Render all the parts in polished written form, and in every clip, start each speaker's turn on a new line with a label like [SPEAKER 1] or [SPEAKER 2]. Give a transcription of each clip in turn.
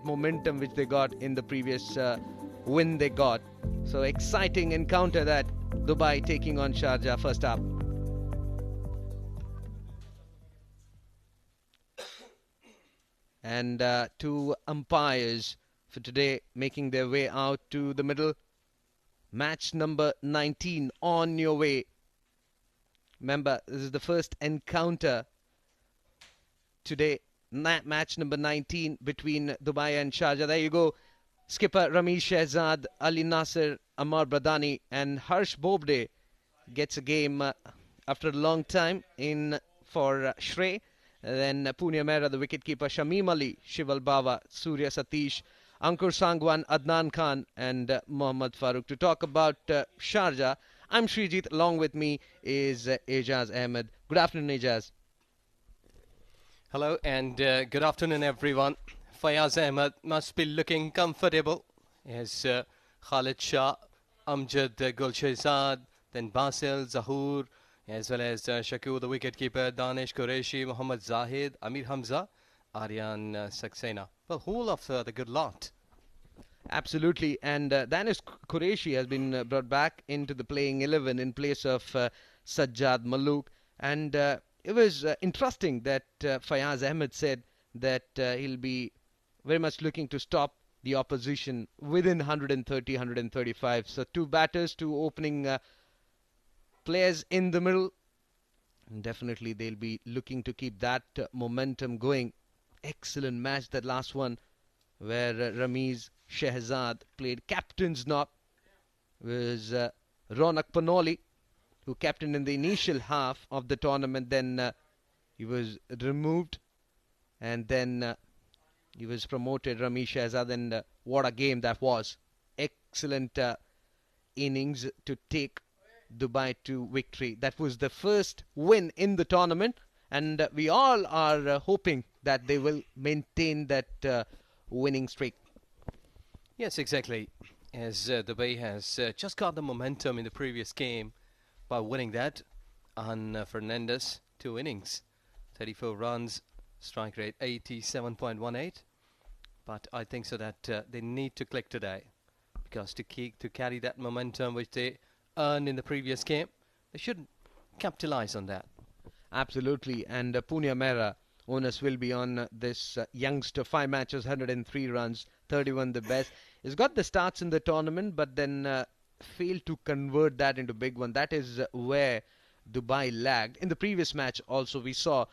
[SPEAKER 1] momentum which they got in the previous win they got. So exciting encounter that, Dubai taking on Sharjah first up. And two umpires for today making their way out to the middle. Match number 19 on your way. Remember, this is the first encounter today. Match number 19 between Dubai and Sharjah. There you go. Skipper Ramesh Shehzad, Ali Nasser, Amar Bradani and Harsh Bobde gets a game after a long time in for Shrey. Then Punya Mehra, the wicketkeeper, Shamim Ali, Shival Bawa, Surya Satish, Ankur Sangwan, Adnan Khan and Mohammad Farooq. To talk about Sharjah, I'm Srijit. Along with me is Ejaz Ahmed. Good afternoon, Ejaz.
[SPEAKER 2] Hello and good afternoon, everyone. Fayaz Ahmed must be looking comfortable as Khalid Shah, Amjad Gulshazad, then Basil, Zahoor, as well as Shakur, the wicketkeeper, Danish Qureshi, Muhammad Zahid, Amir Hamza, Aryan Saxena. Well, whole of the good lot.
[SPEAKER 1] Absolutely, and Danish Qureshi has been brought back into the playing 11 in place of Sajjad Malook, and it was interesting that Fayaz Ahmed said that he'll be very much looking to stop the opposition within 130, 135. So two batters, two opening players in the middle. And definitely they'll be looking to keep that momentum going. Excellent match, that last one, where Ramesh Shehzad played captain's knock. It was Ronak Panoli who captained in the initial half of the tournament. Then he was removed and then he was promoted, Ramesh Shehzad, and what a game that was. Excellent innings to take Dubai to victory. That was the first win in the tournament, and we all are hoping that they will maintain that winning streak.
[SPEAKER 2] Yes, exactly. As Dubai has just got the momentum in the previous game by winning that on Fernandez, 2 innings, 34 runs, strike rate 87.18. But I think so that they need to click today, because to carry that momentum which they earned in the previous game, they should capitalize on that.
[SPEAKER 1] Absolutely, and Punya Mehra, onus will be on this youngster. 5 matches, 103 runs, 31 the best. He's got the starts in the tournament, but then failed to convert that into big one. That is where Dubai lagged. In the previous match also we saw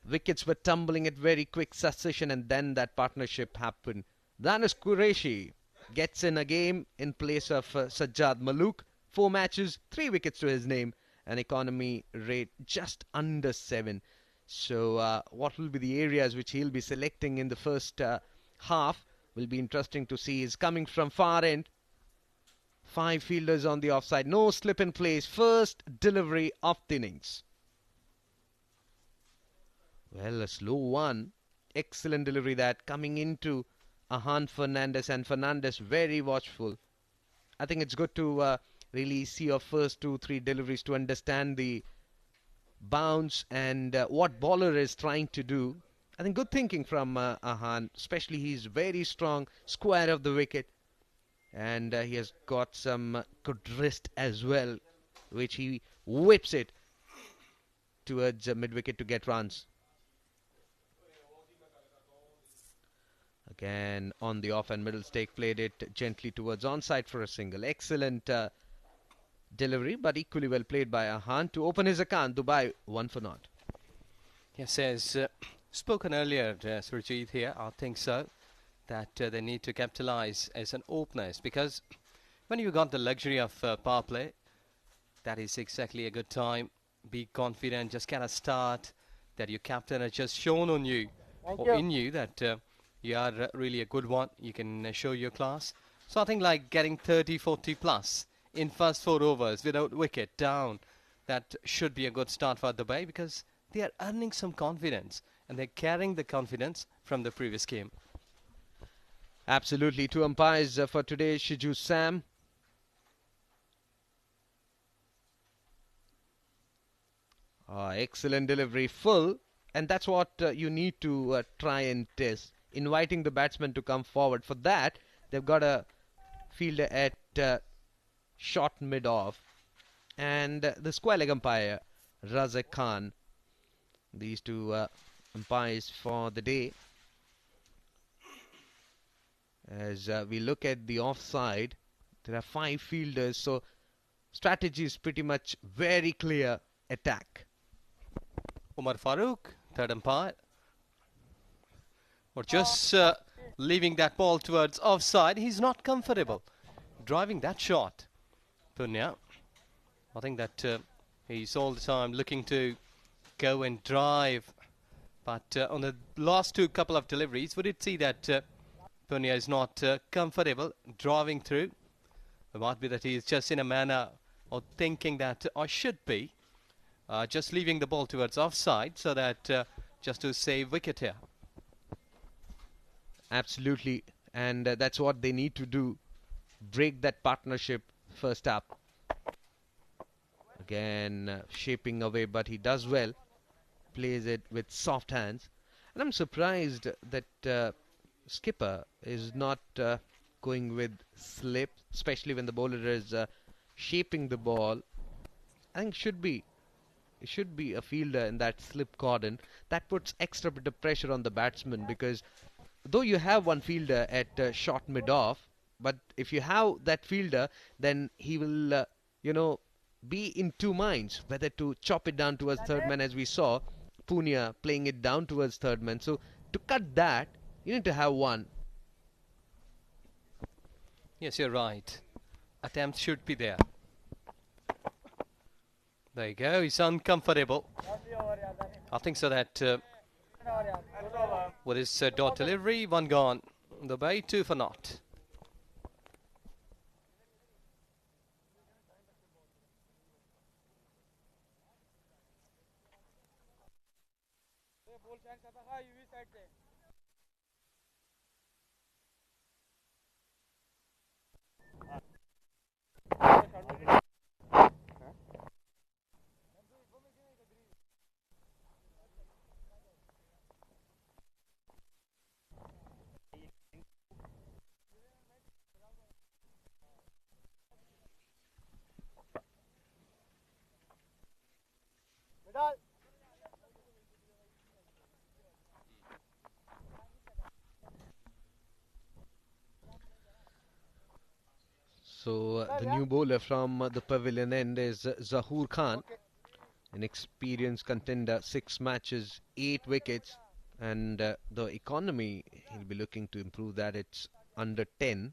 [SPEAKER 1] wickets were tumbling at very quick succession, and then that partnership happened. Danish Qureshi gets in a game in place of Sajjad Malook. 4 matches, 3 wickets to his name, an economy rate just under 7. So what will be the areas which he'll be selecting in the first half will be interesting to see. He's coming from far end. 5 fielders on the offside. No slip in place. First delivery of the innings. Well, a slow one. Excellent delivery that, coming into Ahan Fernandez, and Fernandez very watchful. I think it's good to really see your first 2-3 deliveries to understand the bounce and what bowler is trying to do. I think good thinking from Ahan, especially he's very strong, square of the wicket, and he has got some good wrist as well, which he whips it towards mid-wicket to get runs. Again on the off and middle stake, played it gently towards onside for a single. Excellent delivery, but equally well played by Ahan to open his account. Dubai 1-0.
[SPEAKER 2] Yes, as spoken earlier, Surjit here, I think so that they need to capitalize as an openers, because when you got the luxury of power play, that is exactly a good time. Be confident, just get a start that your captain has just shown on you, in you, that you are really a good one. You can show your class. So I think like getting 30-40 plus in first 4 overs without wicket down, that should be a good start for Dubai, because they are earning some confidence and they're carrying the confidence from the previous game.
[SPEAKER 1] Absolutely. 2 umpires for today. Shiju Sam. Excellent delivery, full, and that's what you need to try and test. inviting the batsman to come forward. For that, they've got a fielder at short mid-off, and the square leg umpire, Razak Khan. These two umpires for the day. As we look at the offside, there are 5 fielders, so strategy is pretty much very clear. Attack.
[SPEAKER 2] Umar Farooq, third umpire. Or just leaving that ball towards offside. He's not comfortable driving that shot. Punya, I think that he's all the time looking to go and drive. But on the last couple of deliveries, we did see that Punya is not comfortable driving through. It might be that he is just in a manner of thinking that I should be just leaving the ball towards offside, so that just to save wicket here.
[SPEAKER 1] Absolutely, and that's what they need to do. Break that partnership first up. Again, shaping away, but he does well. Plays it with soft hands. And I'm surprised that skipper is not going with slip, especially when the bowler is shaping the ball. I think it should be a fielder in that slip cordon. That puts extra bit of pressure on the batsman, because though you have one fielder at short mid-off, but if you have that fielder, then he will, be in two minds whether to chop it down towards third man, as we saw Punya playing it down towards third man. So to cut that, you need to have one.
[SPEAKER 2] Yes, you're right. Attempts should be there. There you go. He's uncomfortable. I think so that with his dot delivery, 1 gone. The bay, 2 for naught.
[SPEAKER 1] So the new bowler from the pavilion end is Zahoor Khan, an experienced contender, 6 matches, 8 wickets, and the economy, he'll be looking to improve that. It's under 10.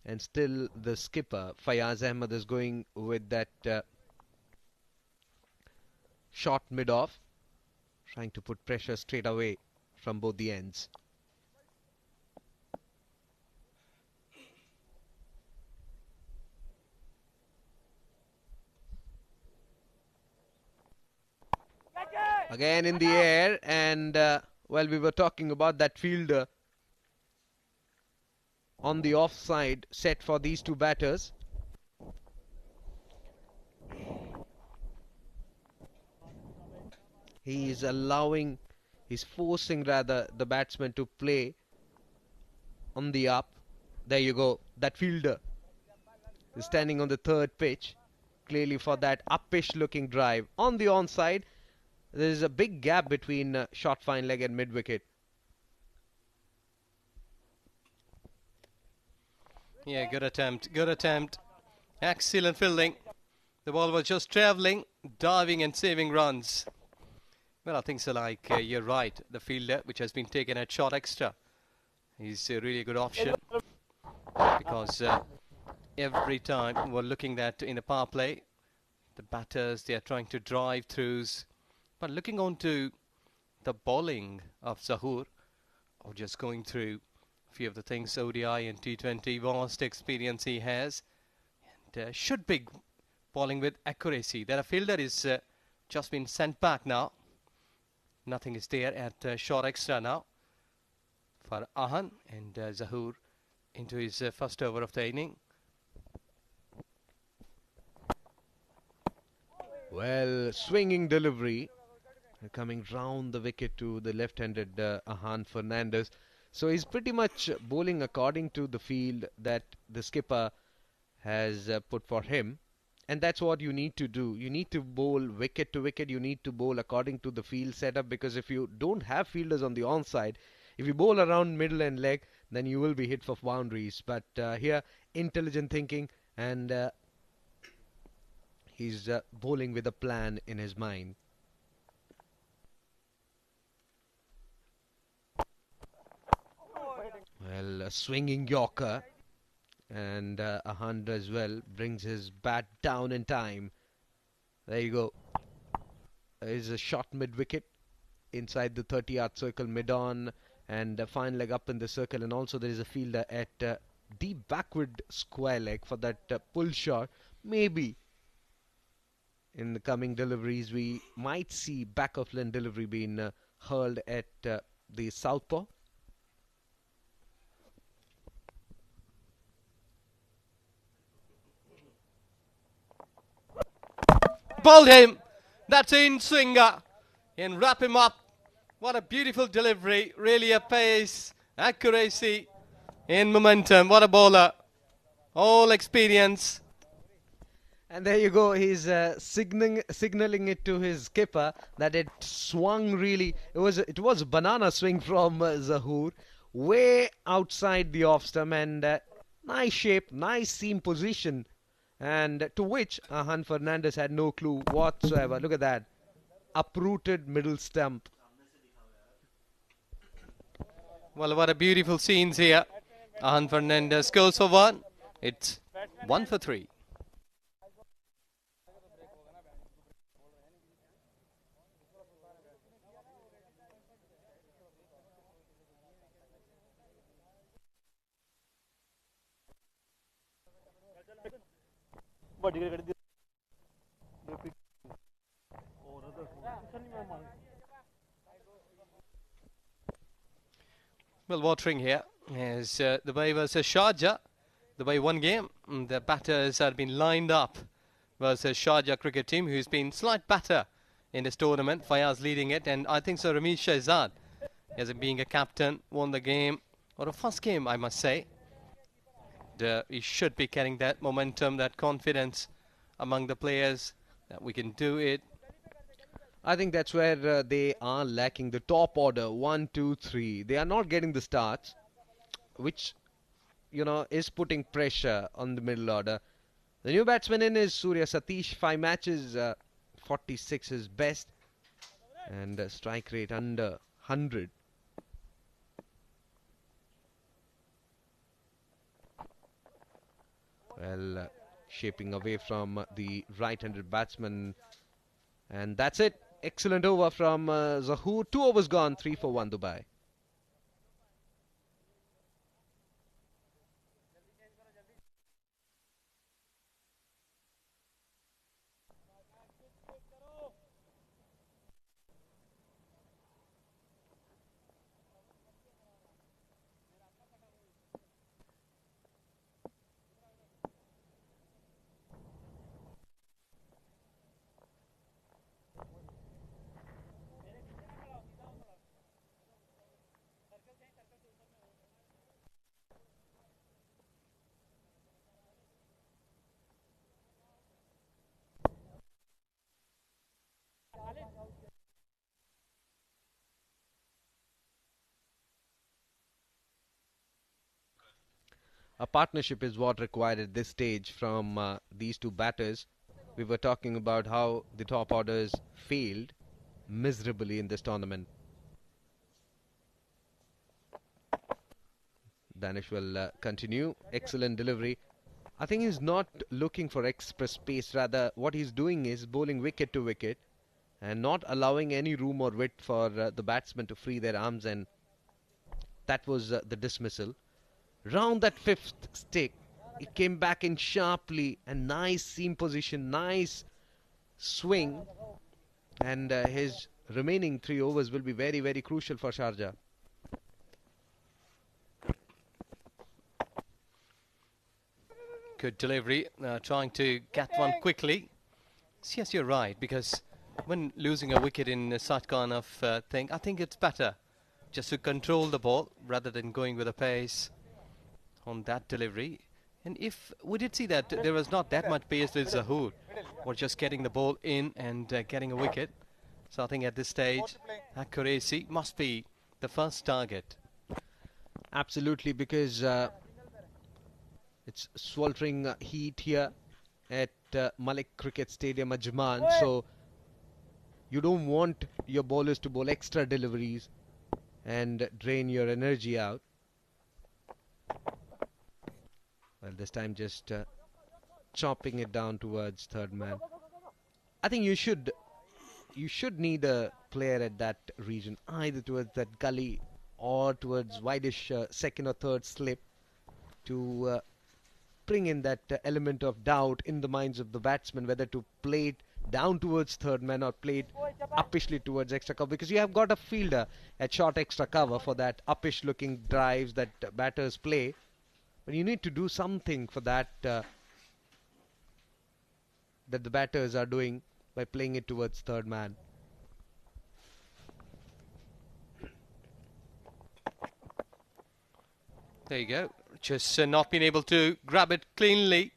[SPEAKER 1] And still the skipper, Fayaz Ahmed, is going with that short mid-off, trying to put pressure straight away from both the ends. Again in the air, and well, we were talking about that fielder on the offside set for these two batters. He's forcing rather the batsman to play on the up. There you go. That fielder is standing on the third pitch, clearly for that uppish looking drive. On the onside, there is a big gap between short fine leg and mid wicket.
[SPEAKER 2] Yeah, good attempt. Good attempt. Excellent fielding. The ball was just travelling, diving and saving runs. Well, I think so, like you're right. The fielder, which has been taken at short extra, is a really good option, because every time we're looking at in the power play, the batters, they are trying to drive throughs. But looking on to the bowling of Zahoor, or just going through a few of the things, ODI and T20, vast experience he has, and should be bowling with accuracy. That a fielder is just been sent back now. Nothing is there at short extra now for Ahan, and Zahoor into his first over of the inning.
[SPEAKER 1] Well, swinging delivery. coming round the wicket to the left-handed Ahan Fernandez. So he's pretty much bowling according to the field that the skipper has put for him. And that's what you need to do. You need to bowl wicket to wicket. You need to bowl according to the field setup, because if you don't have fielders on the onside, if you bowl around middle and leg, then you will be hit for boundaries. But here, intelligent thinking, and he's bowling with a plan in his mind. Well, a swinging Yorker, and Ahand as well brings his bat down in time. There you go. Is a shot mid-wicket inside the 30-yard circle mid-on, and a fine leg up in the circle, and also there is a fielder at deep backward square leg for that pull shot. Maybe in the coming deliveries we might see back of line delivery being hurled at the southpaw.
[SPEAKER 2] Bowled him. That's in swinger. And wrap him up. What a beautiful delivery. Really a pace, accuracy, and momentum. What a bowler. All experience.
[SPEAKER 1] And there you go. He's signaling it to his skipper that it swung really. It was a banana swing from Zahoor, way outside the off stump, and nice shape, nice seam position, and to which Ahan Fernandez had no clue whatsoever. Look at that, uprooted middle stump.
[SPEAKER 2] Well, what a beautiful scenes here. Ahan Fernandez goes for one. It's 1 for 3. Well, watering here is Dubai versus Sharjah. Dubai one game. The batters have been lined up versus Sharjah cricket team, who's been slight batter in this tournament. Fayaz leading it, and I think so Ramesh Shahzad, as being a captain, won the game, or a first game, I must say. He should be getting that momentum, that confidence among the players that we can do it.
[SPEAKER 1] I think that's where they are lacking. The top order, 1, 2, 3. They are not getting the starts, which, is putting pressure on the middle order. The new batsman in is Surya Satish. 5 matches, 46 is best, and strike rate under 100. Well, shaping away from the right-handed batsman, and that's it. Excellent over from Zahoor. 2 overs gone, 3 for 1 Dubai. A partnership is what required at this stage from these two batters. We were talking about how the top orders failed miserably in this tournament. Danish will continue. Excellent delivery. I think he's not looking for express pace. Rather, what he's doing is bowling wicket to wicket and not allowing any room or width for the batsmen to free their arms, and that was the dismissal. Round that 5th stick, it came back in sharply, and nice seam position, nice swing, and his remaining 3 overs will be very, very crucial for Sharjah.
[SPEAKER 2] Good delivery, trying to get one quickly. Yes, you're right, because when losing a wicket in such kind of thing, I think it's better just to control the ball rather than going with a pace on that delivery. And if we did see that there was not that much pace with Zahoor, or just getting the ball in and getting a wicket. So I think at this stage, accuracy must be the first target.
[SPEAKER 1] Absolutely, because it's sweltering heat here at Malik Cricket Stadium, Ajman. So you don't want your bowlers to bowl extra deliveries and drain your energy out. Well, this time just chopping it down towards third man. I think you should need a player at that region, either towards that gully or towards widish second or third slip, to bring in that element of doubt in the minds of the batsman, whether to play it down towards third man or play it uppishly towards extra cover, because you have got a fielder at short extra cover for that uppish looking drives that batters play. But you need to do something for that that the batters are doing by playing it towards third man.
[SPEAKER 2] There you go. Just not been able to grab it cleanly.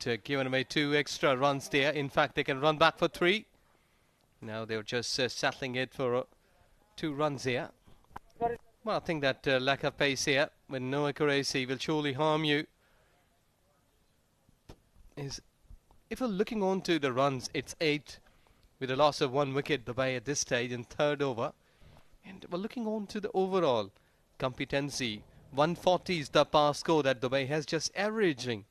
[SPEAKER 2] To giving away 2 extra runs there. In fact, they can run back for 3. Now they're just settling it for 2 runs here. Well, I think that lack of pace here, with no accuracy, will surely harm you. If you're looking on to the runs, it's 8 with a loss of 1 wicket Dubai at this stage in third over. And we're looking on to the overall competency. 140 is the pass score that Dubai has, just averaging,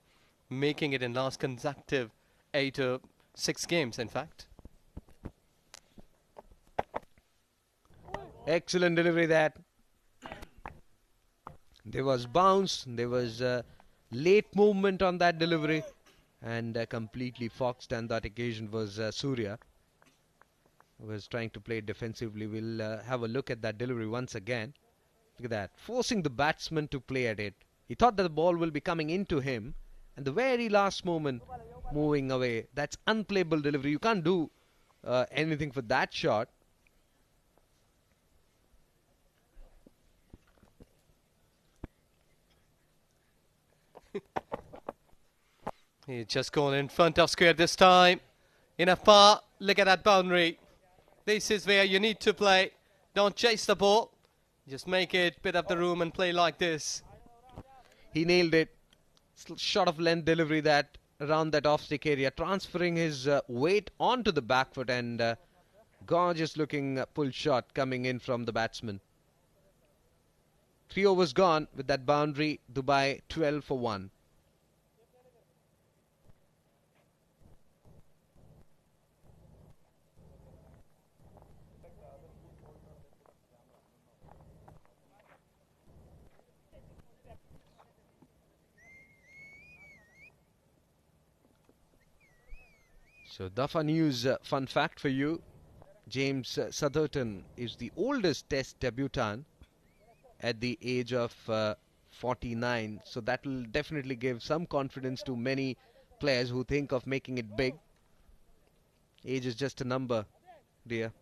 [SPEAKER 2] making it in last consecutive 8 or 6 games, in fact.
[SPEAKER 1] Excellent delivery that. There was bounce, there was late movement on that delivery, and completely foxed, and that occasion was Surya, who was trying to play defensively. We'll have a look at that delivery once again. Look at that, forcing the batsman to play at it. He thought that the ball will be coming into him, and the very last moment moving away. That's unplayable delivery. You can't do anything for that shot.
[SPEAKER 2] He's just gone in front of square this time. In a par, look at that boundary. This is where you need to play. Don't chase the ball. Just make it bit of the room and play like this.
[SPEAKER 1] He nailed it. Short of length delivery that around that off-stick area, transferring his weight onto the back foot, and gorgeous looking pull shot coming in from the batsman. 3 overs gone with that boundary. Dubai 12 for 1. So Dafa News fun fact for you. James Southerton is the oldest test debutant at the age of 49. So that will definitely give some confidence to many players who think of making it big. Age is just a number, dear.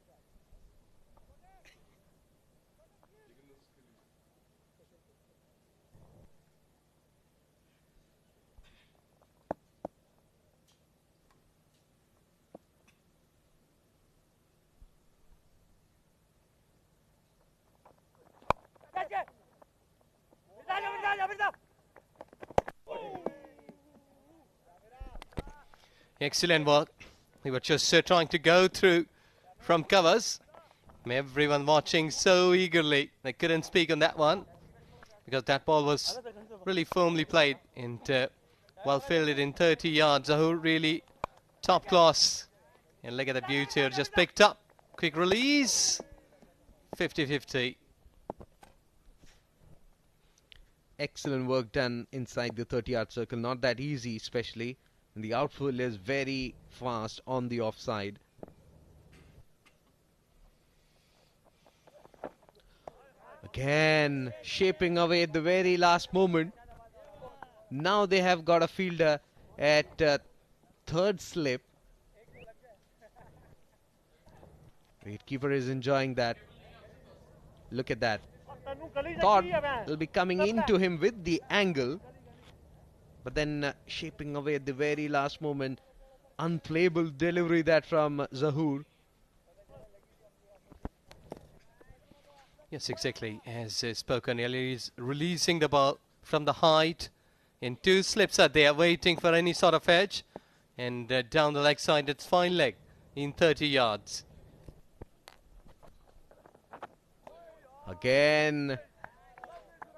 [SPEAKER 2] Excellent work. We were just trying to go through from covers. Everyone watching so eagerly. They couldn't speak on that one, because that ball was really firmly played and well fielded in 30 yards. Zahoor really top class. And look at the beauty here, just picked up. Quick release. 50-50.
[SPEAKER 1] Excellent work done inside the 30-yard circle. Not that easy, especially. And the outfield is very fast on the offside. Again, shaping away at the very last moment. Now they have got a fielder at third slip. Wicketkeeper is enjoying that. Look at that. Thought will be coming into him with the angle, but then shaping away at the very last moment. Unplayable delivery that from Zahoor.
[SPEAKER 2] Yes, exactly. As spoken earlier, he's releasing the ball from the height. And two slips are there waiting for any sort of edge. And down the leg side, it's fine leg in 30 yards.
[SPEAKER 1] Again,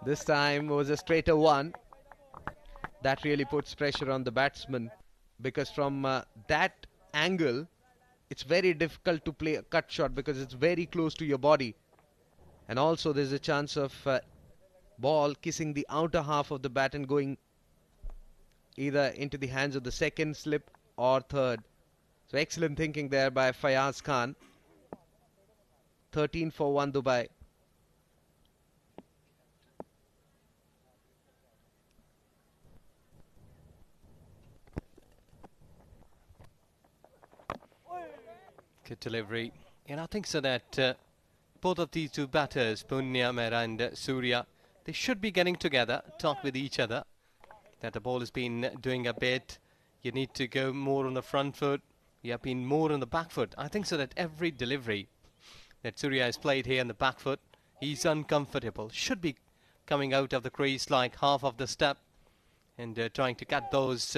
[SPEAKER 1] this time was a straighter one. That really puts pressure on the batsman, because from that angle, it's very difficult to play a cut shot because it's very close to your body. And also there's a chance of ball kissing the outer half of the bat and going either into the hands of the second slip or third. So excellent thinking there by Fayaz Khan. 13 for 1 Dubai.
[SPEAKER 2] Good delivery. And I think so that both of these two batters, Punya, Mehra and Surya, they should be getting together, talk with each other. That the ball has been doing a bit. You need to go more on the front foot. You have been more on the back foot. I think so that every delivery that Surya has played here on the back foot, he's uncomfortable. Should be coming out of the crease like half of the step and trying to cut those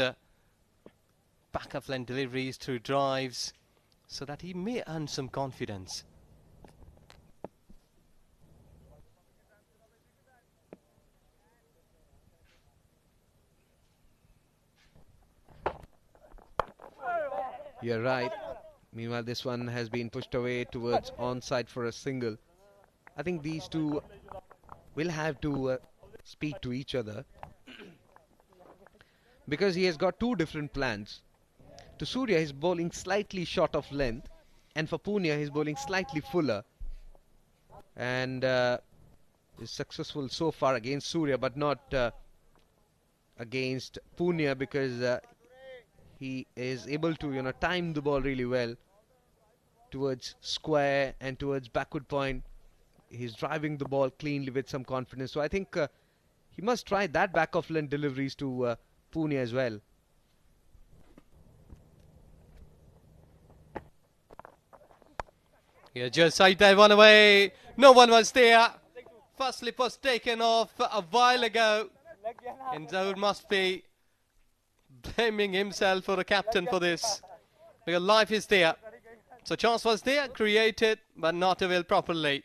[SPEAKER 2] back of length deliveries through drives so that he may earn some confidence.
[SPEAKER 1] You're right. Meanwhile, this one has been pushed away towards onside for a single. I think these two will have to speak to each other, because he has got two different plans. To Surya, he's bowling slightly short of length, and for Punya, he's bowling slightly fuller. And is successful so far against Surya, but not against Punya, because he is able to, time the ball really well towards square and towards backward point. He's driving the ball cleanly with some confidence. So I think he must try that back of length deliveries to Punya as well.
[SPEAKER 2] Yeah, just side dive one away. No one was there. First slip was taken off a while ago. And Zahoor must be blaming himself for the captain for this, because life is there. So chance was there, created, but not availed properly.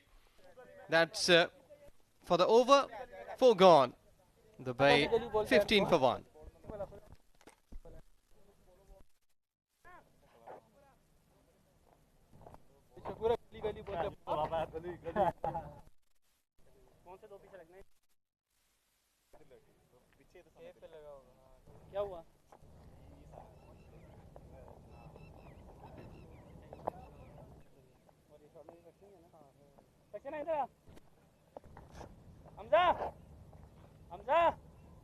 [SPEAKER 2] That's for the over, 4 gone. The Bay 15 for 1.
[SPEAKER 3] क्या हुआ section है इधर हमजा हमजा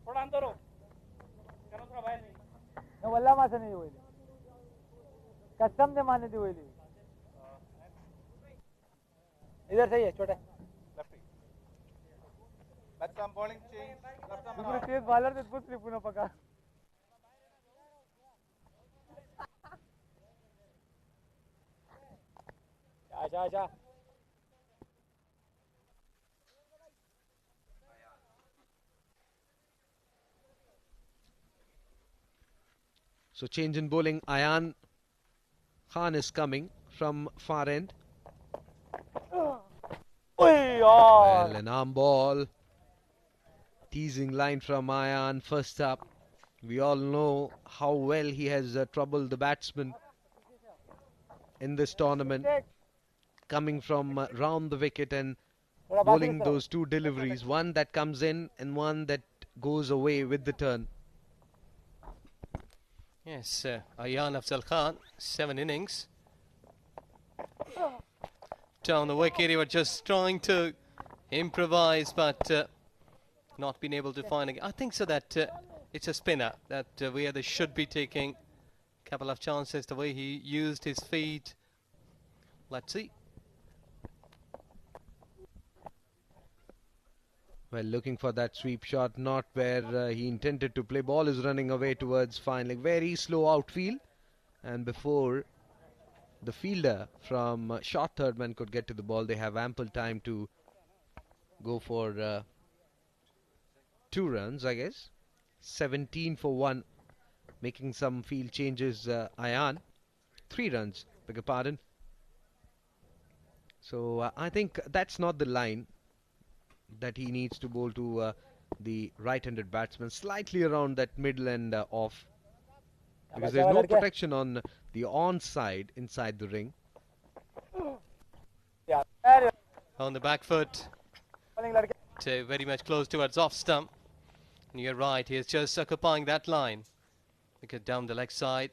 [SPEAKER 3] थोड़ा अंदर हो करो थोड़ा बाहर नहीं न वल्ला मासे नहीं होइली कस्टम ने माने दी होइली इधर सही है छोटा lefty batsman bowling change left तेज बॉलर ते कुछ पुन्हा पका आजा
[SPEAKER 1] So change in bowling. Ayan Khan is coming from far end. Well, an arm ball. Teasing line from Ayan first up. We all know how well he has troubled the batsman in this tournament. Coming from round the wicket and bowling those two deliveries. One that comes in and one that goes away with the turn.
[SPEAKER 2] Yes, Ayan Afzal Khan, 7 innings. Down the wicket, he was just trying to improvise, but not been able to find it. I think so that it's a spinner that where they should be taking a couple of chances, the way he used his feet. Let's see.
[SPEAKER 1] Well, looking for that sweep shot, not where he intended to play. Ball is running away towards fine, like very slow outfield. And before the fielder from short third man could get to the ball, they have ample time to go for 2 runs, I guess. 17 for 1, making some field changes. Ayan, 3 runs, beg your pardon. So I think that's not the line that he needs to bowl to the right-handed batsman, slightly around that middle and off, because there's no protection on the on side inside the ring.
[SPEAKER 2] On the back foot, so very much close towards off stump. And you're right, he is just occupying that line. Look at down the leg side.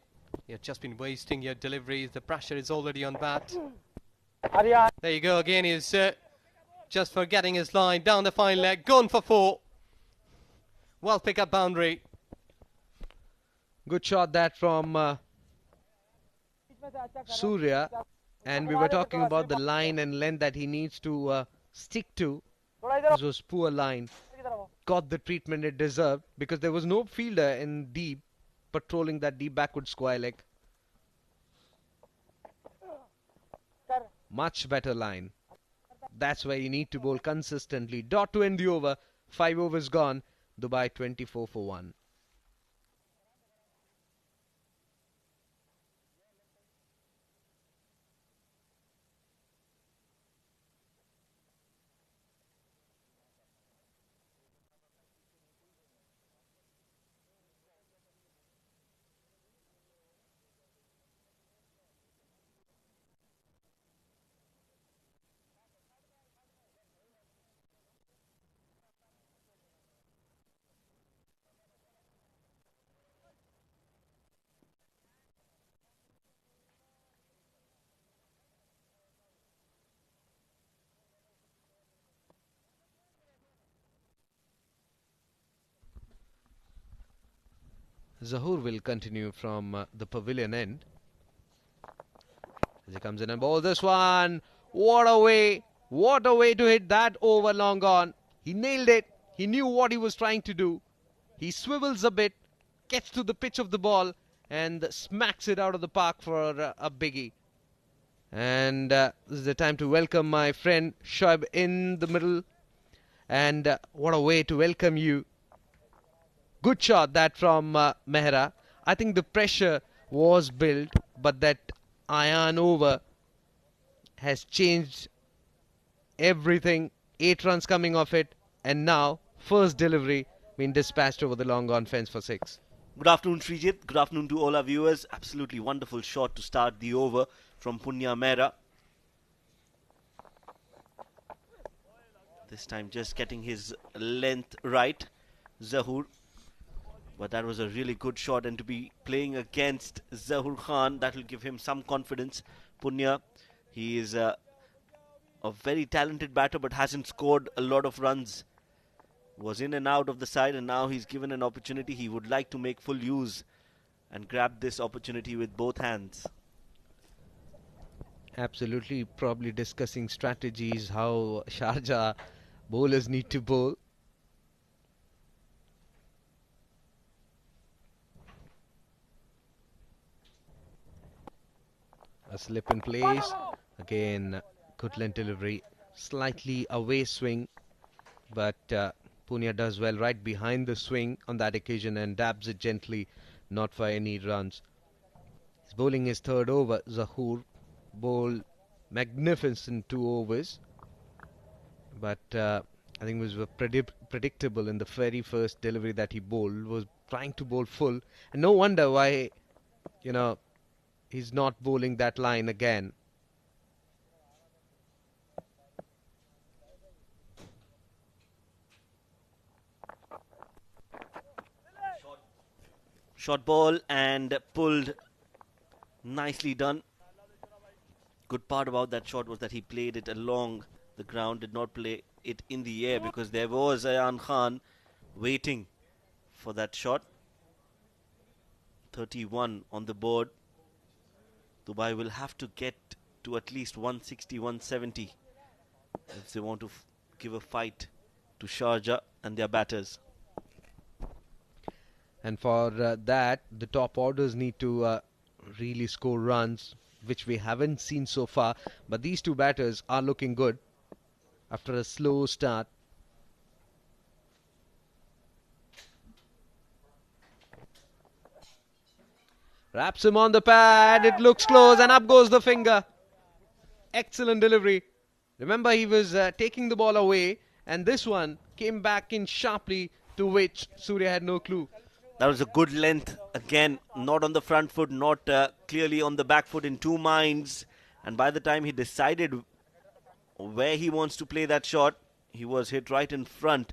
[SPEAKER 2] You've just been wasting your deliveries. The pressure is already on bat. There you go again. He's just forgetting his line. Down the fine leg. Gone for 4. Well pick up boundary.
[SPEAKER 1] Good shot that from Surya. And we were talking about the line and length that he needs to stick to. This was poor line. Got the treatment it deserved because there was no fielder in deep patrolling that deep backward square leg. Much better line. That's where you need to bowl consistently. Dot to end the over. 5 overs gone. Dubai 24 for 1. Zahoor will continue from the pavilion end. As he comes in and bowls this one. What a way to hit that over long on. He nailed it. He knew what he was trying to do. He swivels a bit, gets to the pitch of the ball and smacks it out of the park for a biggie. And this is the time to welcome my friend Shoaib in the middle. And what a way to welcome you. Good shot that from Mehra. I think the pressure was built, but that iron over has changed everything. 8 runs coming off it, and now first delivery being dispatched over the long on fence for 6.
[SPEAKER 4] Good afternoon, Srijit. Good afternoon to all our viewers. Absolutely wonderful shot to start the over from Punya Mehra. This time just getting his length right, Zahoor. But that was a really good shot, and to be playing against Zahoor Khan, that will give him some confidence. Punya, he is a very talented batter but hasn't scored a lot of runs. Was in and out of the side, and now he's given an opportunity. He would like to make full use and grab this opportunity with both hands.
[SPEAKER 1] Absolutely, probably discussing strategies, how Sharjah bowlers need to bowl. A slip in place. Again, good length delivery. Slightly away swing. But Punya does well right behind the swing on that occasion and dabs it gently, not for any runs. He's bowling his third over. Zahoor bowled magnificent 2 overs. But I think it was predictable in the very first delivery that he bowled. Was trying to bowl full. And no wonder why, he's not bowling that line again.
[SPEAKER 4] Short ball and pulled. Nicely done. Good part about that shot was that he played it along the ground, did not play it in the air, because there was Ayan Khan waiting for that shot. 31 on the board. Dubai will have to get to at least 160, 170 if they want to give a fight to Sharjah and their batters.
[SPEAKER 1] And for that, the top orders need to really score runs, which we haven't seen so far. But these two batters are looking good after a slow start. Wraps him on the pad. It looks close, and up goes the finger. Excellent delivery. Remember, he was taking the ball away, and this one came back in sharply, to which Surya had no clue.
[SPEAKER 4] That was a good length. Again, not on the front foot, not clearly on the back foot, in two minds. And by the time he decided where he wants to play that shot, he was hit right in front.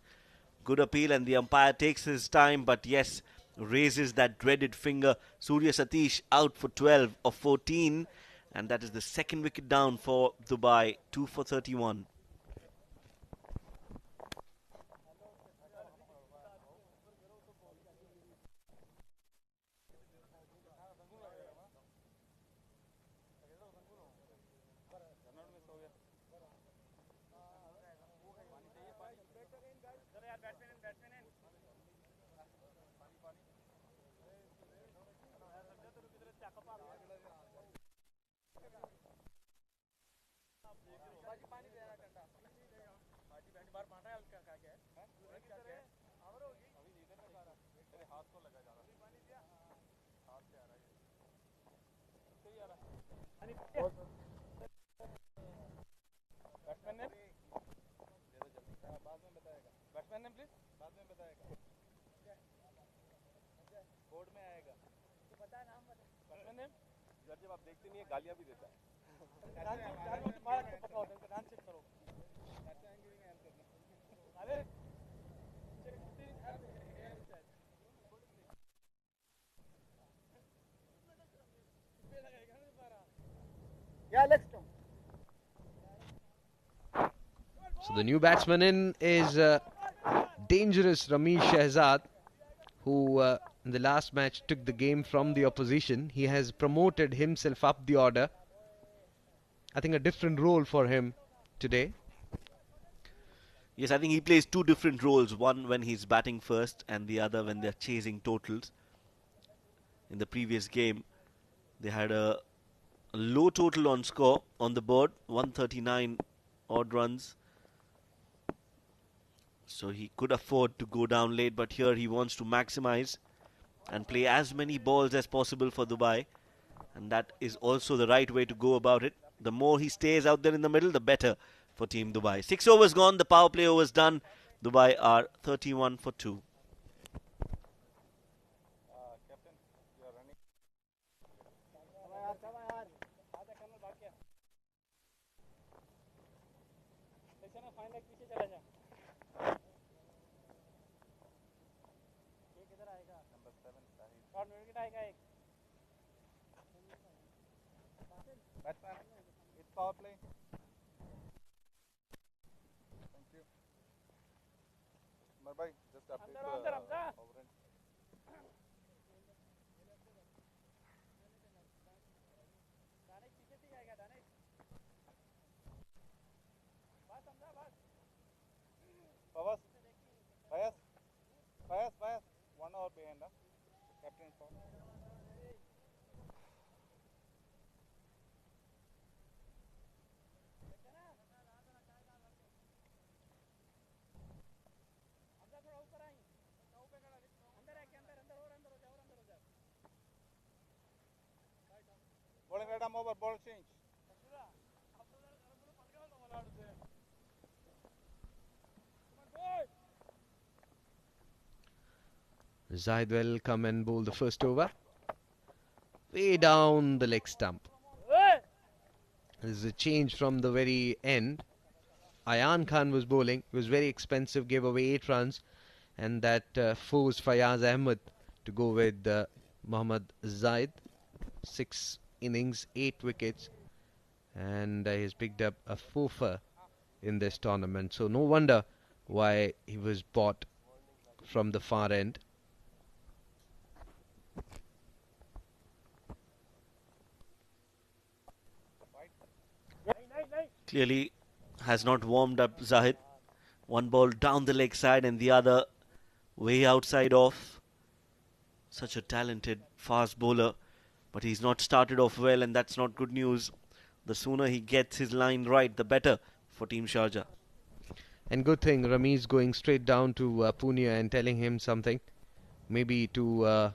[SPEAKER 4] Good appeal, and the umpire takes his time, but yes, raises that dreaded finger. Surya Satish out for 12 of 14, and that is the second wicket down for Dubai, 2 for 31.
[SPEAKER 5] जब आप देखते नहीं है गालियां भी देता है
[SPEAKER 1] So the new batsman in is dangerous Ramesh Shehzad, who in the last match took the game from the opposition. He has promoted himself up the order. I think a different role for him today.
[SPEAKER 4] Yes, I think he plays two different roles. One when he's batting first, and the other when they're chasing totals. In the previous game, they had a low total on score on the board, 139 odd runs. So he could afford to go down late, but here he wants to maximize and play as many balls as possible for Dubai. And that is also the right way to go about it. The more he stays out there in the middle, the better for Team Dubai. 6 overs gone, the power play overs done. Dubai are 31 for 2.
[SPEAKER 5] It's power play. Thank you. Bye, just update the overend. Fawaz, Fayaz, 1 hour behind, captain for. Bowling right arm over, ball change.
[SPEAKER 1] Zaid will come and bowl the first over. Way down the leg stump. This is a change from the very end. Ayan Khan was bowling. It was very expensive, gave away 8 runs. And that forced Fayaz Ahmed to go with Mohammad Zaid. 6 innings, 8 wickets. And he's picked up a four in this tournament. So no wonder why he was bought from the far end.
[SPEAKER 4] Clearly has not warmed up Zahid. One ball down the leg side and the other way outside off. Such a talented fast bowler, but he's not started off well, and that's not good news. The sooner he gets his line right, the better for Team Sharjah.
[SPEAKER 1] And good thing Rami's going straight down to Punya and telling him something. Maybe to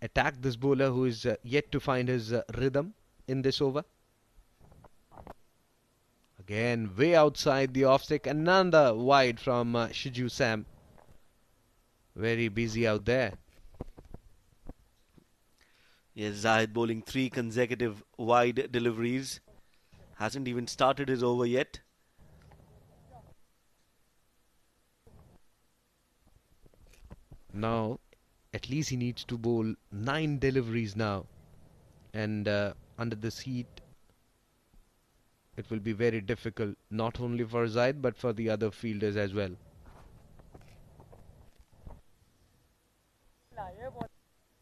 [SPEAKER 1] attack this bowler who is yet to find his rhythm in this over. Again, way outside the off stick. Another wide from Shiju Sam. Very busy out there.
[SPEAKER 4] Yes, Zahid bowling 3 consecutive wide deliveries. Hasn't even started his over yet.
[SPEAKER 1] Now, at least he needs to bowl 9 deliveries now. And under this heat, it will be very difficult, not only for Zahid but for the other fielders as well.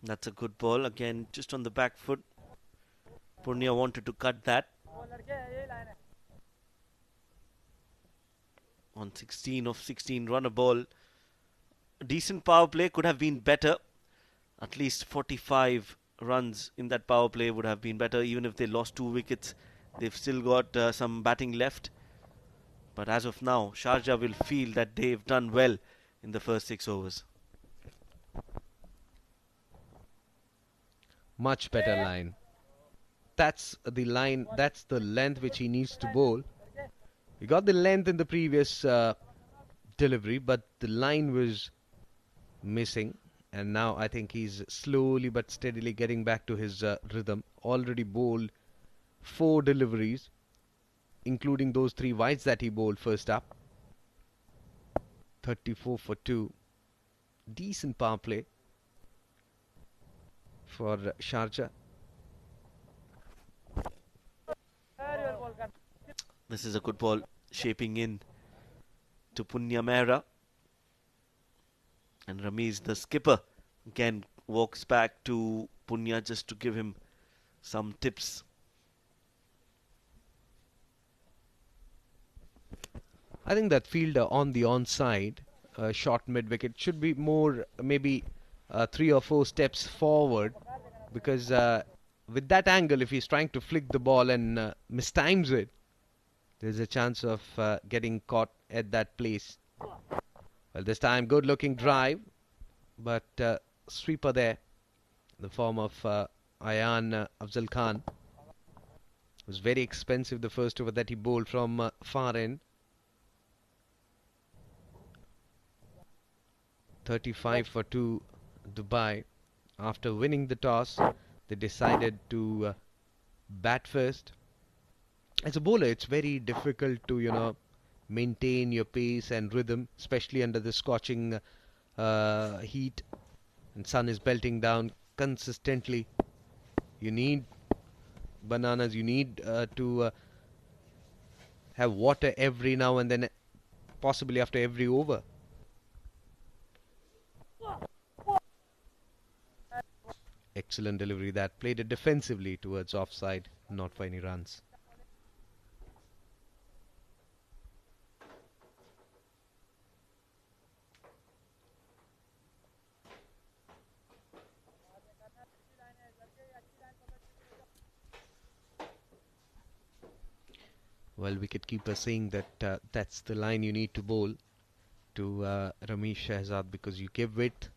[SPEAKER 4] That's a good ball. Again, just on the back foot. Punya wanted to cut that. On 16 of 16 run a ball. A decent power play, could have been better. At least 45 runs in that power play would have been better. Even if they lost 2 wickets, they've still got some batting left. But as of now, Sharjah will feel that they've done well in the first 6 overs.
[SPEAKER 1] Much better line. That's the line, that's the length which he needs to bowl. He got the length in the previous delivery, but the line was missing. And now I think he's slowly but steadily getting back to his rhythm. Already bowled 4 deliveries, including those 3 wides that he bowled first up. 34 for 2. Decent power play for Sharjah.
[SPEAKER 4] This is a good ball shaping in to Punya Mehra. And Ramiz, the skipper, again walks back to Punya just to give him some tips.
[SPEAKER 1] I think that fielder on the onside, short mid-wicket, should be more, maybe 3 or 4 steps forward, because with that angle, if he's trying to flick the ball and mistimes it, there's a chance of getting caught at that place. Well, this time, good looking drive, but sweeper there, in the form of Ayan Afzal Khan. It was very expensive, the first over that he bowled from far end. 35 for 2 Dubai. After winning the toss, they decided to bat first. As a bowler, it's very difficult to, maintain your pace and rhythm, especially under the scorching heat and sun is belting down consistently. You need bananas, you need to have water every now and then, possibly after every over. Excellent delivery that. Played it defensively towards offside, not for any runs. Well, wicketkeeper saying that that's the line you need to bowl to Ramesh Shahzad, because you give width,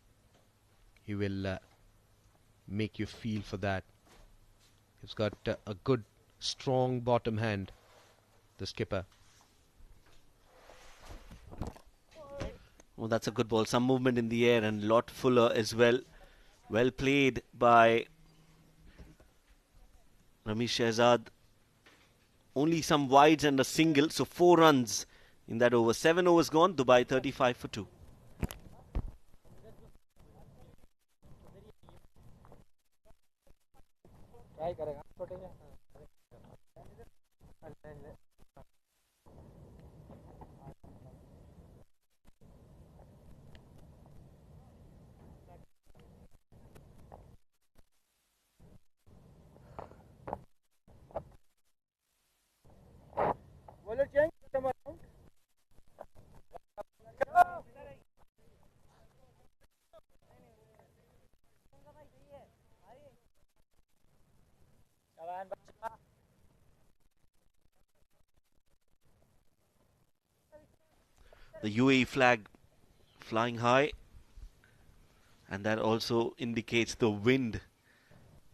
[SPEAKER 1] he will make you feel for that. He's got a good, strong bottom hand, the skipper.
[SPEAKER 4] Oh, that's a good ball. Some movement in the air and a lot fuller as well. Well played by Ramesh Shahzad. Only some wides and a single, so 4 runs in that over. 7 overs gone, Dubai 35 for 2.
[SPEAKER 3] Bowler change, come around.
[SPEAKER 4] The UAE flag flying high, and that also indicates the wind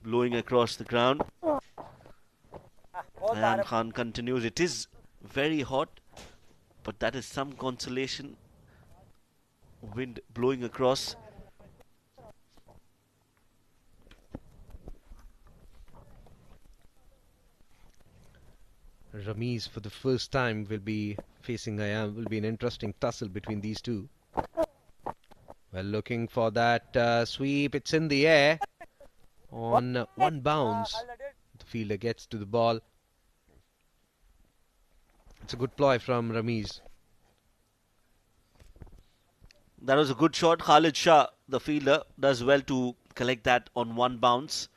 [SPEAKER 4] blowing across the ground. Ayan Khan continues. It is very hot, but that is some consolation. Wind blowing across.
[SPEAKER 1] Ramiz for the first time will be facing Ayam. Will be an interesting tussle between these two. Well, looking for that sweep. It's in the air on one bounce. The fielder gets to the ball. It's a good ploy from Ramiz.
[SPEAKER 4] That was a good shot. Khalid Shah, the fielder, does well to collect that on one bounce.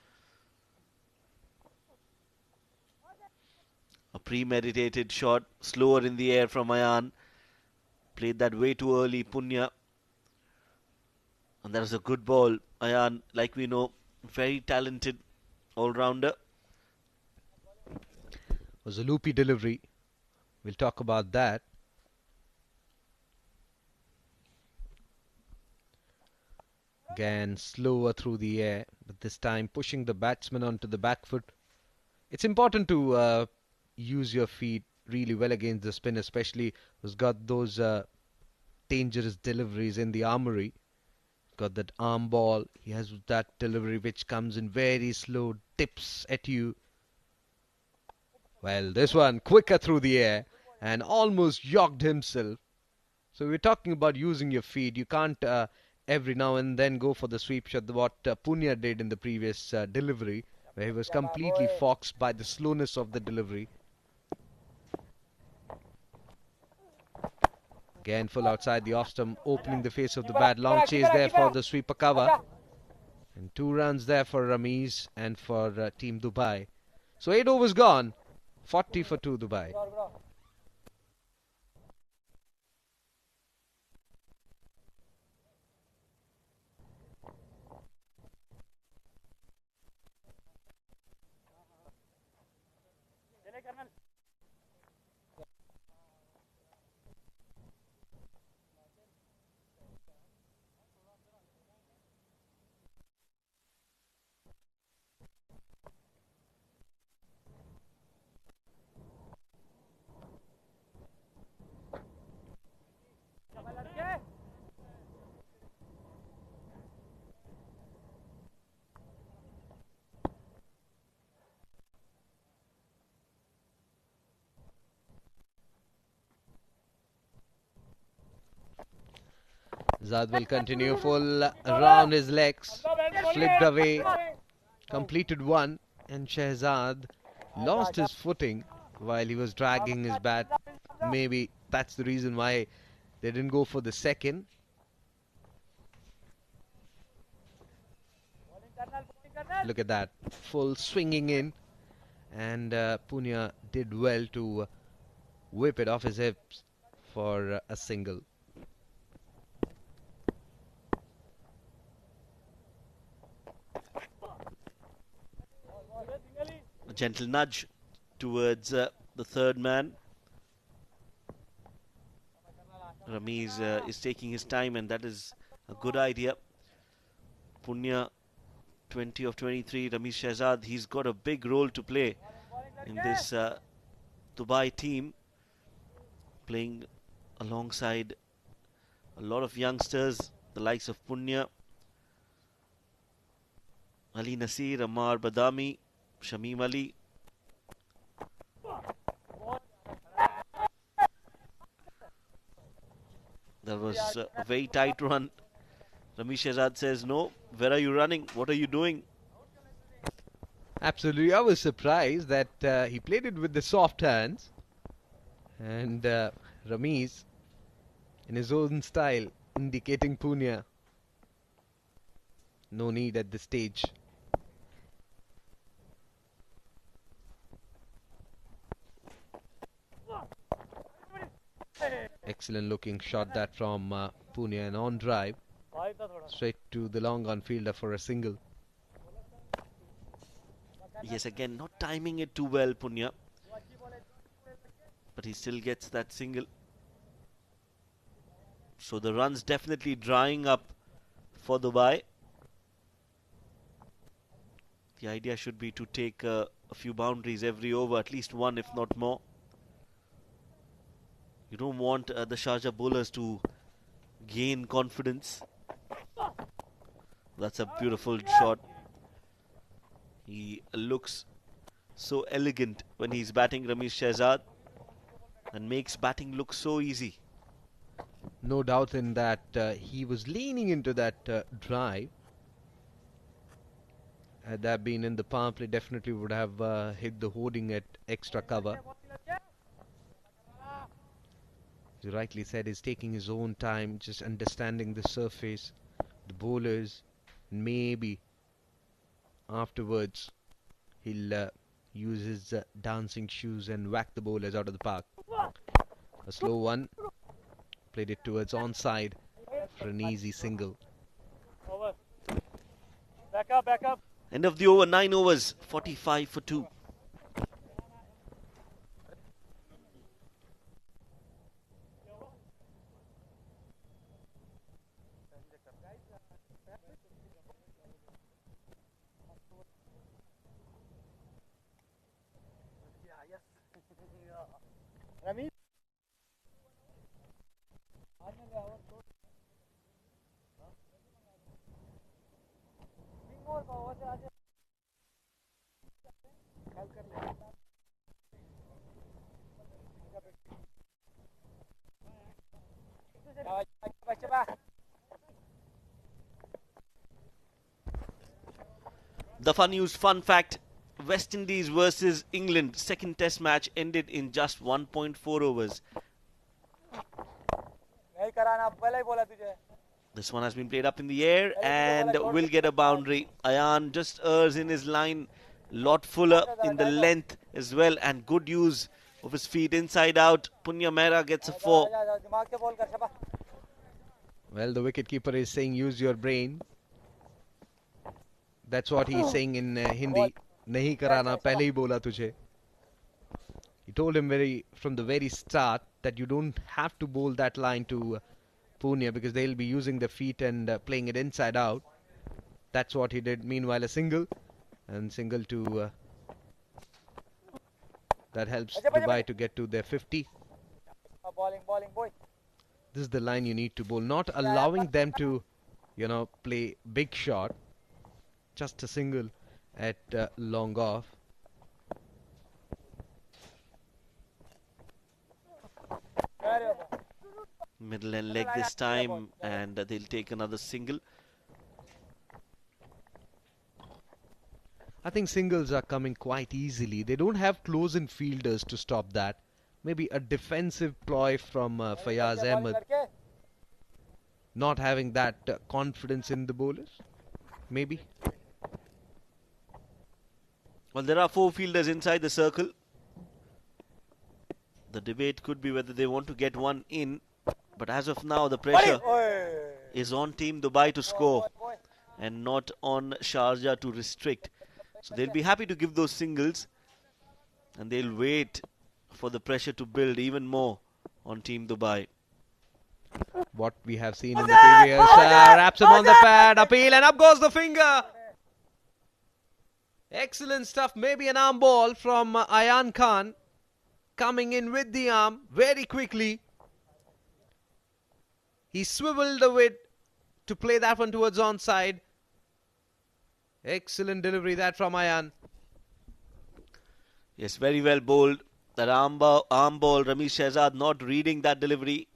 [SPEAKER 4] A premeditated shot, slower in the air from Ayan. Played that way too early, Punya. And that was a good ball. Ayan, like we know, very talented all-rounder.
[SPEAKER 1] Was a loopy delivery. We'll talk about that. Again, slower through the air, but this time pushing the batsman onto the back foot. It's important to use your feet really well against the spin, especially who's got those dangerous deliveries in the armory. Got that arm ball. He has that delivery which comes in very slow, dips at you. Well, this one quicker through the air and almost yogged himself. So we're talking about using your feet. You can't every now and then go for the sweep shot, what Punya did in the previous delivery, where he was completely foxed by the slowness of the delivery. Again, full outside the off stump, opening the face of the bat. Long chase there for the sweeper cover. And 2 runs there for Ramiz and for Team Dubai. So 8 overs gone. 40 for 2 Dubai. Zad will continue full around his legs, flipped away, completed one, and Shehzad lost his footing while he was dragging his bat. Maybe that's the reason why they didn't go for the second. Look at that, full swinging in, and Punya did well to whip it off his hips for a single.
[SPEAKER 4] A gentle nudge towards the third man. Ramiz is taking his time, and that is a good idea. Punya, 20 of 23. Ramiz Shehzad, he's got a big role to play in this Dubai team, playing alongside a lot of youngsters, the likes of Punya, Ali Nasir, Ammar Badami, Shamim Ali. That was a very tight run. Ramiz Shehzad says, no, where are you running? What are you doing?
[SPEAKER 1] Absolutely, I was surprised that he played it with the soft hands. And Ramiz, in his own style, indicating Punya, no need at this stage. Excellent looking shot that from Punya, and on drive, straight to the long on fielder for a single.
[SPEAKER 4] Yes, again, not timing it too well, Punya. But he still gets that single. So the run's definitely drying up for Dubai. The idea should be to take a few boundaries every over, at least one, if not more. You don't want the Sharjah bowlers to gain confidence. That's a beautiful shot. He looks so elegant when he's batting, Ramesh Shehzad, and makes batting look so easy.
[SPEAKER 1] No doubt in that. He was leaning into that drive. Had that been in the power play, definitely would have hit the hoarding at extra cover. As you rightly said, he's taking his own time, just understanding the surface, the bowlers, and maybe afterwards he'll use his dancing shoes and whack the bowlers out of the park. A slow one, played it towards onside for an easy single.
[SPEAKER 3] Over. Back up, back up.
[SPEAKER 4] End of the over, 9 overs, 45 for 2.
[SPEAKER 3] Ramesh.
[SPEAKER 4] The fun news, fun fact, West Indies versus England second test match ended in just 1.4 overs.
[SPEAKER 3] नहीं कराना पहले ही बोला तुझे.
[SPEAKER 4] This one has been played up in the air and will get a boundary. Ayan just errs in his line, lot fuller in the length as well, and good use of his feet inside out. Punya Mehra gets a 4.
[SPEAKER 3] दिमाग से ball कर Shaba.
[SPEAKER 1] Well, the wicketkeeper is saying use your brain. That's what he's saying in Hindi. Nahi karana, pehle hi bola tujhe. He told him from the very start that you don't have to bowl that line to Punya because they'll be using their feet and playing it inside out. That's what he did. Meanwhile, a single and single to that helps Dubai to get to their 50.
[SPEAKER 3] Bowling, boy.
[SPEAKER 1] This is the line you need to bowl, not allowing them to, play big shot. Just a single at long off.
[SPEAKER 4] Middle and leg this time, and they'll take another single.
[SPEAKER 1] I think singles are coming quite easily. They don't have close-in fielders to stop that. Maybe a defensive ploy from Fayaz Ahmed. Not having that confidence in the bowlers. Maybe.
[SPEAKER 4] Well, there are 4 fielders inside the circle. The debate could be whether they want to get one in. But as of now, the pressure is on Team Dubai to score and not on Sharjah to restrict. So they'll be happy to give those singles, and they'll wait for the pressure to build even more on Team Dubai.
[SPEAKER 1] What we have seen in the previous wraps him on the pad, appeal, and up goes the finger. Excellent stuff. Maybe an arm ball from Ayan Khan, coming in with the arm very quickly. He swiveled the wit to play that one towards onside. Excellent delivery that from Ayan.
[SPEAKER 4] Yes, very well bowled. That arm ball, Ramesh Shehzad not reading that delivery.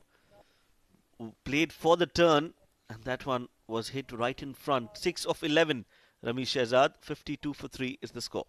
[SPEAKER 4] Played for the turn, and that one was hit right in front. 6 of 11, Ramesh Shehzad. 52 for 3 is the score.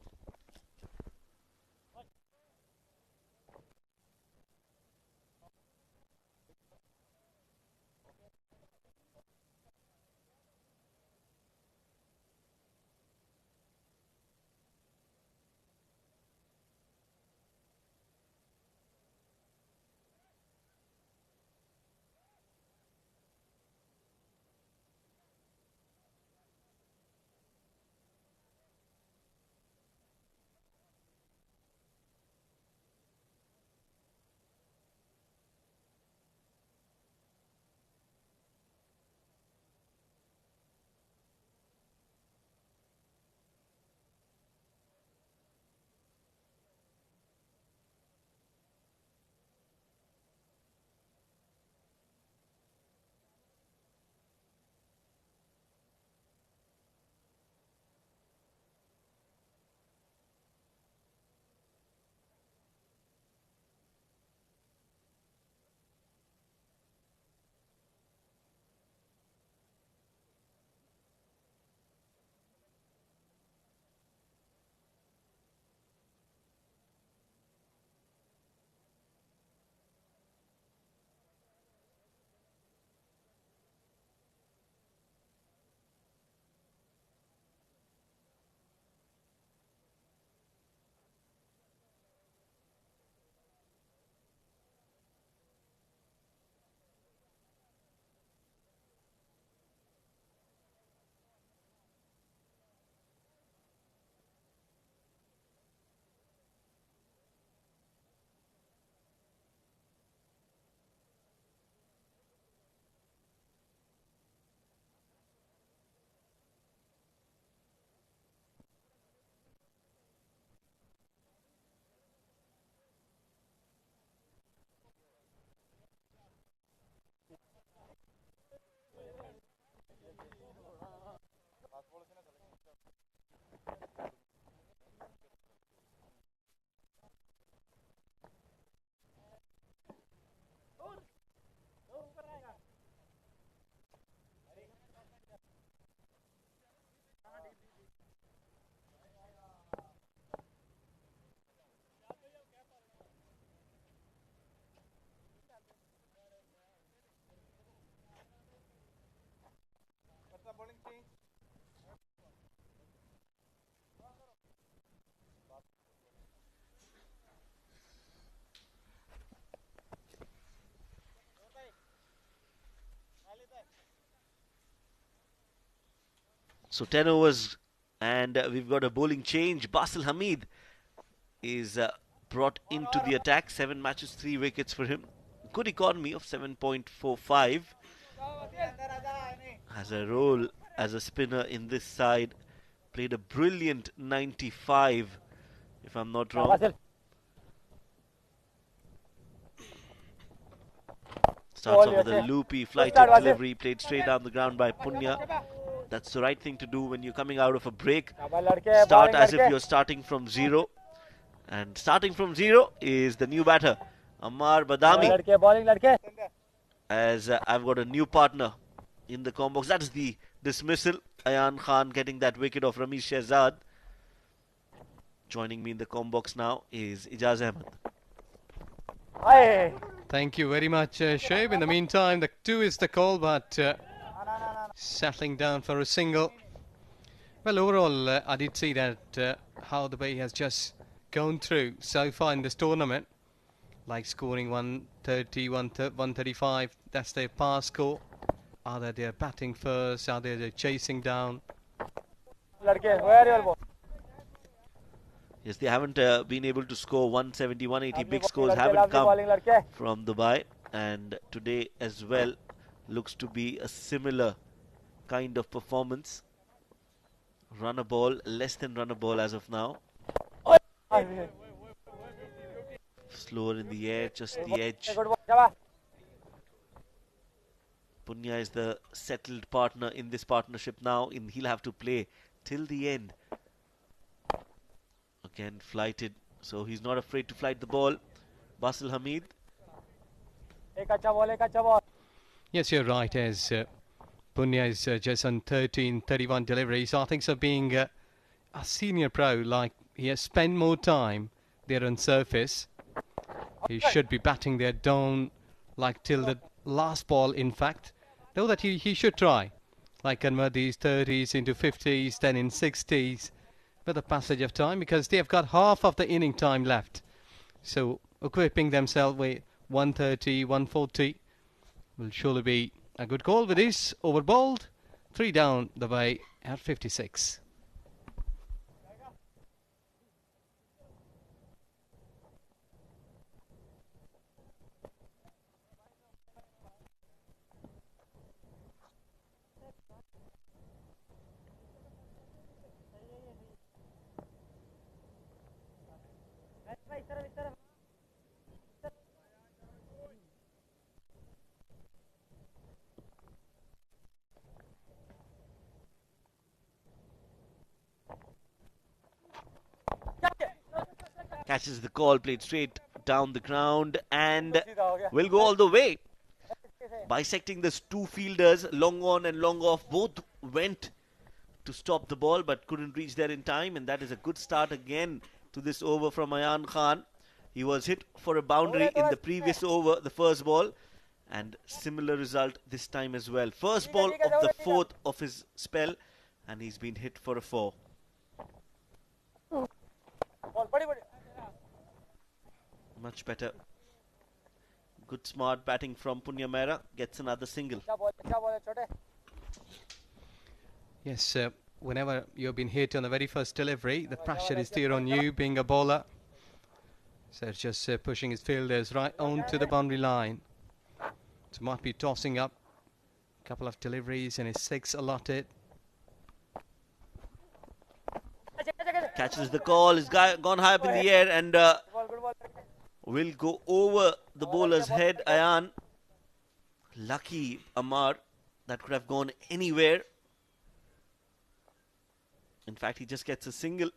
[SPEAKER 4] So 10 overs, and we've got a bowling change. Basil Hamid is brought into the attack. 7 matches, 3 wickets for him. Good economy of 7.45. Has a role as a spinner in this side. Played a brilliant 95, if I'm not wrong. Starts off with a loopy, flighted delivery, played straight down the ground by Punya. That's the right thing to do when you're coming out of a break. Start as if you're starting from zero. And starting from zero is the new batter, Ammar Badami. As I've got a new partner in the combo box. That's the dismissal. Ayan Khan getting that wicket of Ramesh Shehzad. Joining me in the combo box now is Ijaz Ahmed.
[SPEAKER 2] Thank you very much, Shoaib. In the meantime, the 2 is the call, but settling down for a single. Well, overall, I did see that how the bay has just gone through so far in this tournament, like scoring 130, 135. That's their pass score. Either they're batting first, either they're chasing down.
[SPEAKER 4] Yes, they haven't been able to score 170, 180. Big scores haven't come from Dubai, and today as well looks to be a similar kind of performance. Run a ball, less than run a ball as of now. Slower in the air, just the edge. Punya is the settled partner in this partnership now. He'll have to play till the end. Again, flighted, so he's not afraid to flight the ball. Basil Hamid.
[SPEAKER 2] Yes, you're right, as Punya is just on 13, 31 deliveries. I think so, being a senior pro, like he has spent more time there on surface. He should be batting there down, like till the last ball, in fact. Though that he should try, like convert these 30s into 50s, then in 60s, with the passage of time, because they have got half of the inning time left. So equipping themselves with 130, 140 will surely be a good call. With this over bowled, 3 down the way at 56.
[SPEAKER 4] Catches the call, played straight down the ground, and will go all the way. Bisecting the 2 fielders, long on and long off, both went to stop the ball but couldn't reach there in time, and that is a good start again to this over from Ayan Khan. He was hit for a boundary in the previous over, the first ball, and similar result this time as well. First ball of the 4th of his spell, and he's been hit for a 4. Much better. Good smart batting from Punya Mehra. Gets another single.
[SPEAKER 2] Yes, whenever you've been hit on the very first delivery, the pressure is there on you being a bowler. So it's just pushing his fielders right onto the boundary line. So might be tossing up a couple of deliveries and his 6 allotted.
[SPEAKER 4] Catches the call, is gone high up in the air, and will go over the bowler's head. Ayan, lucky Ammar, that could have gone anywhere. In fact, he just gets a single.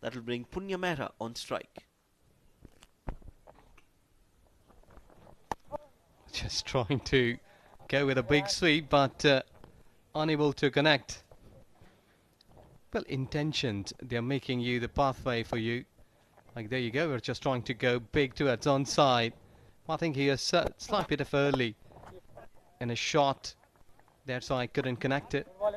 [SPEAKER 4] That will bring Punya Mehra on strike.
[SPEAKER 2] Just trying to go with a big sweep, but unable to connect. Well, intentions, they're making you the pathway for you. Like, there you go, we're just trying to go big towards onside. I think he has slightly bit of early in a shot. That's why I couldn't connect it.
[SPEAKER 4] Off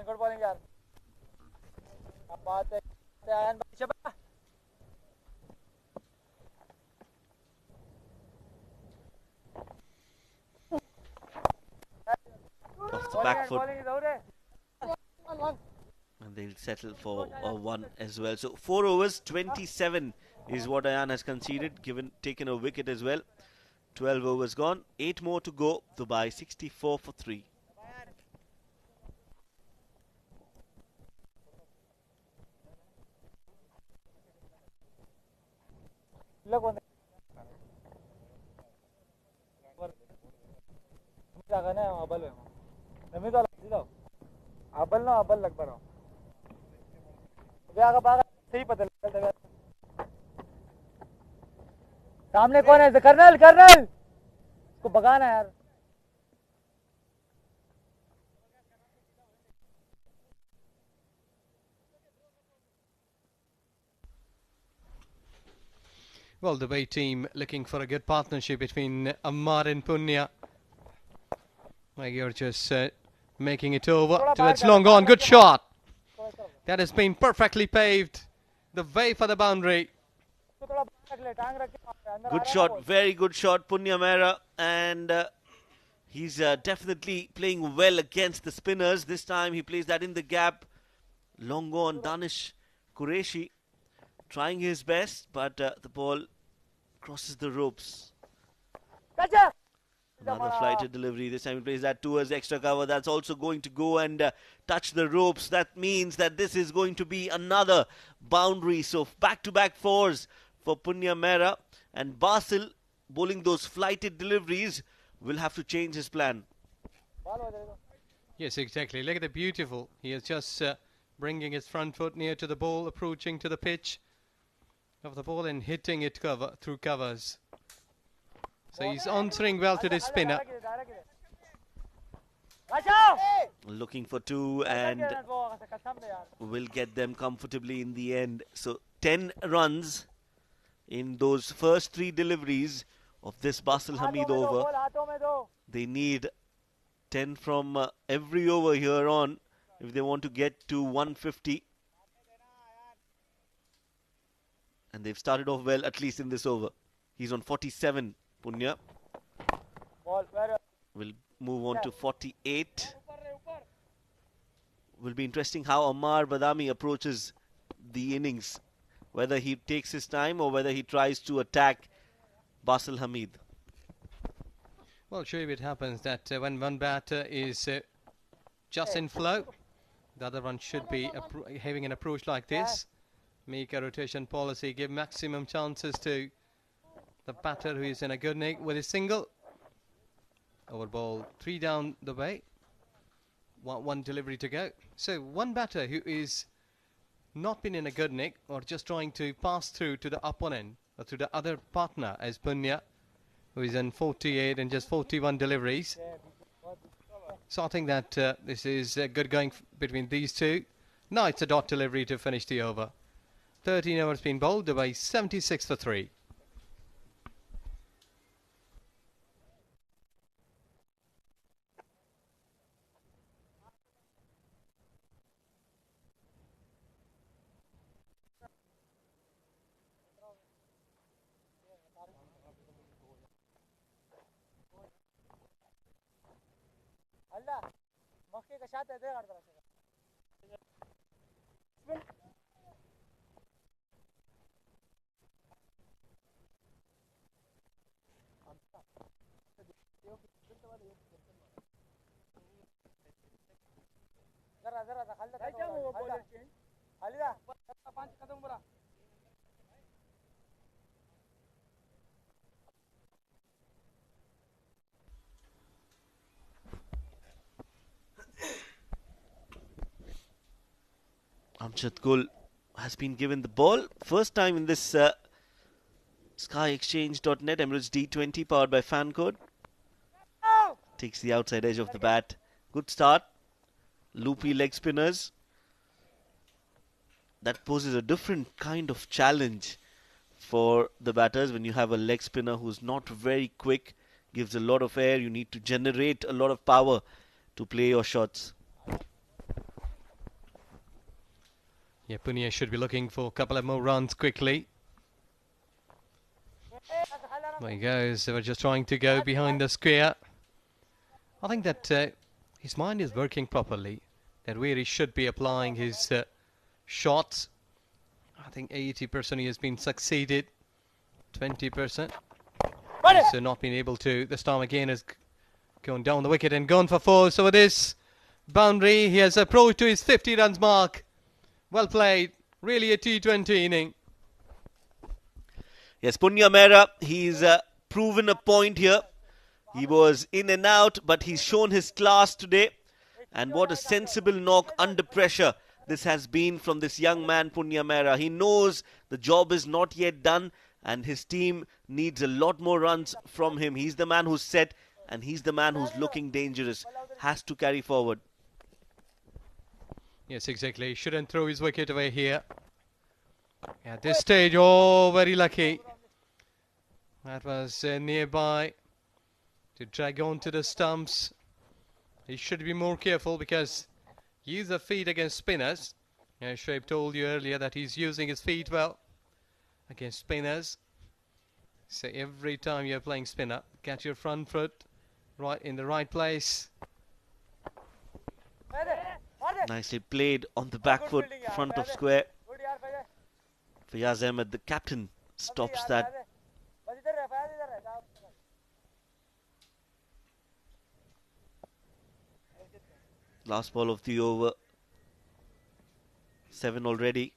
[SPEAKER 4] the back foot. And they'll settle for a 1 as well. So 4 overs, 27 is what Ayan has conceded, taken a wicket as well. 12 overs gone, 8 more to go. Dubai 64 for 3.
[SPEAKER 3] सामने कौन है? Colonel colonel इसको भगाना यार.
[SPEAKER 2] Well, the Dubai team looking for a good partnership between Ammar and Punya. Like you're just making it over towards long on. Good shot. That has been perfectly paved. The way for the boundary.
[SPEAKER 4] Good shot, very good shot, Punya Mehra. And he's definitely playing well against the spinners. This time he plays that in the gap. Long on, Danish Qureshi trying his best, but the ball crosses the ropes. Another flighted delivery. This time he plays that towards extra cover. That's also going to go and touch the ropes. That means that this is going to be another boundary. So back-to-back fours for Punya Mehra. And Basil, bowling those flighted deliveries, will have to change his plan.
[SPEAKER 2] Yes, exactly. Look at the beautiful. He is just bringing his front foot near to the ball, approaching to the pitch of the ball and hitting it through covers. So he's answering well to the spinner.
[SPEAKER 4] Looking for 2 and will get them comfortably in the end. So 10 runs in those first 3 deliveries of this Basil Hamid over. They need 10 from every over here on if they want to get to 150. And they've started off well, at least in this over. He's on 47, Punya. Will move on to 48. Will be interesting how Ammar Badami approaches the innings. Whether he takes his time or whether he tries to attack Basil Hamid.
[SPEAKER 2] Well, sure, it happens that when one batter is just in flow, the other one should be having an approach like this. Make a rotation policy, give maximum chances to the batter who is in a good nick with a single. Over ball 3 down the way. One delivery to go. So one batter who is not been in a good nick or just trying to pass through to the opponent or to the other partner as Punya, who is in 48 and just 41 deliveries. So I think that this is good going between these two. Now it's a dot delivery to finish the over. 13 overs been bowled, Dubai 76 for 3.
[SPEAKER 4] Amjad Gul has been given the ball. First time in this SkyExchange.net Emirates D20 powered by FanCode. Takes the outside edge of the bat. Good start. Loopy leg spinners. That poses a different kind of challenge for the batters when you have a leg spinner who's not very quick, gives a lot of air. You need to generate a lot of power to play your shots.
[SPEAKER 2] Yeah, Punya should be looking for a couple of more runs quickly. There he goes. They were just trying to go behind the square. I think that his mind is working properly. and where he should be applying his shots. I think 80% he has been succeeded. 20% he's not been able to. This time again has gone down the wicket and gone for 4. So it is boundary. He has approached to his 50 runs mark. Well played. Really a T20 inning.
[SPEAKER 4] Yes, Punya Mehra, he's proven a point here. He was in and out, but he's shown his class today. And what a sensible knock under pressure this has been from this young man, Punya Mehra. He knows the job is not yet done and his team needs a lot more runs from him. He's the man who's set and he's the man who's looking dangerous. Has to carry forward.
[SPEAKER 2] Yes, exactly. Shouldn't throw his wicket away here. At this stage, oh, very lucky. That was nearby to drag on to the stumps. He should be more careful because use the feet against spinners. Shoaib told you earlier that he's using his feet well against spinners. So every time you're playing spinner, get your front foot right in the right place.
[SPEAKER 4] Nicely played on the back foot, front of square. Fayaz Ahmed, the captain, stops that. Last ball of the over. 7 already.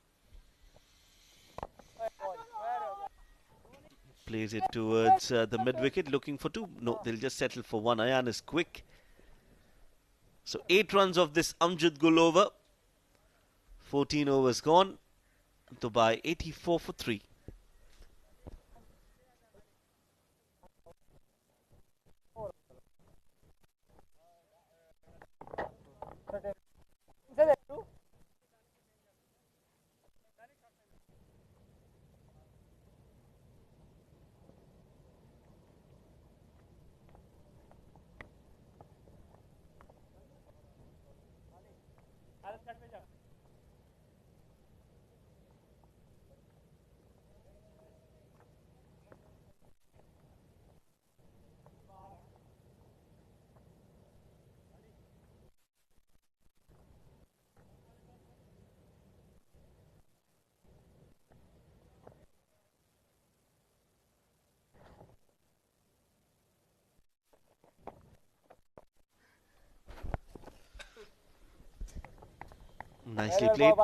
[SPEAKER 4] Plays it towards the mid-wicket, looking for 2. No, they'll just settle for 1. Ayan is quick. So 8 runs of this Amjad Gul over. 14 overs gone. Dubai 84 for 3. Nicely played.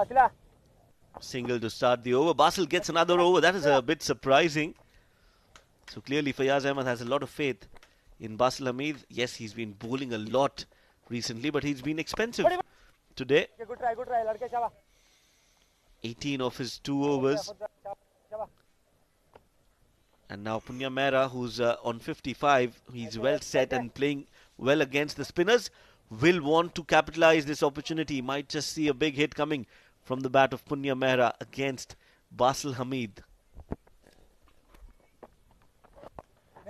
[SPEAKER 4] Single to start the over. Basil gets another over. That is a bit surprising. So clearly Fayaz Ahmed has a lot of faith in Basil Hamid. Yes, he's been bowling a lot recently, but he's been expensive today. 18 of his 2 overs. And now Punya Mehra, who's on 55, he's well set and playing well against the spinners, will want to capitalize this opportunity. Might just see a big hit coming from the bat of Punya Mehra against Basil Hamid.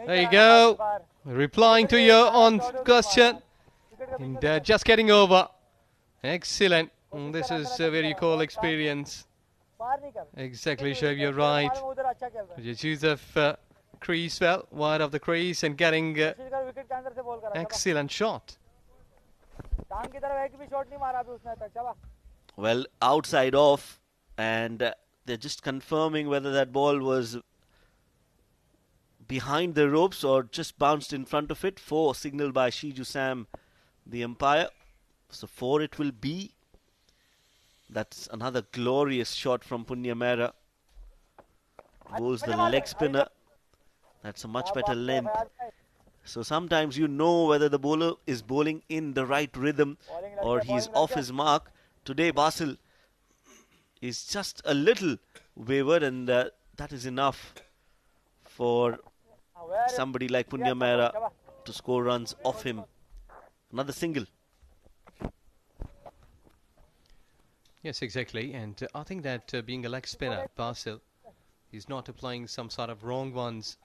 [SPEAKER 2] There you go. Replying to your on question. And just getting over. Excellent. This is where you call experience. Exactly, Shoaib, you're right. Just use of crease well, wide of the crease and getting excellent shot.
[SPEAKER 4] Well, outside off, and they're just confirming whether that ball was behind the ropes or just bounced in front of it. 4 signaled by Shiju Sam, the umpire. So 4 it will be. That's another glorious shot from Punya Mehra. Goes the leg spinner. That's a much better length. So sometimes you know whether the bowler is bowling in the right rhythm or he's off his mark. Today Basil is just a little wayward, and that is enough for somebody like Punya Mehra to score runs off him. Another single.
[SPEAKER 2] Yes, exactly. And I think that being a leg spinner, Basil, he's not applying some sort of wrong ones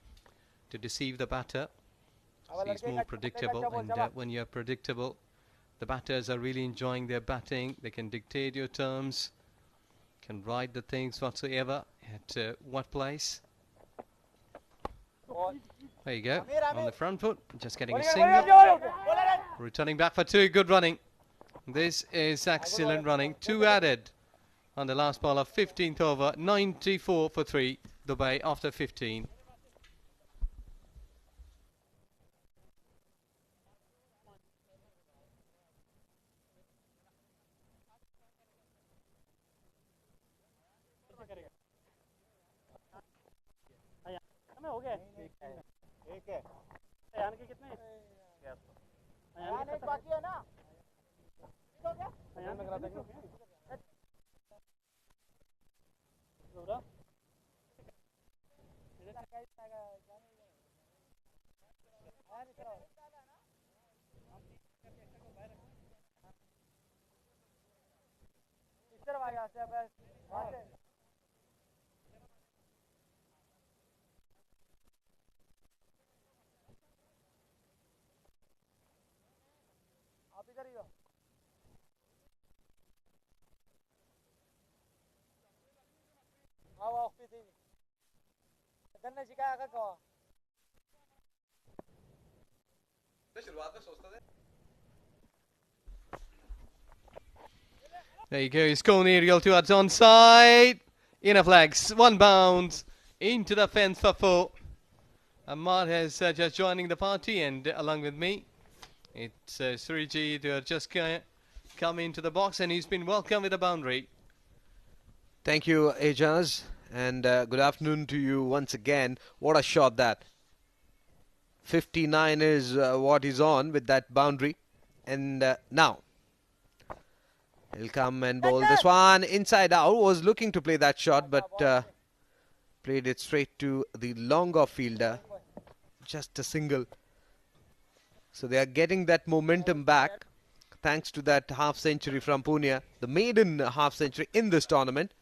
[SPEAKER 2] to deceive the batter. So he's more predictable, and when you're predictable, the batters are really enjoying their batting. They can dictate your terms, can write the things whatsoever at what place. There you go, on the front foot, just getting a single. Returning back for 2, good running. This is excellent running. 2 added on the last ball of 15th over. 94 for 3. Dubai after 15.
[SPEAKER 3] हो गया एक है अयान के कितने अयान एक बाकी है ना अयान लग रहा था जोरा इस तरफ आ जा से बस आप इधर ही हो आओ ऑफ थी गन्ने शिकाया का कहो शुरुआत में सोचता था
[SPEAKER 2] There you go, he's gone aerial towards onside. Inner flags, 1 bounce into the fence for 4. Ammar has just joining the party, and along with me, it's Suriji to just come into the box, and he's been welcomed with a boundary.
[SPEAKER 1] Thank you, Ejaz, and good afternoon to you once again. What a shot that. 59 is what is on with that boundary. And now, he'll come and bowl this one inside out. Was looking to play that shot, but played it straight to the long off fielder. Just a single. So they are getting that momentum back thanks to that half century from Pune, the maiden half century in this tournament.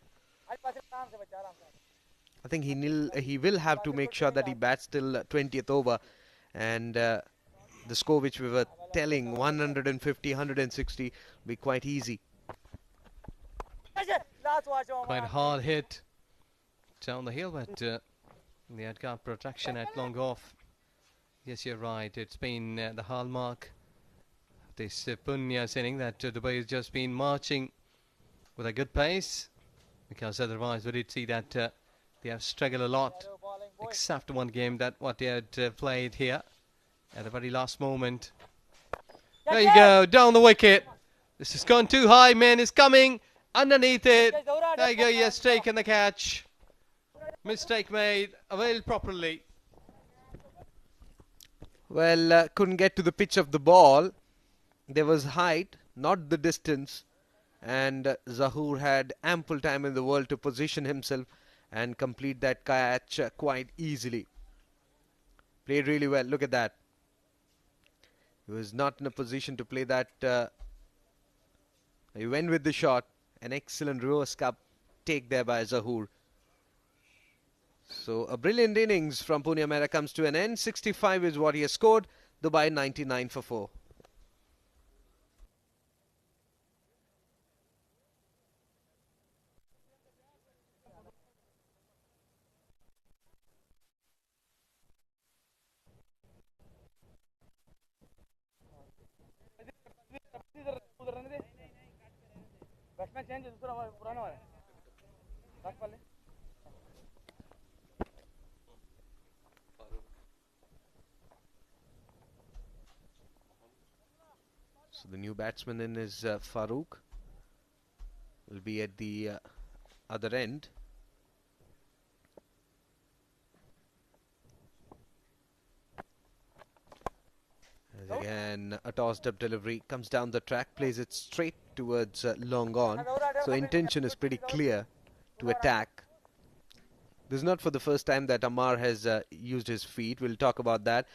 [SPEAKER 1] I think he will have to make sure that he bats till 20th over, and the score which we were telling 150, 160 will be quite easy.
[SPEAKER 2] Quite hard hit down the hill, but they had got protection at long off. Yes, you're right. It's been the hallmark of this Punya's inning that Dubai has just been marching with a good pace, because otherwise we did see that they have struggled a lot, except one game that what they had played here at the very last moment. There you go, down the wicket. This has gone too high. Man is coming underneath it. There you go. Yes, taken the catch. Mistake made. Availed properly.
[SPEAKER 1] Well, couldn't get to the pitch of the ball. There was height, not the distance. And Zahoor had ample time in the world to position himself and complete that catch quite easily. Played really well. Look at that. He was not in a position to play that. He went with the shot. An excellent reverse cup take there by Zahoor. So a brilliant innings from Pune Mera comes to an end. 65 is what he has scored. Dubai 99 for 4.
[SPEAKER 3] Batsman change दूसरा पुराना वाला last वाले
[SPEAKER 1] So the new batsman in is Farooq. Will be at the other end. As again, a tossed up delivery comes down the track, plays it straight towards long on. So intention is pretty clear to attack. This is not for the first time that Ammar has used his feet. We'll talk about that.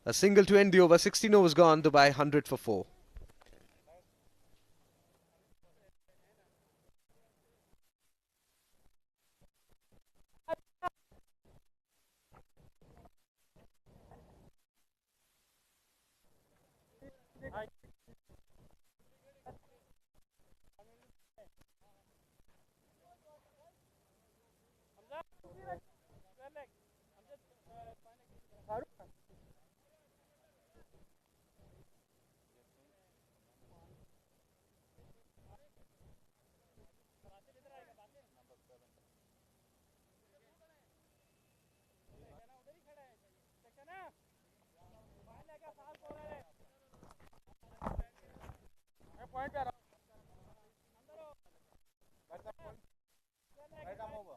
[SPEAKER 1] A single to end the over. 16 overs gone. Dubai 100 for 4.
[SPEAKER 5] point पे आ रहा हूँ. That's the point. Right arm over.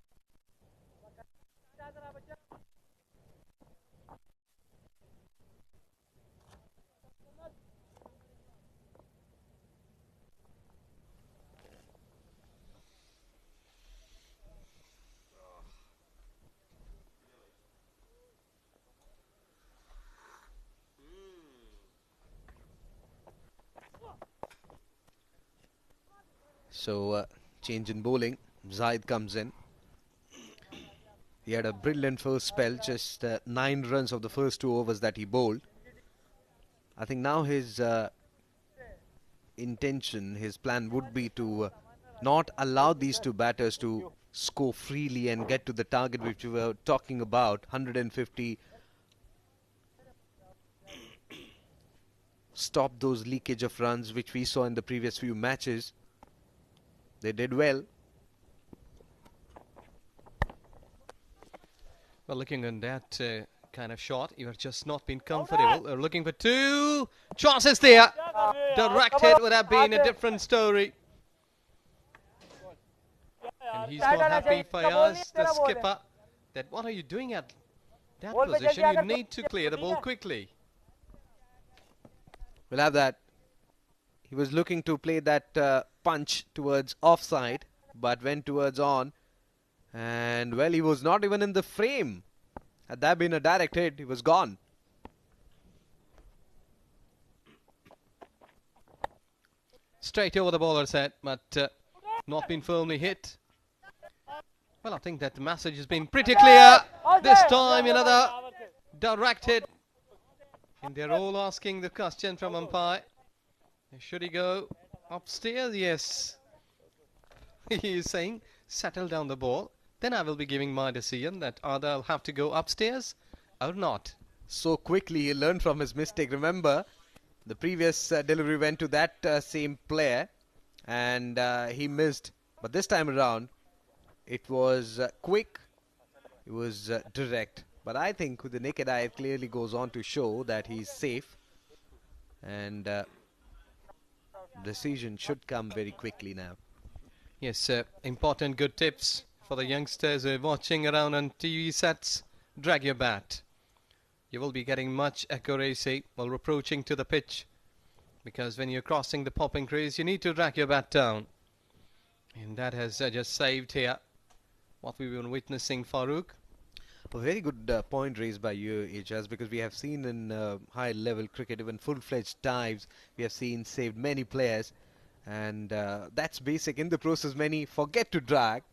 [SPEAKER 1] So, change in bowling. Zaid comes in. He had a brilliant first spell, just 9 runs of the first 2 overs that he bowled. I think now his intention, his plan would be to not allow these two batters to score freely and get to the target which we were talking about, 150. Stop those leakage of runs which we saw in the previous few matches. They did well.
[SPEAKER 2] Well, looking on that kind of shot, you have just not been comfortable. They're looking for 2 chances there. Directed would have been a different story. And he's not happy, Fayaz, the skipper, that what are you doing at that position? You need to clear the ball quickly.
[SPEAKER 1] We'll have that. He was looking to play that punch towards offside, but went towards on. And, well, he was not even in the frame. Had that been a direct hit, he was gone.
[SPEAKER 2] Straight over the bowler's head, but not been firmly hit. Well, I think that the message has been pretty clear. This time, another direct hit. And they're all asking the question from umpire. Should he go upstairs? Yes. He is saying, settle down the ball. Then I will be giving my decision that either I'll have to go upstairs or not.
[SPEAKER 1] So quickly he learned from his mistake. Remember, the previous delivery went to that same player and he missed. But this time around, it was quick, it was direct. But I think with the naked eye, it clearly goes on to show that he's safe. And decision should come very quickly now.
[SPEAKER 2] Yes, important good tips for the youngsters who are watching around on TV sets. Drag your bat. You will be getting much accuracy while approaching to the pitch, because when you're crossing the popping crease, you need to drag your bat down. And that has just saved here what we've been witnessing, Farooq.
[SPEAKER 1] A very good point raised by you, Ijaz, because we have seen in high-level cricket, even full-fledged dives, we have seen saved many players. And that's basic. In the process, many forget to drag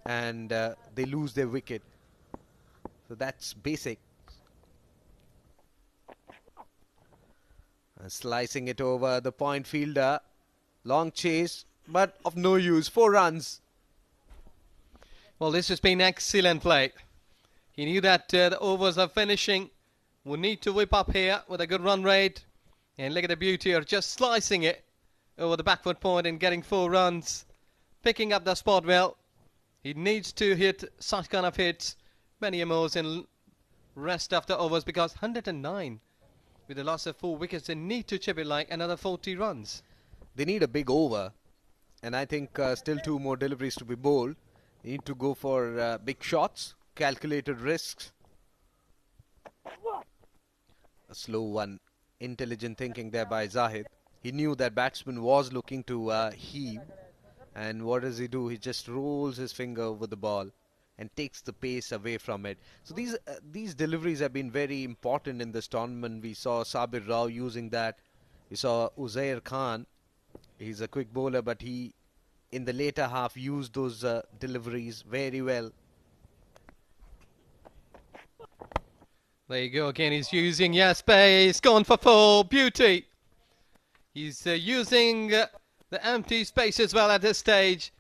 [SPEAKER 1] and they lose their wicket. So that's basic. Slicing it over the point fielder. Long chase, but of no use. 4 runs.
[SPEAKER 2] Well, this has been excellent play. He knew that the overs are finishing. We need to whip up here with a good run rate. And look at the beauty of just slicing it over the backward point and getting 4 runs. Picking up the spot well. He needs to hit such kind of hits many more in rest of the overs, because 109 with a loss of 4 wickets, they need to chip it like another 40 runs.
[SPEAKER 1] They need a big over. And I think still 2 more deliveries to be bowled. They need to go for big shots, calculated risks. A slow one. Intelligent thinking there by Zahid. He knew that batsman was looking to heave. And what does he do? He just rolls his finger over the ball and takes the pace away from it. So these deliveries have been very important in this tournament. We saw Sabir Rao using that. We saw Uzair Khan. He's a quick bowler, but he, in the later half, used those deliveries very well.
[SPEAKER 2] There you go again. He's using space. Gone for 4. Beauty. He's using the empty space as well at this stage.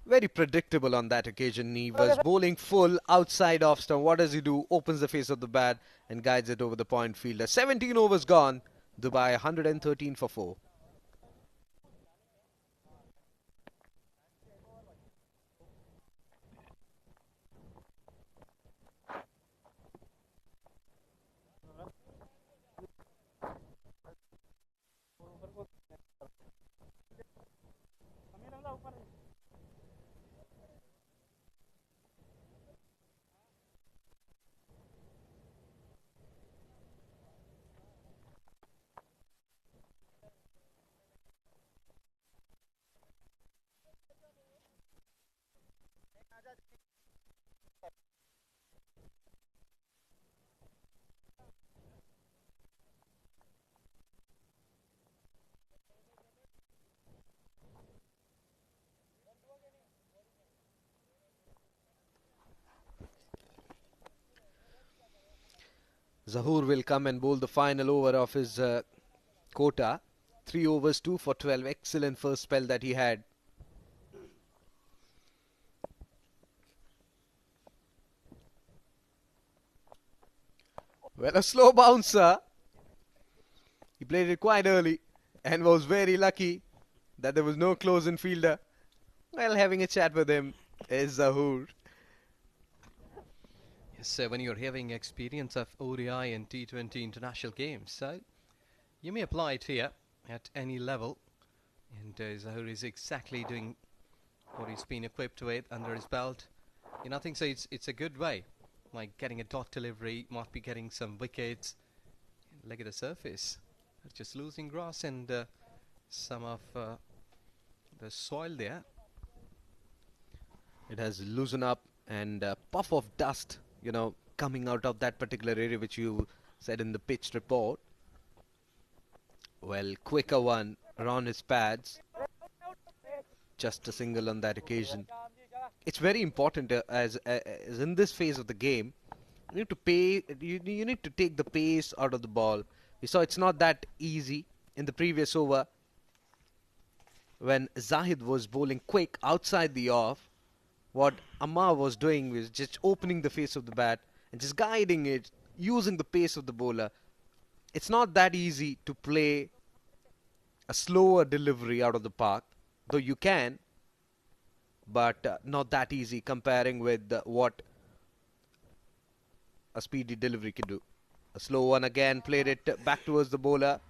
[SPEAKER 1] Very predictable on that occasion. He was bowling full outside off stump. What does he do? Opens the face of the bat and guides it over the point fielder. 17 overs gone. Dubai 113 for 4. Zahoor will come and bowl the final over of his quota. 3 overs, 2 for 12. Excellent first spell that he had. Well, a slow bouncer. He played it quite early and was very lucky that there was no close-in fielder. Well, having a chat with him is Zahoor.
[SPEAKER 2] Yes, so when you're having experience of ODI and T20 international games, so you may apply it here at any level. And Zahoor is exactly doing what he's been equipped with under his belt. I think so. It's a good way, like getting a dot delivery, might be getting some wickets. Look at the surface, just losing grass and some of the soil there.
[SPEAKER 1] It has loosened up and a puff of dust, coming out of that particular area which you said in the pitch report. Well, quicker one around his pads. Just a single on that occasion. It's very important as in this phase of the game. You need to take the pace out of the ball. We saw it's not that easy in the previous over when Zahid was bowling quick outside the off. What Ammar was doing was just opening the face of the bat and just guiding it, using the pace of the bowler. It's not that easy to play a slower delivery out of the park, though you can, but not that easy comparing with what a speedy delivery can do. A slow one again, played it back towards the bowler.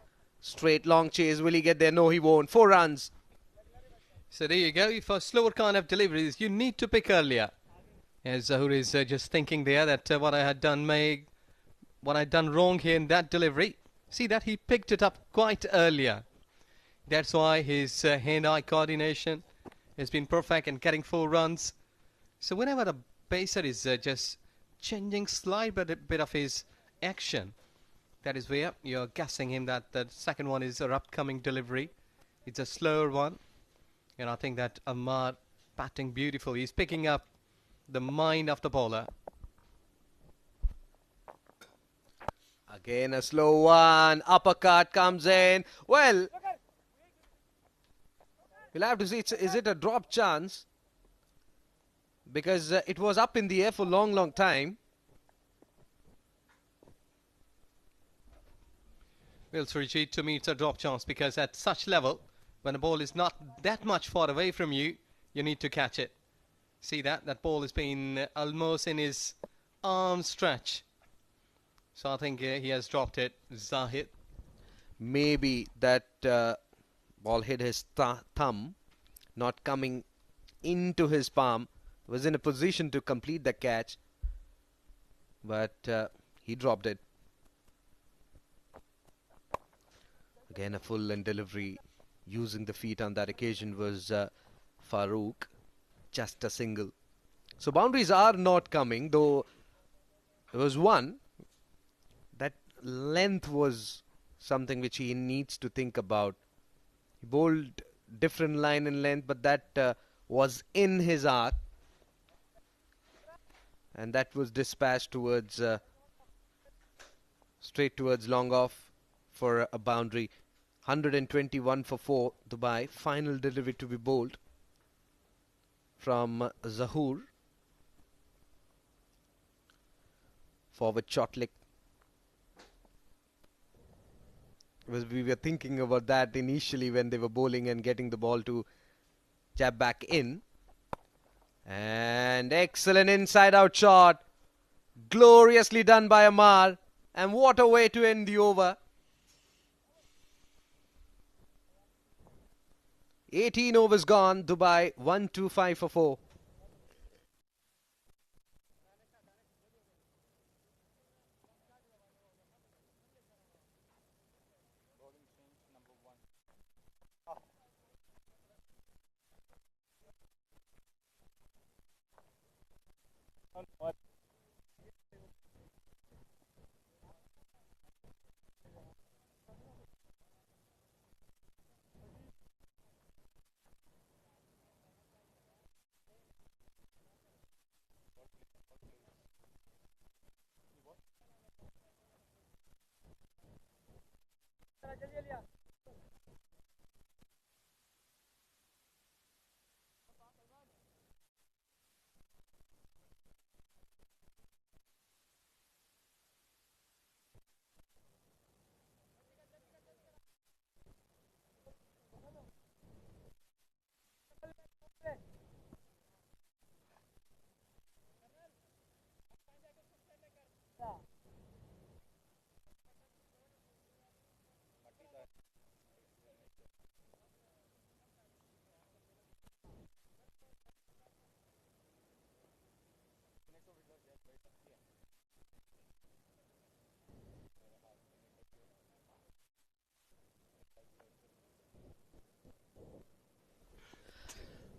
[SPEAKER 1] Straight long chase, will he get there? No, he won't. 4 runs.
[SPEAKER 2] So there you go. For slower kind of deliveries, you need to pick earlier. As Zahoor is just thinking there that what I had done wrong here in that delivery. See that he picked it up quite earlier. That's why his hand-eye coordination has been perfect and getting 4 runs. So whenever a pacer is just changing slight bit of his action, that is where you're guessing him that the second one is an upcoming delivery. It's a slower one. And I think that Ammar batting beautifully. He's picking up the mind of the bowler.
[SPEAKER 1] Again a slow one. Uppercut comes in. Well, we'll have to see. Is it a drop chance? Because it was up in the air for a long time.
[SPEAKER 2] Well, Surijit, to me it's a drop chance because at such level, when the ball is not that much far away from you, you need to catch it. See that? That ball has been almost in his arm stretch. So I think he has dropped it. Zahid.
[SPEAKER 1] Maybe that ball hit his thumb, not coming into his palm. Was in a position to complete the catch, but he dropped it. Again a full and delivery. Using the feet on that occasion was Farooq. Just a single. So boundaries are not coming, though there was one. That length was something which he needs to think about. He bowled different line and length, but that was in his arc. And that was dispatched towards straight towards long off for a boundary. 121 for 4, Dubai. Final delivery to be bowled from Zahoor. Forward shotlick. We were thinking about that initially when they were bowling and getting the ball to jab back in. And excellent inside out shot. Gloriously done by Ammar. And what a way to end the over. 18 overs gone. Dubai 125 for 4.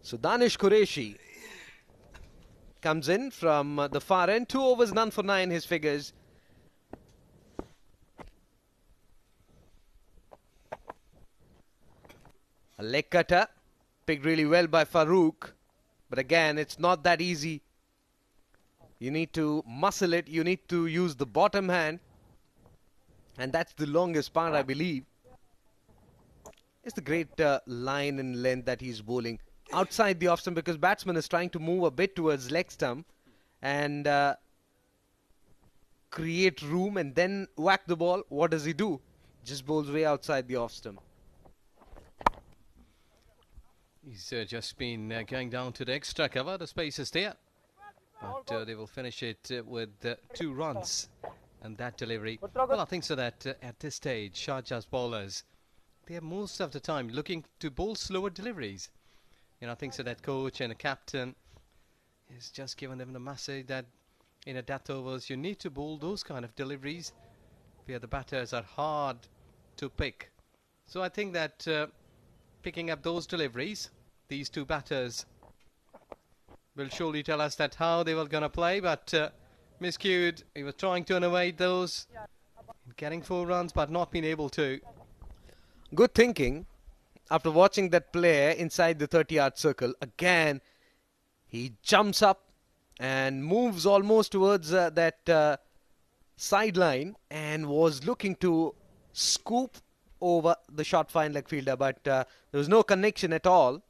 [SPEAKER 1] So Danish Qureshi comes in from the far end. 2 overs, none for 9, his figures. A leg cutter, picked really well by Farouk. But again, it's not that easy. You need to muscle it. You need to use the bottom hand. And that's the longest part, I believe. It's the great line and length that he's bowling outside the off stump, because batsman is trying to move a bit towards leg stump and create room and then whack the ball. What does he do? Just bowls way outside the off stump.
[SPEAKER 2] He's just been going down to the extra cover. The space is there. But they will finish it with 2 runs. And that delivery. Well, I think so that at this stage, Sharjah's bowlers, they are most of the time looking to bowl slower deliveries. You know, I think so that coach and a captain is just giving them the message that in a death overs, you need to bowl those kind of deliveries where the batters are hard to pick. So I think that picking up those deliveries, these 2 batters will surely tell us that how they were going to play, but miscued. He was trying to evade those, getting 4 runs but not being able to.
[SPEAKER 1] Good thinking. After watching that player inside the 30-yard circle, again, he jumps up and moves almost towards that sideline and was looking to scoop over the short fine leg fielder, but there was no connection at all.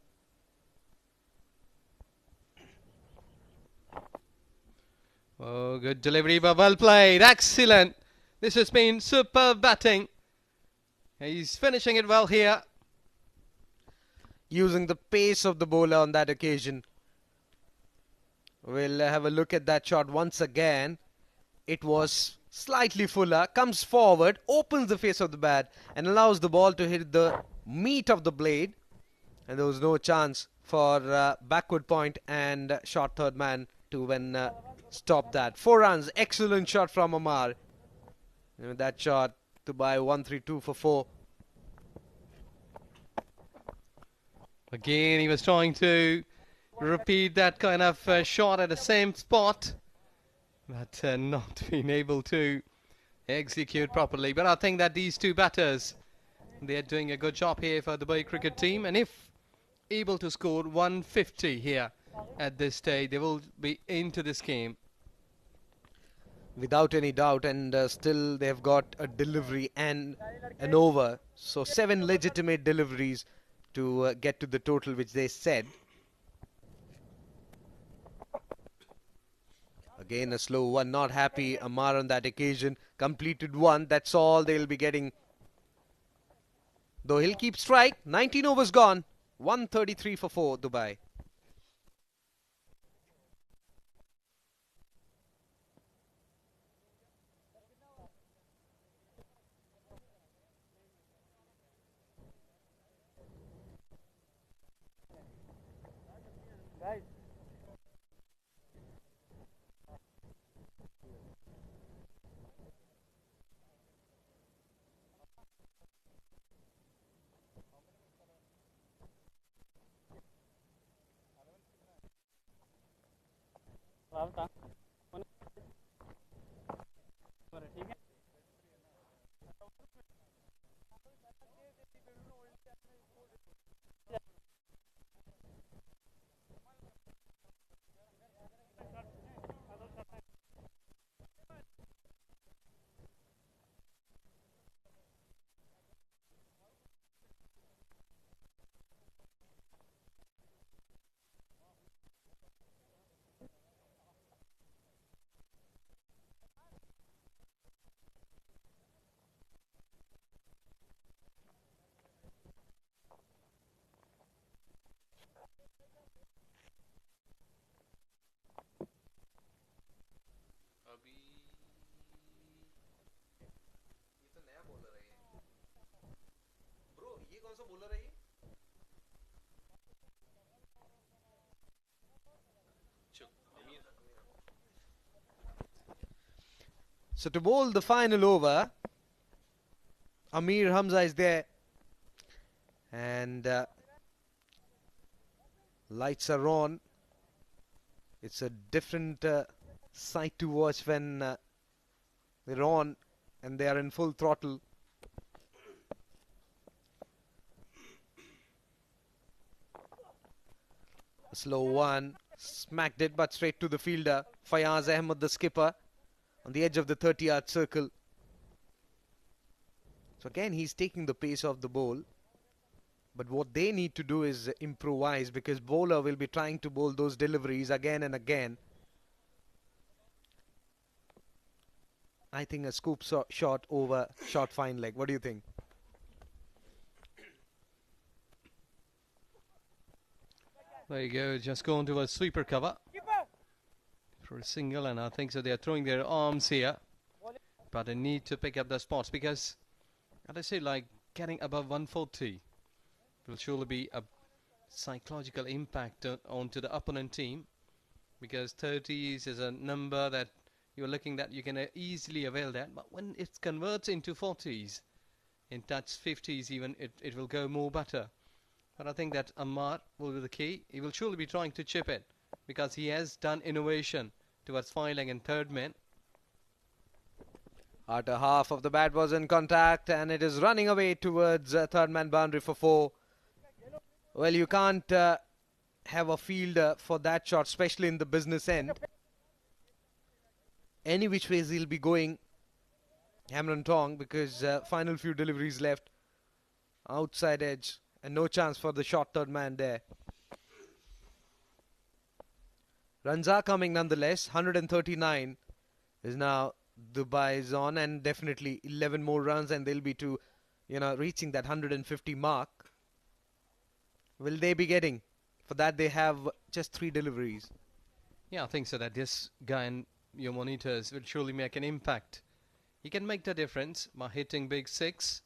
[SPEAKER 2] Oh, good delivery, but well played. Excellent. This has been superb batting. He's finishing it well here.
[SPEAKER 1] Using the pace of the bowler on that occasion. We'll have a look at that shot once again. It was slightly fuller, comes forward, opens the face of the bat and allows the ball to hit the meat of the blade. And there was no chance for backward point and short third man to even stop that. 4 runs, excellent shot from Amar. And with that shot, Dubai 132 for 4.
[SPEAKER 2] Again, he was trying to repeat that kind of shot at the same spot, but not being able to execute properly. But I think that these 2 batters, they are doing a good job here for the Dubai cricket team, and if able to score 150 here at this stage, they will be into this game.
[SPEAKER 1] Without any doubt, and still they've got a delivery and an over. So 7 legitimate deliveries to get to the total which they said. Again a slow one, not happy Amar on that occasion. Completed 1, that's all they'll be getting. Though he'll keep strike. 19 overs gone. 133 for 4, Dubai.
[SPEAKER 3] Guys, Ravta.
[SPEAKER 1] So to bowl the final over, Amir Hamza is there, and lights are on. It's a different sight to watch when they're on and they are in full throttle. A slow one, smacked it but straight to the fielder. Fayaz Ahmed, the skipper, on the edge of the 30-yard circle. So again, he's taking the pace of the bowl. But what they need to do is improvise, because bowler will be trying to bowl those deliveries again and again. I think a scoop shot over short fine leg. What do you think?
[SPEAKER 2] There you go, just going to a sweeper cover for a single, and I think so they are throwing their arms here, but they need to pick up the spots, because as I say, like getting above 140 will surely be a psychological impact onto the opponent team, because 30s is a number that you're looking that you can easily avail that, but when it converts into 40s, in touch 50s even, it will go more better. But I think that Ammar will be the key. He will surely be trying to chip it, because he has done innovation towards fine leg and third man.
[SPEAKER 1] Outer half of the bat was in contact, and it is running away towards third man boundary for 4. Well, you can't have a fielder for that shot, especially in the business end. Any which ways he'll be going hammer and tong, because final few deliveries left. Outside edge, and no chance for the short third man there. Runs are coming nonetheless. 139 is now Dubai is on, and definitely 11 more runs and they'll be to, reaching that 150 mark. Will they be getting? For that they have just 3 deliveries.
[SPEAKER 2] Yeah, I think so, that this guy in your monitors will surely make an impact. He can make the difference by hitting big 6.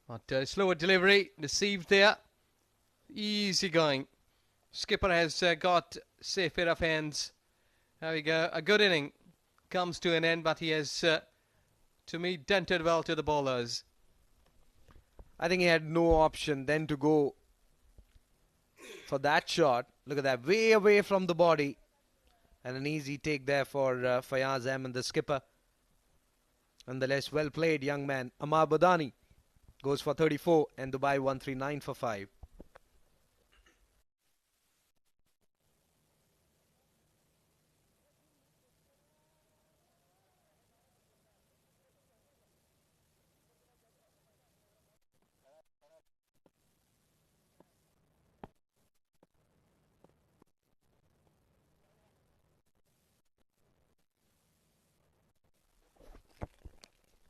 [SPEAKER 2] But slower delivery received there. Easy going. Skipper has got safe pair of hands. There we go. A good inning comes to an end, but he has, to me, dented well to the bowlers.
[SPEAKER 1] I think he had no option then to go for that shot. Look at that, way away from the body. And an easy take there for Fayaz Ahmed, the skipper. Nonetheless, well played, young man. Amar Badani goes for 34, and Dubai 139 for 5.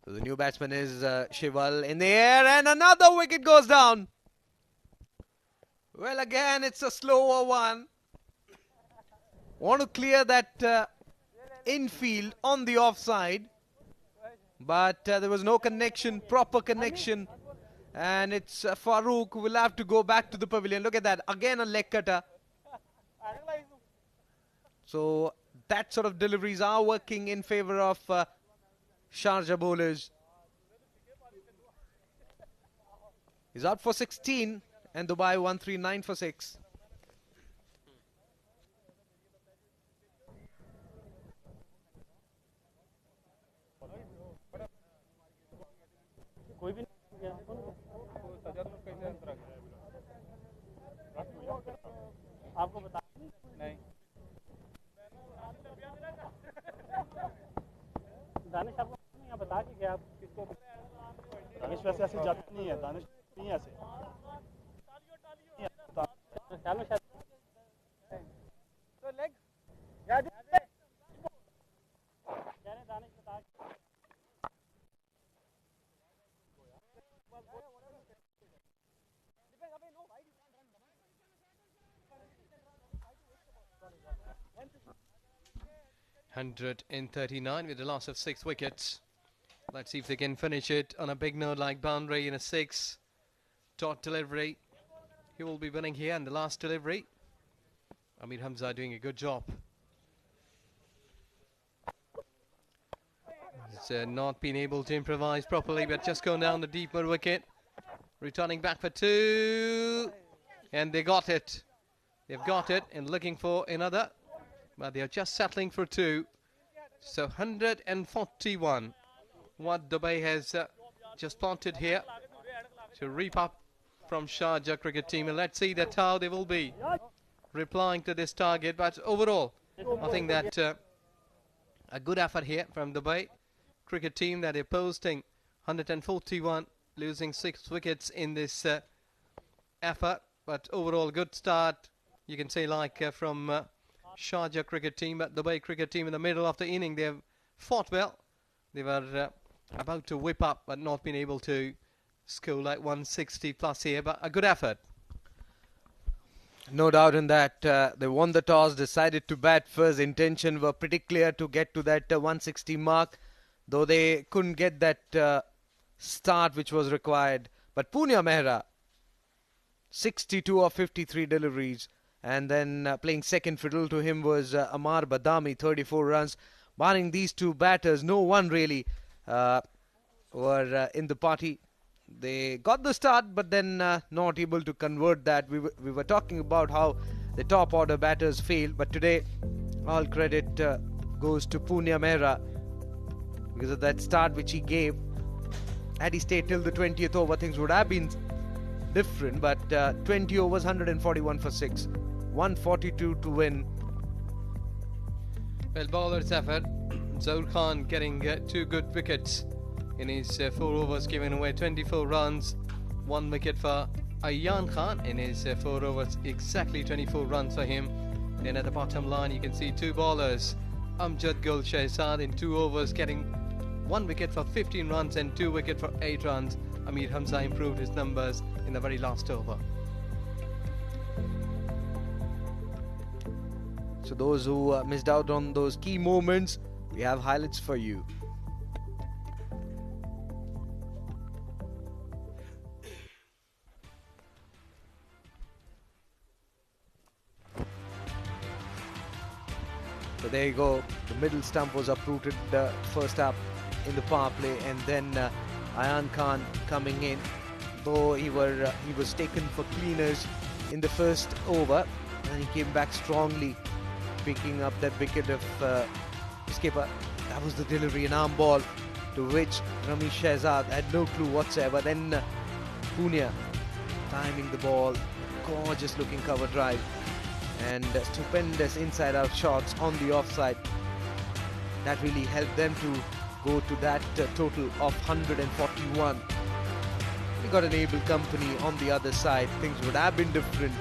[SPEAKER 1] So the new batsman is Shival in the air, and another wicket goes down. Well, again, it's a slower one. Want to clear that infield on the offside, but there was no connection, proper connection, and it's Farooq who will have to go back to the pavilion. Look at that, again a leg cutter. So that sort of deliveries are working in favour of Sharjah bowlers. He's out for 16, and Dubai 139 for 6.
[SPEAKER 3] कोई भी नहीं गया सजाद में कैसे अंतर आ गया आपको बता नहीं दानिश आपको यहाँ बता के गया आप किसको दानिश वैसे ऐसे जाती नहीं है दानिश नहीं ऐसे ख्याल में शायद तो लेग याद दानिश बता
[SPEAKER 2] 139 with a loss of 6 wickets. Let's see if they can finish it on a big note like boundary in a 6. Dot delivery. He will be winning here, and the last delivery. Amir Hamza doing a good job. It's not been able to improvise properly, but just gone down the deep mid wicket. Returning back for 2. And they got it. They've got it and looking for another. But they're just settling for 2. So 141. What Dubai has just planted here to reap up from Sharjah cricket team. And let's see that's how they will be replying to this target. But overall, I think that a good effort here from Dubai cricket team, that they're posting 141, losing 6 wickets in this effort. But overall, good start, you can say, like from Sharjah cricket team. But Dubai cricket team in the middle of the inning, they've fought well. They were about to whip up, but not been able to score like 160 plus here. But a good effort.
[SPEAKER 1] No doubt in that. They won the toss, decided to bat first. Intention were pretty clear to get to that 160 mark, though they couldn't get that start which was required. But Punya Mehra, 62 of 53 deliveries, and then playing second fiddle to him was Amar Badami, 34 runs. Barring these two batters, no one really were in the party. They got the start, but then not able to convert that. We were talking about how the top order batters failed, but today all credit goes to Punya Mehra because of that start which he gave. Had he stayed till the 20th over, things would have been different, but 20 overs, 141 for 6, 142 to win.
[SPEAKER 2] Well, bowler's effort. Zaur Khan getting 2 good wickets in his 4 overs, giving away 24 runs. 1 wicket for Ayan Khan in his 4 overs, exactly 24 runs for him. Then at the bottom line, you can see 2 bowlers. Amjad Gul Shahzad in 2 overs, getting 1 wicket for 15 runs and 2 wicket for 8 runs. Amir Hamza improved his numbers in the very last over.
[SPEAKER 1] So those who missed out on those key moments, we have highlights for you. So there you go. The middle stump was uprooted first up in the power play, and then Ayan Khan coming in, though he was taken for cleaners in the first over, and he came back strongly, picking up that wicket of skipper. That was the delivery, an arm ball, to which Ramesh Shahzad had no clue whatsoever. Then Punya timing the ball, gorgeous looking cover drive, and stupendous inside out shots on the offside. That really helped them to go to that total of 141. We got an able company on the other side. Things would have been different,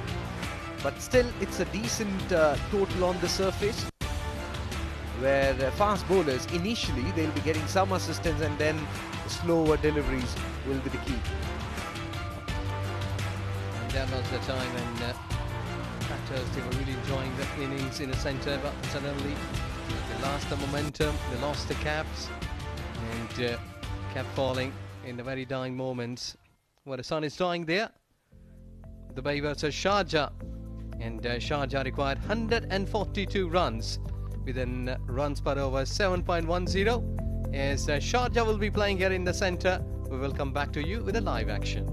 [SPEAKER 1] but still it's a decent total on the surface, where fast bowlers initially they'll be getting some assistance, and then the slower deliveries will be the key.
[SPEAKER 2] And that was the time when batters, they were really enjoying the innings in the centre, but suddenly they lost the momentum, they lost the caps, and kept falling in the very dying moments. Well, the sun is dying there. Dubai versus Sharjah, and Sharjah required 142 runs with an runs per over 7.10. As Sharjah will be playing here in the centre, we will come back to you with a live action.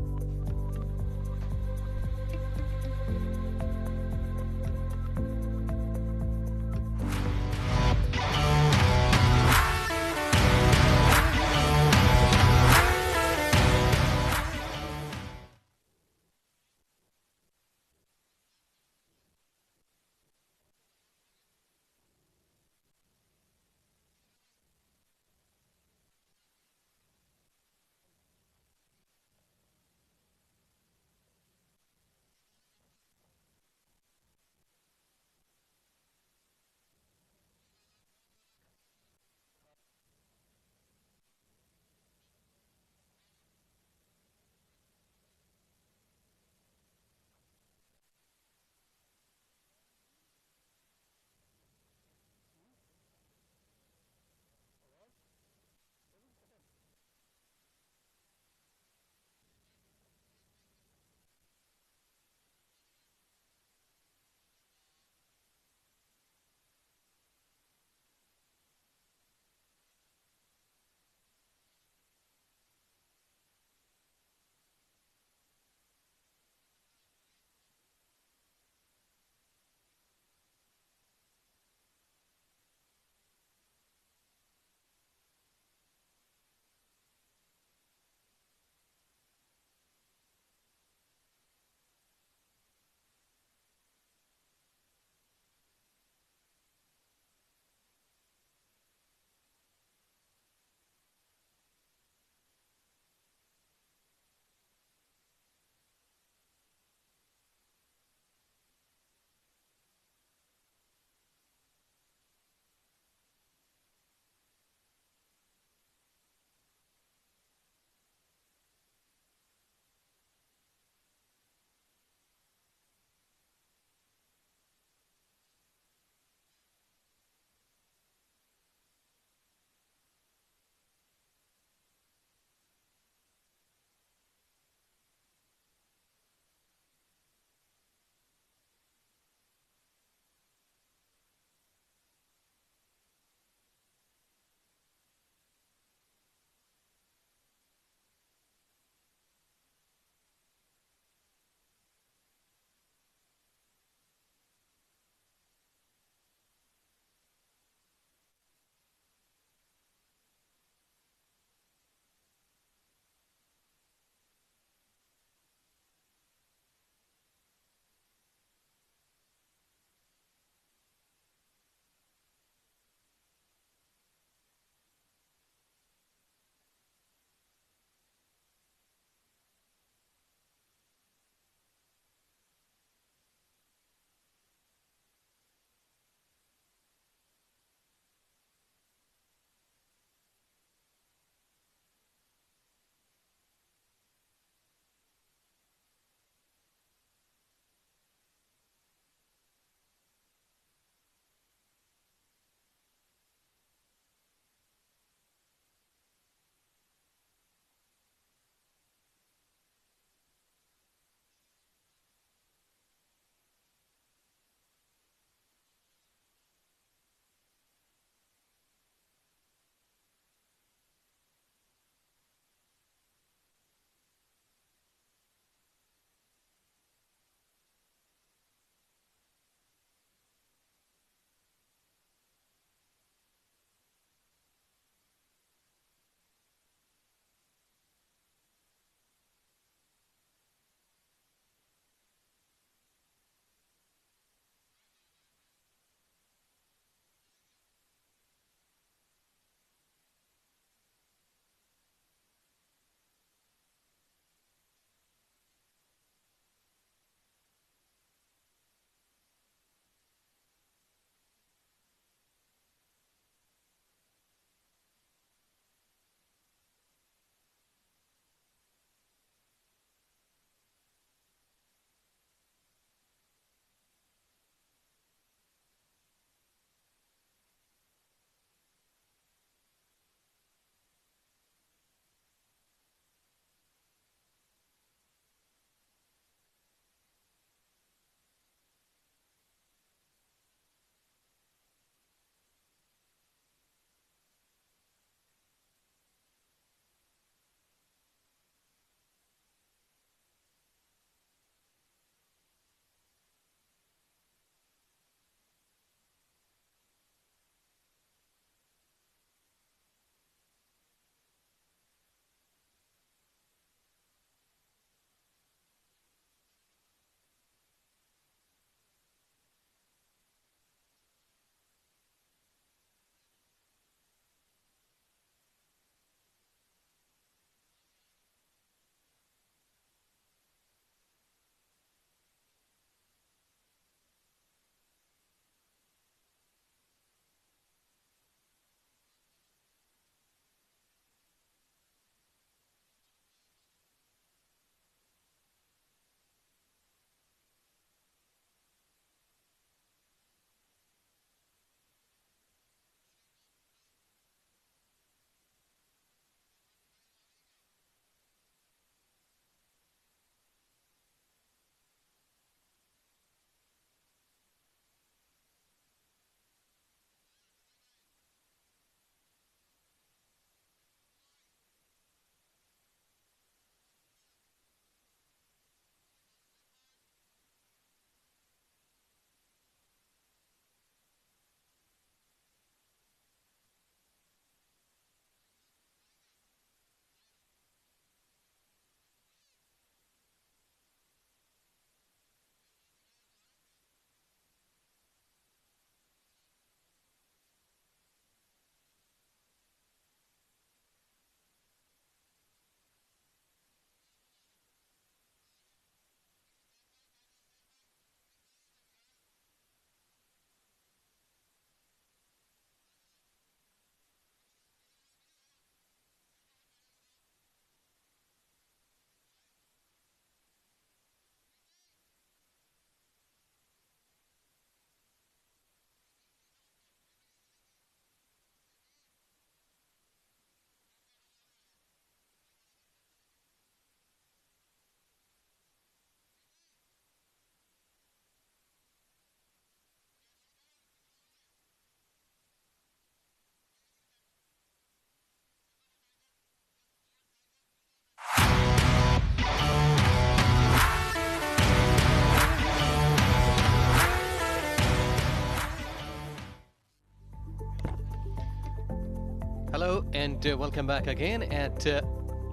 [SPEAKER 2] and welcome back again at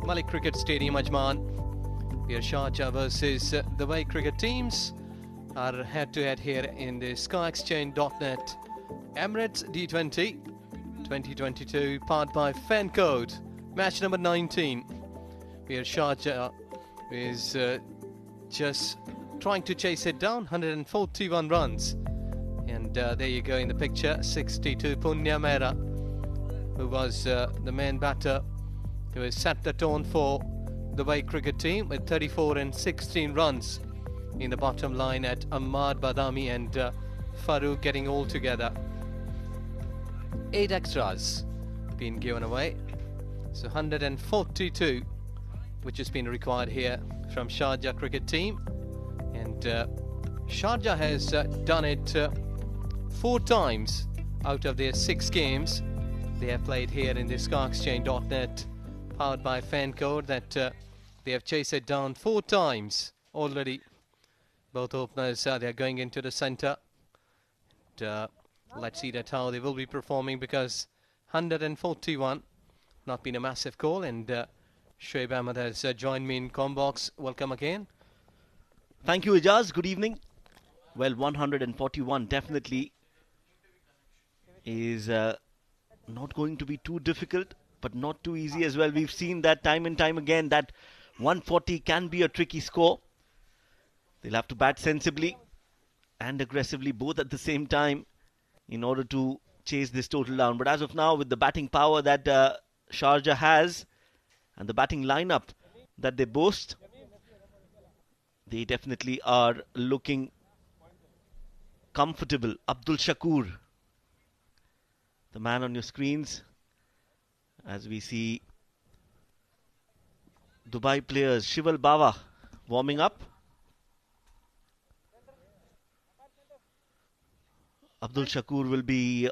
[SPEAKER 2] Malik Cricket Stadium, Ajman. We are Sharjah versus Dubai cricket teams are head-to-head here in the SkyExchange.net Emirates D20 2022, powered by Fan Code, match number 19. We are Sharjah is just trying to chase it down, 141 runs. And there you go in the picture, 62 Punya Mehra, who was the main batter who has set the tone for the Dubai cricket team with 34 and 16 runs in the bottom line at Ammar Badami and Farooq getting all together. 8 extras been given away, so 142 which has been required here from Sharjah cricket team, and Sharjah has done it 4 times out of their 6 games they have played here in the SkyExchange.net powered by Fan Code, that they have chased it down 4 times already. Both openers they are going into the centre. Let's see that how they will be performing, because 141 not been a massive call. And Shoaib Ahmed has joined me in Combox. Welcome again.
[SPEAKER 4] Thank you, Ijaz. Good evening. Well, 141 definitely is not going to be too difficult, but not too easy as well. We've seen that time and time again, that 140 can be a tricky score. They'll have to bat sensibly and aggressively both at the same time in order to chase this total down. But as of now, with the batting power that Sharjah has and the batting lineup that they boast, they definitely are looking comfortable. Abdul Shakur, the man on your screens, as we see Dubai players. Shival Bawa warming up. Abdul Shakur will be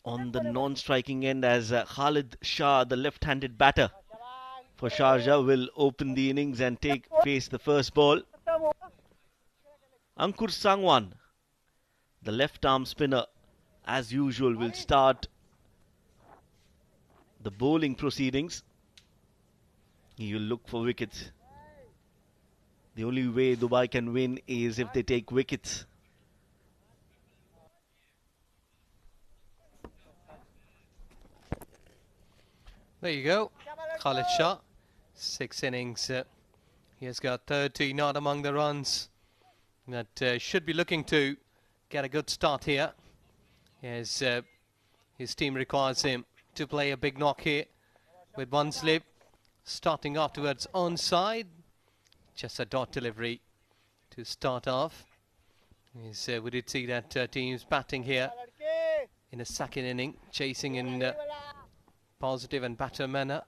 [SPEAKER 4] on the non-striking end, as Khalid Shah, the left-handed batter for Sharjah, will open the innings and face the first ball. Ankur Sangwan, the left-arm spinner, as usual, will start the bowling proceedings. He will look for wickets. The only way Dubai can win is if they take wickets.
[SPEAKER 2] There you go, Khalid Shah, 6 innings. He has got 30, not among the runs that should be looking to get a good start here, as his team requires him to play a big knock here with 1 slip, starting off towards onside. Just a dot delivery to start off. As we did see that team's batting here in the second inning, chasing in positive and better manner.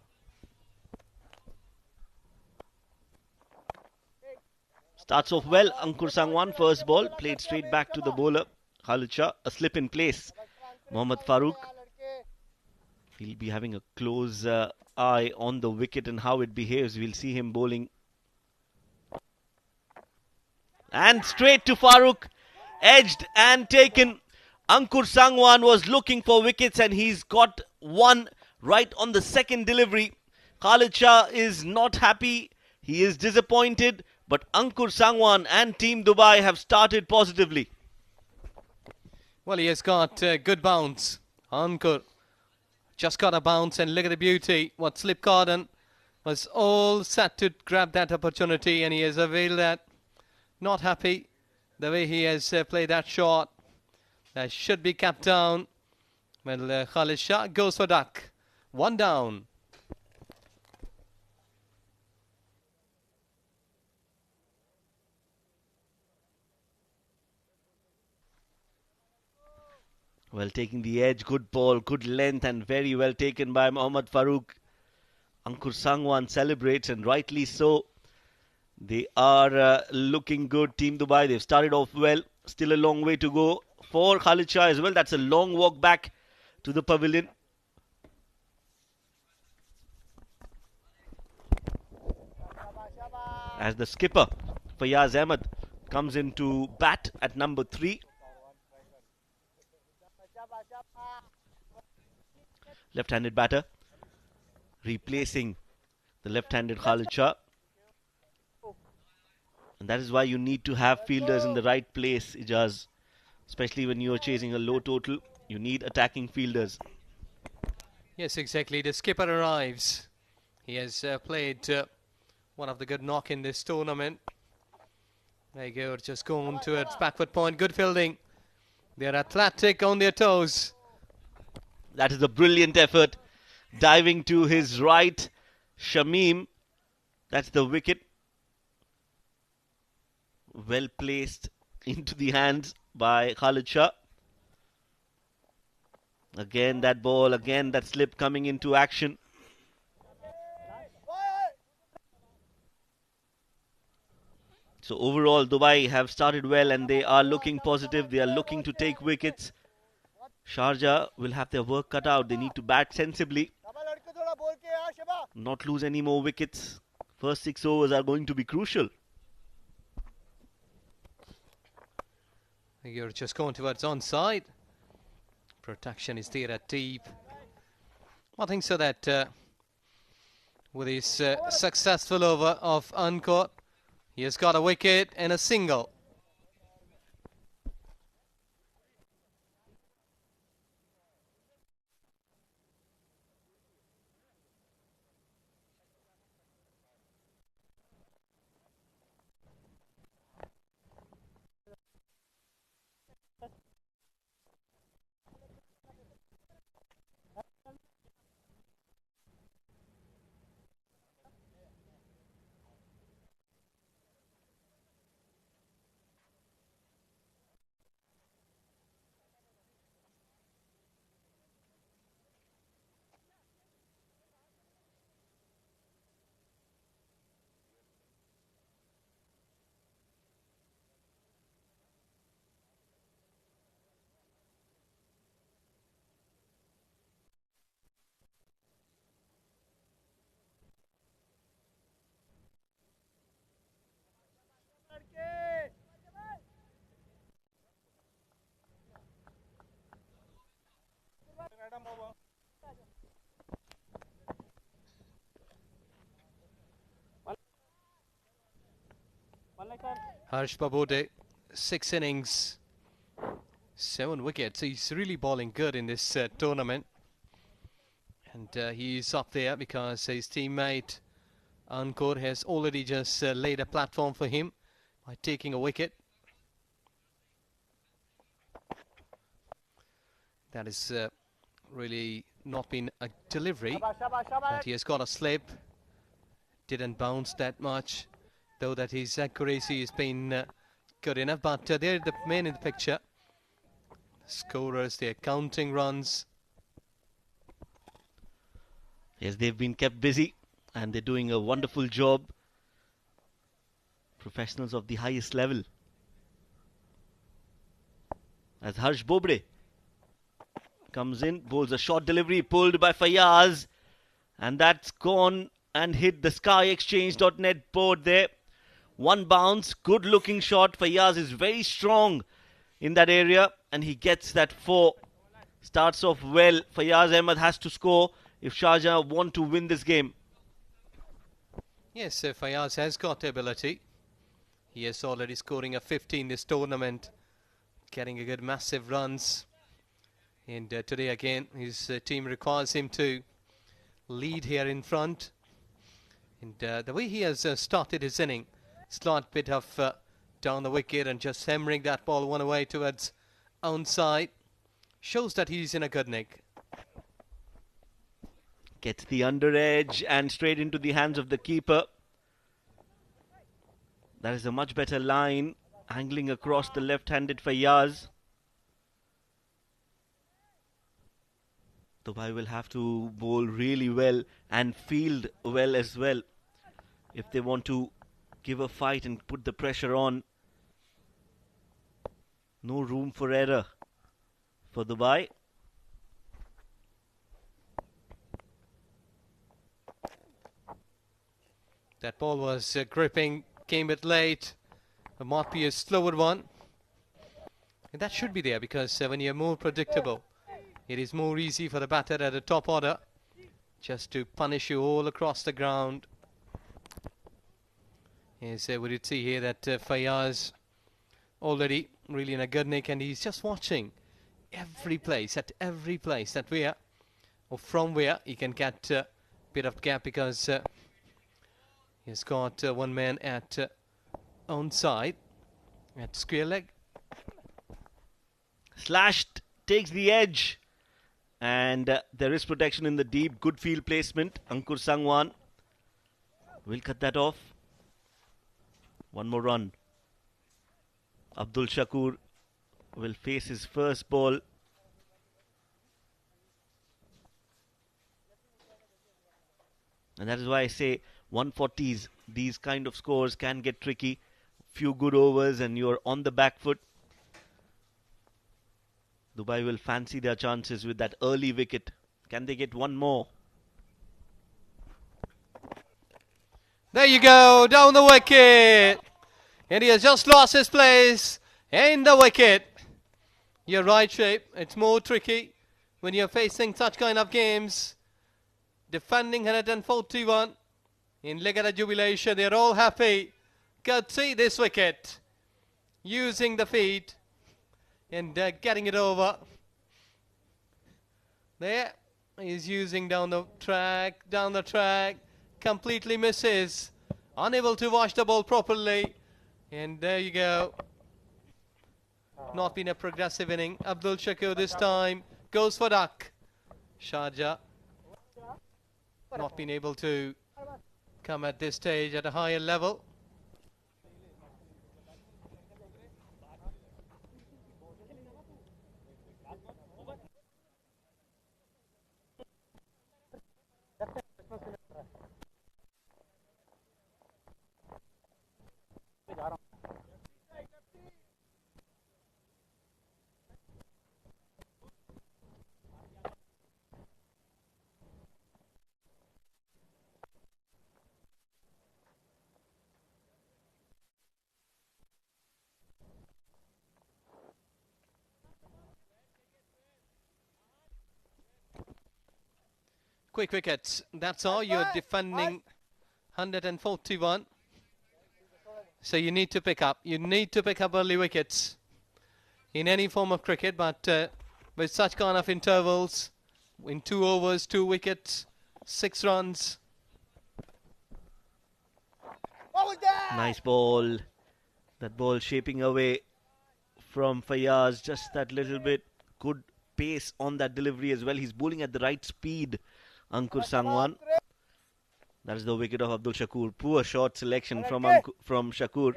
[SPEAKER 4] Starts off well. Ankur Sangwan, first ball, played straight back to the bowler Khalid Shah. A slip in place. Mohammad Farooq. He'll be having a close eye on the wicket and how it behaves. We'll see him bowling. And straight to Farooq. Edged and taken. Ankur Sangwan was looking for wickets and he's got one right on the second delivery. Khalid Shah is not happy. He is disappointed. But Ankur Sangwan and Team Dubai have started positively.
[SPEAKER 2] Well, he has got good bounce. Ankur just got a bounce, and look at the beauty. What Slip Carden was all set to grab that opportunity, and he has availed that. Not happy the way he has played that shot. That should be kept down. Well, Khalid Shah goes for duck. 1 down.
[SPEAKER 4] Well, taking the edge, good ball, good length, and very well taken by Mohammad Farooq. Ankur Sangwan celebrates, and rightly so. They are looking good, Team Dubai. They've started off well. Still a long way to go for Khalid Shah as well. That's a long walk back to the pavilion. As the skipper, Fayaz Ahmed, comes into bat at number 3. left-handed batter, replacing the left-handed Khalid Shah. And that is why you need to have fielders in the right place, Ijaz. Especially when you are chasing a low total, you need attacking fielders.
[SPEAKER 2] Yes, exactly. The skipper arrives. He has played one of the good knock in this tournament. There you go, just going towards backward point. Good fielding. They're athletic on their toes.
[SPEAKER 4] That is a brilliant effort. Diving to his right, Shamim. That's the wicket. Well placed into the hands by Khalid Shah. Again that ball, again that slip coming into action. So overall, Dubai have started well and they are looking positive. They are looking to take wickets. Sharjah will have their work cut out. They need to bat sensibly, not lose any more wickets. First 6 overs are going to be crucial.
[SPEAKER 2] You're just going towards onside. Protection is there at deep. I think so that with his successful over of Uncaught, he has got a wicket and a single. Harsh Babode, 6 innings, 7 wickets. He's really bowling good in this tournament. And he's up there because his teammate Ankor has already just laid a platform for him by taking a wicket. That has really not been a delivery, but he has got a slip. Didn't bounce that much, though that his accuracy has been good enough. But they're the men in the picture. Scorers, they're counting runs.
[SPEAKER 4] Yes, they've been kept busy and they're doing a wonderful job. Professionals of the highest level. As Harsh Bobre comes in, bowls a short delivery, pulled by Fayaz, and that's gone and hit the skyexchange.net board there. One bounce, good looking shot. Fayaz is very strong in that area and he gets that 4. Starts off well. Fayaz Ahmed has to score if Sharjah want to win this game.
[SPEAKER 2] Yes, Fayaz has got ability. He is already scoring a 50 in this tournament, getting a good massive runs. And today again, his team requires him to lead here in front. And the way he has started his inning, slight bit of down the wicket and just hammering that ball one away towards onside, shows that he's in a good nick.
[SPEAKER 4] Gets the under edge and straight into the hands of the keeper. That is a much better line, angling across the left-handed Fayaz. Dubai will have to bowl really well and field well as well if they want to give a fight and put the pressure on. No room for error for Dubai.
[SPEAKER 2] That ball was gripping, came it late. It might be a slower one. And that should be there because when you're more predictable, it is more easy for the batter at the top order just to punish you all across the ground. Yes, we did see here that Fayaz already really in a good nick, and he's just watching every place that where or from where he can get a bit of gap, because he's got one man at onside at square leg.
[SPEAKER 4] Slashed, takes the edge, and there is protection in the deep. Good field placement. Ankur Sangwan will cut that off. One more run. Abdul Shakur will face his first ball. And that is why I say 140s, these kind of scores can get tricky. Few good overs and you're on the back foot. Dubai will fancy their chances with that early wicket. Can they get one more?
[SPEAKER 2] There you go, down the wicket. And he has just lost his place in the wicket. You're right, Shape. It's more tricky when you're facing such kind of games. Defending 141 in Legada Jubilation. They're all happy. Could see this wicket. Using the feet and getting it over. There. He's using down the track. Completely misses. Unable to watch the ball properly. And there you go. Not been a progressive inning. Abdul Shakur this time goes for duck. Sharjah not been able to come at this stage at a higher level. Quick wickets. That's all. You're defending 141. So you need to pick up. You need to pick up early wickets in any form of cricket. But with such kind of intervals, in 2 overs, 2 wickets, 6 runs.
[SPEAKER 4] Nice ball. That ball shaping away from Fayaz. Just that little bit. Good pace on that delivery as well. He's bowling at the right speed. Ankur Sangwan. That is the wicket of Abdul Shakur. Poor short selection from Shakur.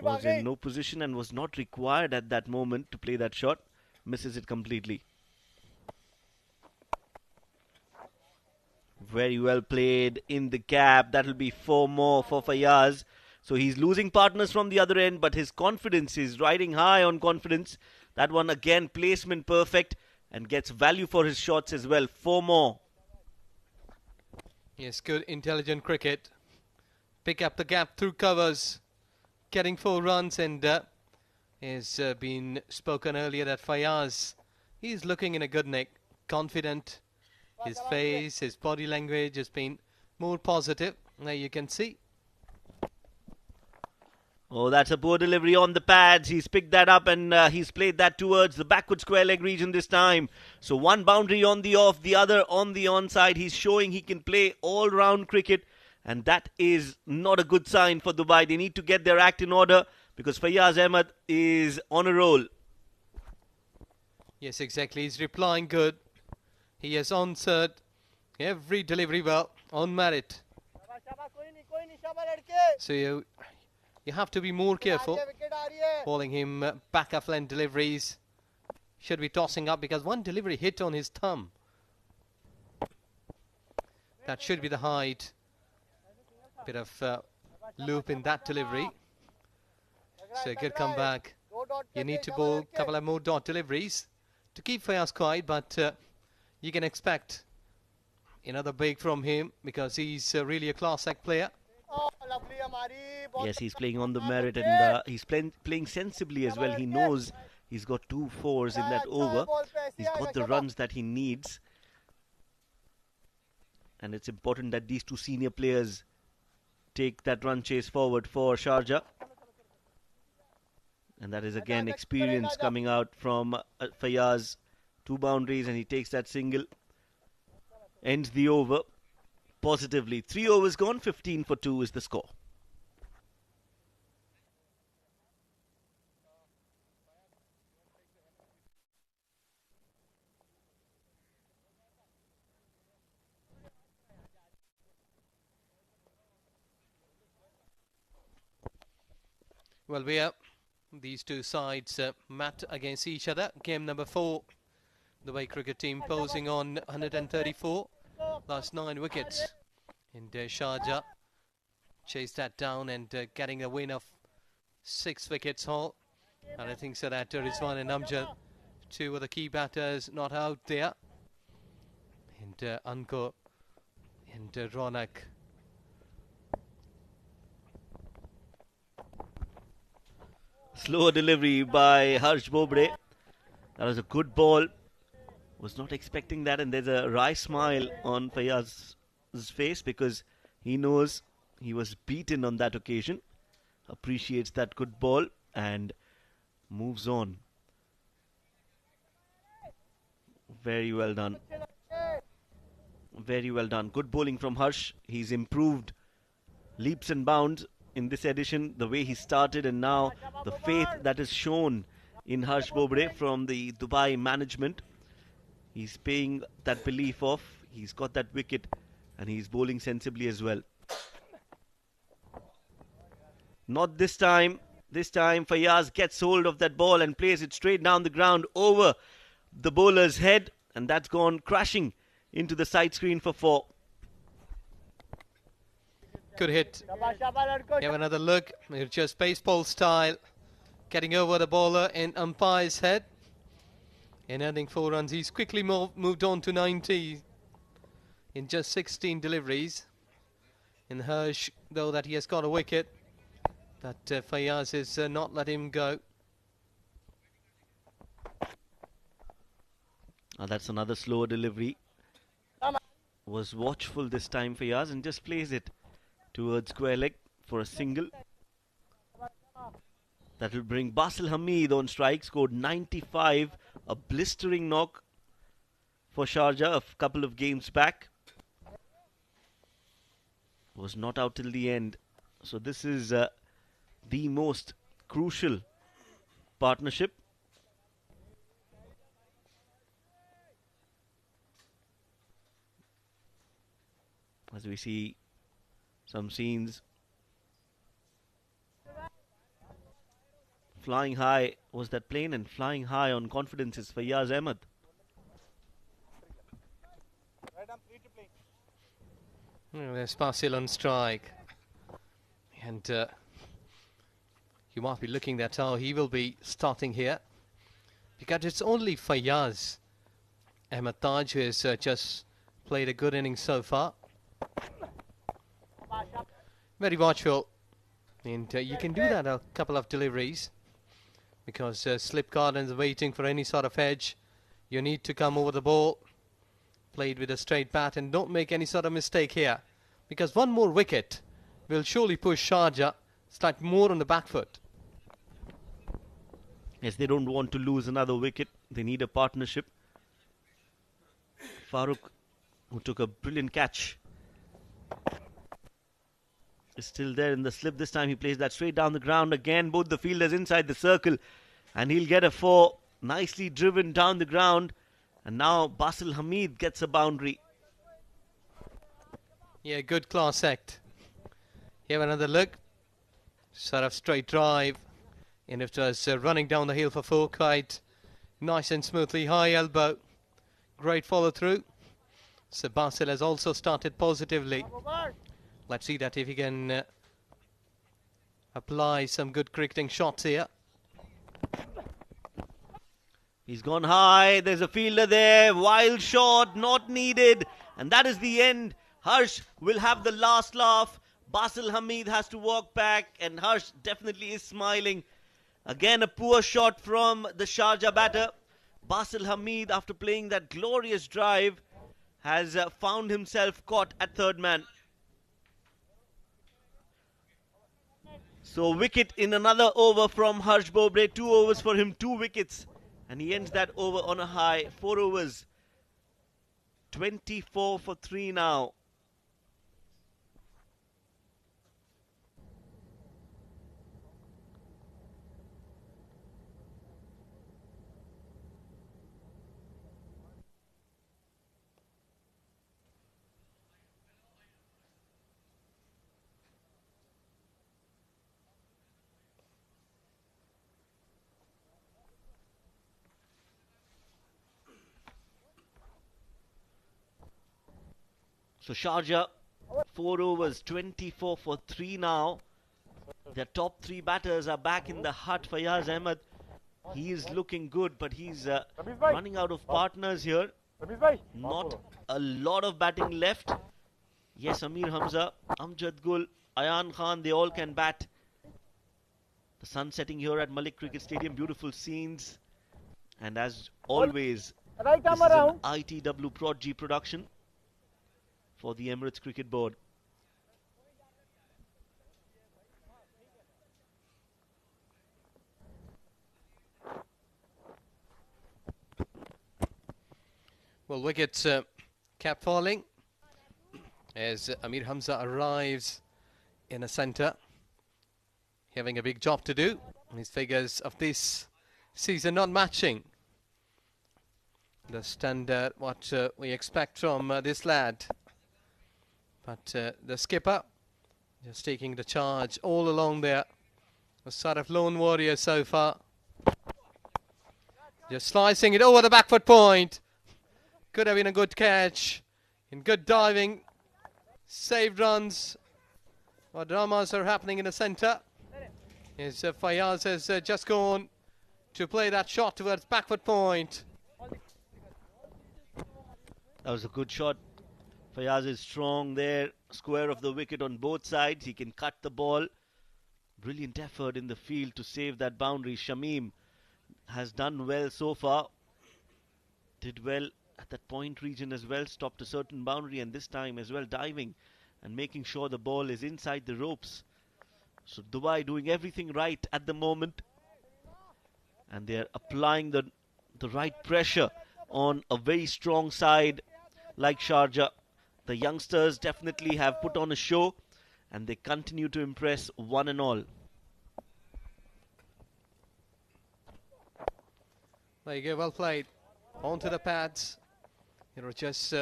[SPEAKER 4] Was in no position and was not required at that moment to play that shot. Misses it completely. Very well played in the gap. That will be 4 more for Fayaz. So he's losing partners from the other end, but his confidence is riding high on confidence. That one again, placement perfect, and gets value for his shots as well. 4 more.
[SPEAKER 2] Yes, good intelligent cricket. Pick up the gap through covers. Getting 4 runs, and has been spoken earlier that Fayaz, he's looking in a good nick. Confident. His face, his body language has been more positive. There you can see.
[SPEAKER 4] Oh, that's a poor delivery on the pads. He's picked that up and he's played that towards the backward square leg region this time. So one boundary on the off, the other on the onside. He's showing he can play all-round cricket, and that is not a good sign for Dubai. They need to get their act in order because Fayaz Ahmed is on a roll.
[SPEAKER 2] Yes, exactly. He's replying good. He has answered every delivery well on merit. So you have to be more careful. Calling him back off length deliveries. Should be tossing up because one delivery hit on his thumb. That should be the height. Bit of loop in that delivery. So a good comeback. You need to bowl a couple of more dot deliveries to keep Fayaz quiet, but you can expect another big from him because he's really a class act player.
[SPEAKER 4] Yes, he's playing on the merit, and he's playing sensibly as well. He knows he's got 2 fours in that over, He's got the runs that he needs. And it's important that these two senior players take that run chase forward for Sharjah. And that is again experience coming out from Fayaz. 2 boundaries and he takes that single. Ends the over positively. 3 overs gone, 15 for 2 is the score.
[SPEAKER 2] Well, we are these two sides mat against each other. Game number 4. The Dubai cricket team posing on 134. Last 9 wickets. And Sharjah chased that down and getting a win of 6 wickets haul. And I think so that Rizwan and Amjad, 2 of the key batters, not out there. And Anko and Ronak.
[SPEAKER 4] Slower delivery by Harsh Bobre. That was a good ball. Was not expecting that, and there's a wry smile on Fayaz's face because he knows he was beaten on that occasion. Appreciates that good ball and moves on. Very well done. Very well done. Good bowling from Harsh. He's improved leaps and bounds in this edition, the way he started, and now the faith that is shown in Harsh Bobre from the Dubai management. He's paying that belief off. He's got that wicket and he's bowling sensibly as well. Not this time. This time Fayaz gets hold of that ball and plays it straight down the ground over the bowler's head, and that's gone crashing into the side screen for 4.
[SPEAKER 2] Good hit. Have another look. It's just baseball style. Getting over the bowler in umpire's head. And earning 4 runs. He's quickly moved on to 90 in just 16 deliveries. And Harsh, though that he has got a wicket, that Fayaz is not let him go.
[SPEAKER 4] That's another slower delivery. Was watchful this time Fayaz and just plays it towards square leg for a single. That will bring Basil Hamid on strike, scored 95, a blistering knock for Sharjah a couple of games back. Was not out till the end. So this is the most crucial partnership. As we see some scenes. Flying high was that plane, and flying high on confidence is Fayaz Ahmed.
[SPEAKER 2] There's Basil on strike. And you might be looking at how he will be starting here. Because it's only Fayaz Ahmed Taj who has just played a good innings so far. Very watchful. And you can do that a couple of deliveries. Because slip gardens are waiting for any sort of edge. You need to come over the ball. Played with a straight bat, and don't make any sort of mistake here. Because one more wicket will surely push Sharjah start more on the back foot.
[SPEAKER 4] Yes, they don't want to lose another wicket. They need a partnership. Farooq, who took a brilliant catch, is still there in the slip. This time he plays that straight down the ground again. Both the fielders inside the circle, and he'll get a 4. Nicely driven down the ground, and now Basil Hamid gets a boundary.
[SPEAKER 2] Yeah, good class act. Here another look. Sort of straight drive. And it was running down the hill for 4 quite nice and smoothly. High elbow. Great follow through. So Basil has also started positively. Let's see that if he can apply some good cricketing shots here.
[SPEAKER 4] He's gone high. There's a fielder there. Wild shot, not needed. And that is the end. Harsh will have the last laugh. Basil Hamid has to walk back, and Harsh definitely is smiling. Again, a poor shot from the Sharjah batter. Basil Hamid, after playing that glorious drive, has found himself caught at third man. So wicket in another over from Harsh Bobre. 2 overs for him, 2 wickets. And he ends that over on a high. 4 overs. 24 for 3 now. So Sharjah, 4 overs, 24 for 3 now. Their top 3 batters are back in the hut. Fayaz Ahmed, he is looking good, but he's running out of partners here. Not a lot of batting left. Yes, Amir Hamza, Amjad Gul, Ayan Khan, they all can bat. The sun setting here at Malik Cricket Stadium, beautiful scenes. And as always, this is an ITW Prod G production for the Emirates Cricket Board.
[SPEAKER 2] Well, wickets kept falling as Amir Hamza arrives in a centre, having a big job to do. His figures of this season not matching the standard what we expect from this lad. But the skipper just taking the charge all along there. A sort of lone warrior so far. Just slicing it over the back foot point. Could have been a good catch. In good diving. Saved runs. What dramas are happening in the centre. As Fayaz has just gone to play that shot towards back foot point.
[SPEAKER 4] That was a good shot. Fayaz is strong there. Square of the wicket on both sides. He can cut the ball. Brilliant effort in the field to save that boundary. Shamim has done well so far. Did well at that point region as well. Stopped a certain boundary, and this time as well diving and making sure the ball is inside the ropes. So Dubai doing everything right at the moment. And they are applying the right pressure on a very strong side like Sharjah. The youngsters definitely have put on a show, and they continue to impress one and all.
[SPEAKER 2] There you go, well played. Onto the pads. Just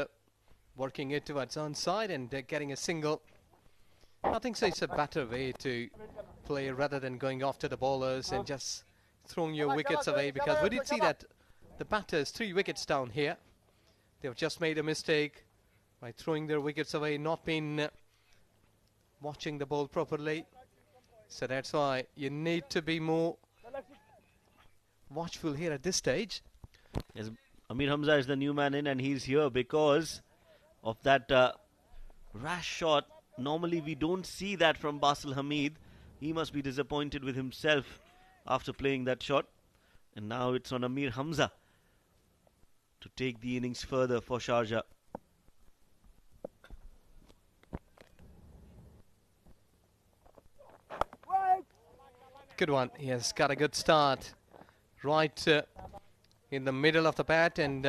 [SPEAKER 2] working it towards onside and getting a single. I think so it's a better way to play rather than going after the bowlers and just throwing your wickets away, because we did see that the batters 3 wickets down here. They've just made a mistake by throwing their wickets away, not been watching the ball properly. So that's why you need to be more watchful here at this stage.
[SPEAKER 4] Yes, Amir Hamza is the new man in, and he's here because of that rash shot. Normally we don't see that from Basil Hamid. He must be disappointed with himself after playing that shot. And now it's on Amir Hamza to take the innings further for Sharjah.
[SPEAKER 2] Good one. He has got a good start right in the middle of the bat, and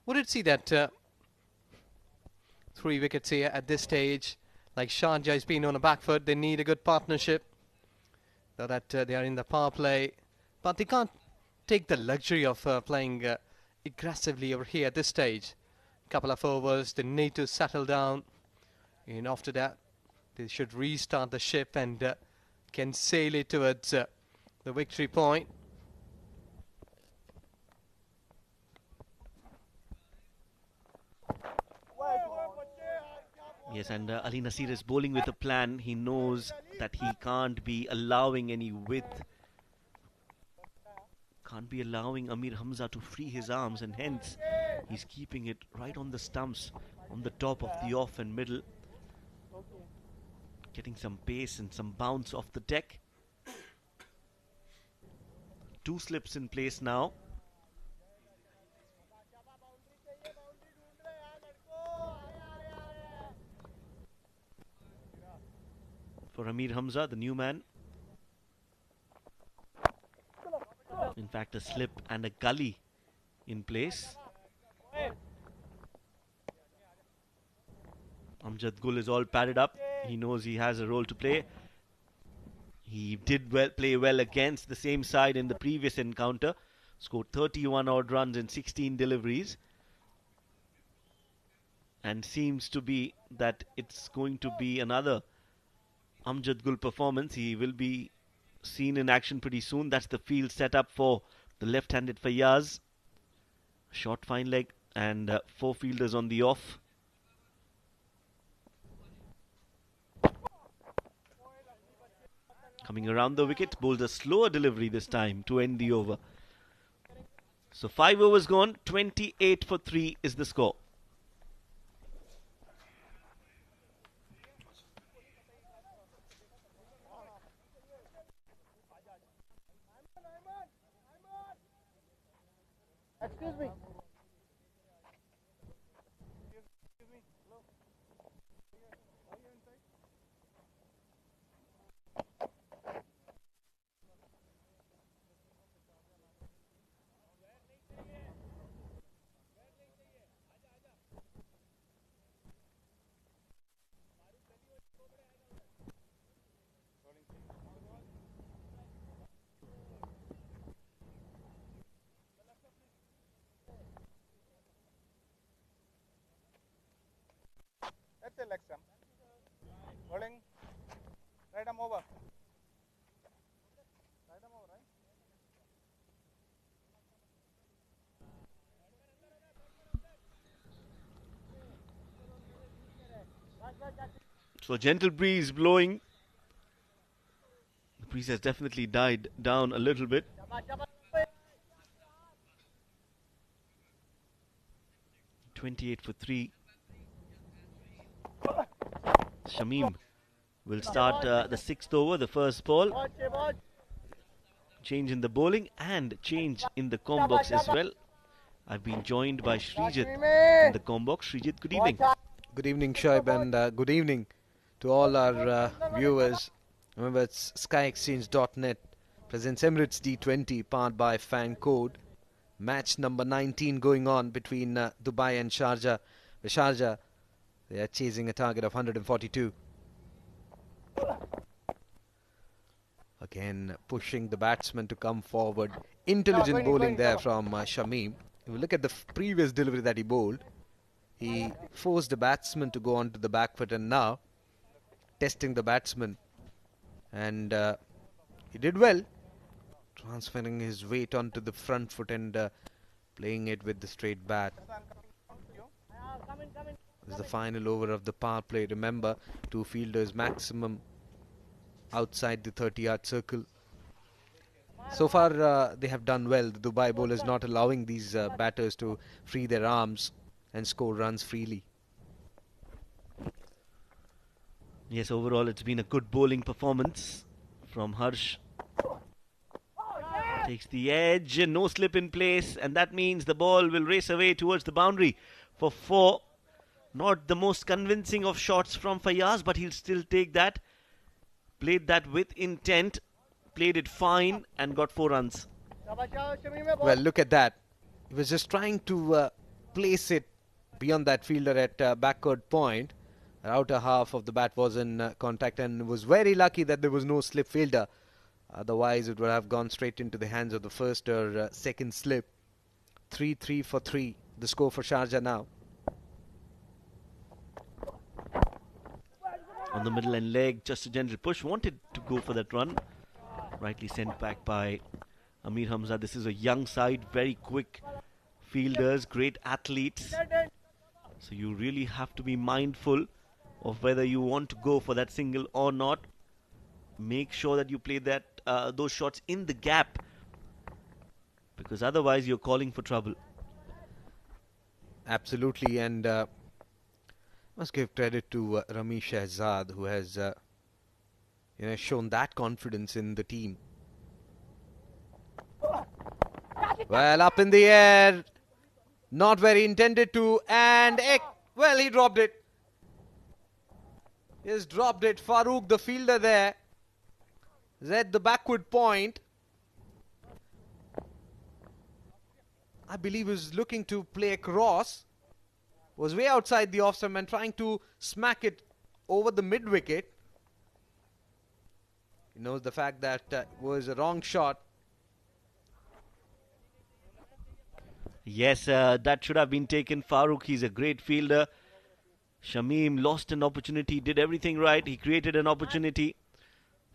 [SPEAKER 2] we did see that 3 wickets here at this stage. Like Sharjah has been on a back foot, they need a good partnership so that they are in the power play, but they can't take the luxury of playing aggressively over here at this stage. Couple of overs, they need to settle down, and after that they should restart the ship and can sail it towards the victory point.
[SPEAKER 4] Yes, and Ali Nasir is bowling with a plan. He knows that he can't be allowing any width. Can't be allowing Amir Hamza to free his arms, and hence he's keeping it right on the stumps, on the top of the off and middle. Getting some pace and some bounce off the deck. 2 slips in place now. for Amir Hamza, the new man. In fact, a slip and a gully in place. Amjad Gul is all padded up. He knows he has a role to play. He did play well against the same side in the previous encounter. Scored 31 odd runs in 16 deliveries. And seems to be that it's going to be another Amjad Gul performance. He will be seen in action pretty soon. That's the field set up for the left-handed Fayyaz. Short fine leg and 4 fielders on the off. Coming around the wicket, bowls a slower delivery this time to end the over. So 5 overs gone, 28 for 3 is the score.
[SPEAKER 5] Excuse me. That's a leg stump. Bowling. Right arm over. Right arm over, right?
[SPEAKER 4] So a gentle breeze blowing. The breeze has definitely died down a little bit. 28 for 3. Shamim will start the 6th over, the first ball. Change in the bowling and change in the com box as well. I've been joined by Srijit in the com box. Srijit, good evening.
[SPEAKER 1] Good evening, Shoaib, and good evening to all our viewers. Remember, it's SkyExchange.net presents Emirates D20 powered by Fan Code. Match number 19 going on between Dubai and Sharjah. The Sharjah, they are chasing a target of 142. Again, pushing the batsman to come forward. Intelligent bowling there from Shamim. If you look at the previous delivery that he bowled, he forced the batsman to go onto the back foot, and now testing the batsman. And he did well, transferring his weight onto the front foot and playing it with the straight bat. This is the final over of the power play. Remember, 2 fielders maximum outside the 30-yard circle. So far, they have done well. The Dubai bowlers not allowing these batters to free their arms and score runs freely.
[SPEAKER 4] Yes, overall it's been a good bowling performance from Harsh. Takes the edge, no slip in place, and that means the ball will race away towards the boundary for 4. Not the most convincing of shots from Fayyaz, but he'll still take that. Played that with intent, played it fine and got 4 runs.
[SPEAKER 1] Well, look at that. He was just trying to place it beyond that fielder at backward point. The outer half of the bat was in contact, and was very lucky that there was no slip fielder. Otherwise, it would have gone straight into the hands of the first or second slip. 3 for 3, the score for Sharjah now.
[SPEAKER 4] On the middle and leg, just a gentle push. Wanted to go for that run. Rightly sent back by Amir Hamza. This is a young side, very quick fielders, great athletes. So you really have to be mindful of whether you want to go for that single or not. Make sure that you play that those shots in the gap, because otherwise you're calling for trouble.
[SPEAKER 1] Absolutely, and must give credit to Rami Shahzad, who has shown that confidence in the team. Well, up in the air, not very intended to, and well, he dropped it. He has dropped it. Farooq, the fielder there, is at the backward point. I believe he was looking to play across. Was way outside the off stump and trying to smack it over the mid wicket. He knows the fact that it was a wrong shot.
[SPEAKER 4] Yes, that should have been taken. Farooq, he's a great fielder. Shamim lost an opportunity, did everything right. He created an opportunity.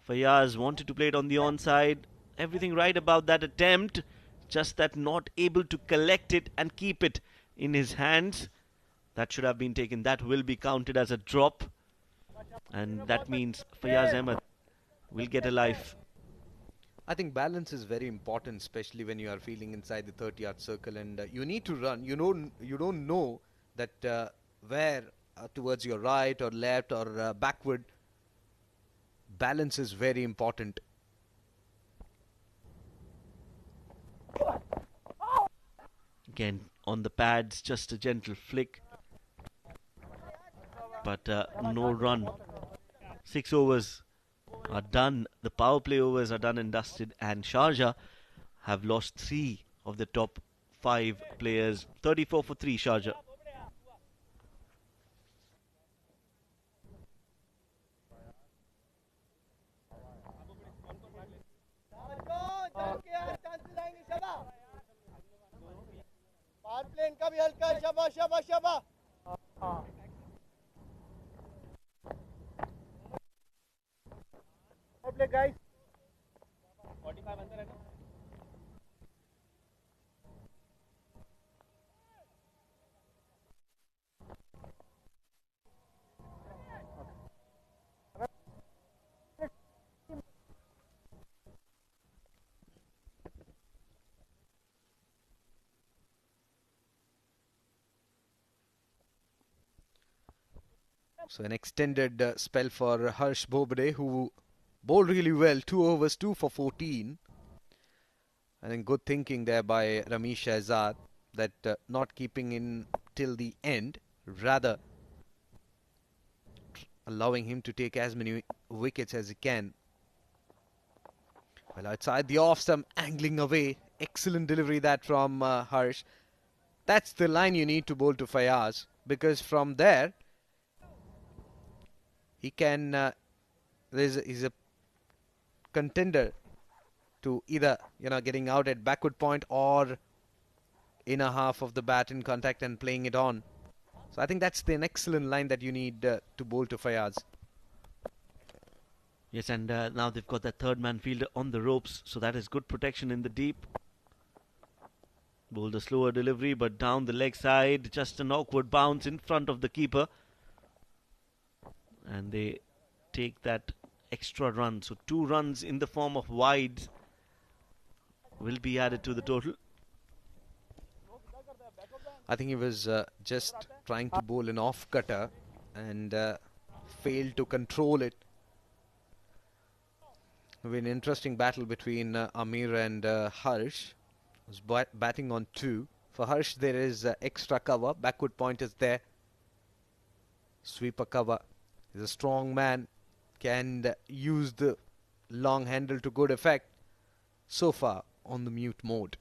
[SPEAKER 4] Fayaz wanted to play it on the onside. Everything right about that attempt. Just that not able to collect it and keep it in his hands. That should have been taken. That will be counted as a drop. And that means Fayaz Ahmed will get a life.
[SPEAKER 1] I think balance is very important, especially when you are fielding inside the 30-yard circle and you need to run. You don't know that where towards your right or left or backward. Balance is very important.
[SPEAKER 4] Again, on the pads, just a gentle flick. But no run. 6 overs are done. The power play overs are done and dusted. And Sharjah have lost 3 of the top 5 players. 34 for 3, Sharjah.
[SPEAKER 5] Power plane का भी हल्का शाबाश शाबाश शाबाश play guys 45 अंदर है ना
[SPEAKER 1] So an extended spell for Harsh Bobade, who bowled really well. 2 overs, 2 for 14. I think good thinking there by Ramesh Shahzad that not keeping in till the end, rather allowing him to take as many wickets as he can. Well, outside the off stump, angling away. Excellent delivery that from Harsh. That's the line you need to bowl to Fayaz, because from there he can he's a contender to either getting out at backward point or inner half of the bat in contact and playing it on. So I think that's an excellent line that you need to bowl to Fayaz.
[SPEAKER 4] Yes, and now they've got that third man fielder on the ropes, so that is good protection in the deep. Bowled a slower delivery, but down the leg side, just an awkward bounce in front of the keeper. And they take that extra run. So 2 runs in the form of wides will be added to the total.
[SPEAKER 1] I think he was just trying to bowl an off cutter and failed to control it. It'll be an interesting battle between Amir and Harsh, who's batting on 2. For Harsh, there is extra cover. Backward point is there. Sweeper cover. He's a strong man, can use the long handle to good effect. So far on the mute mode.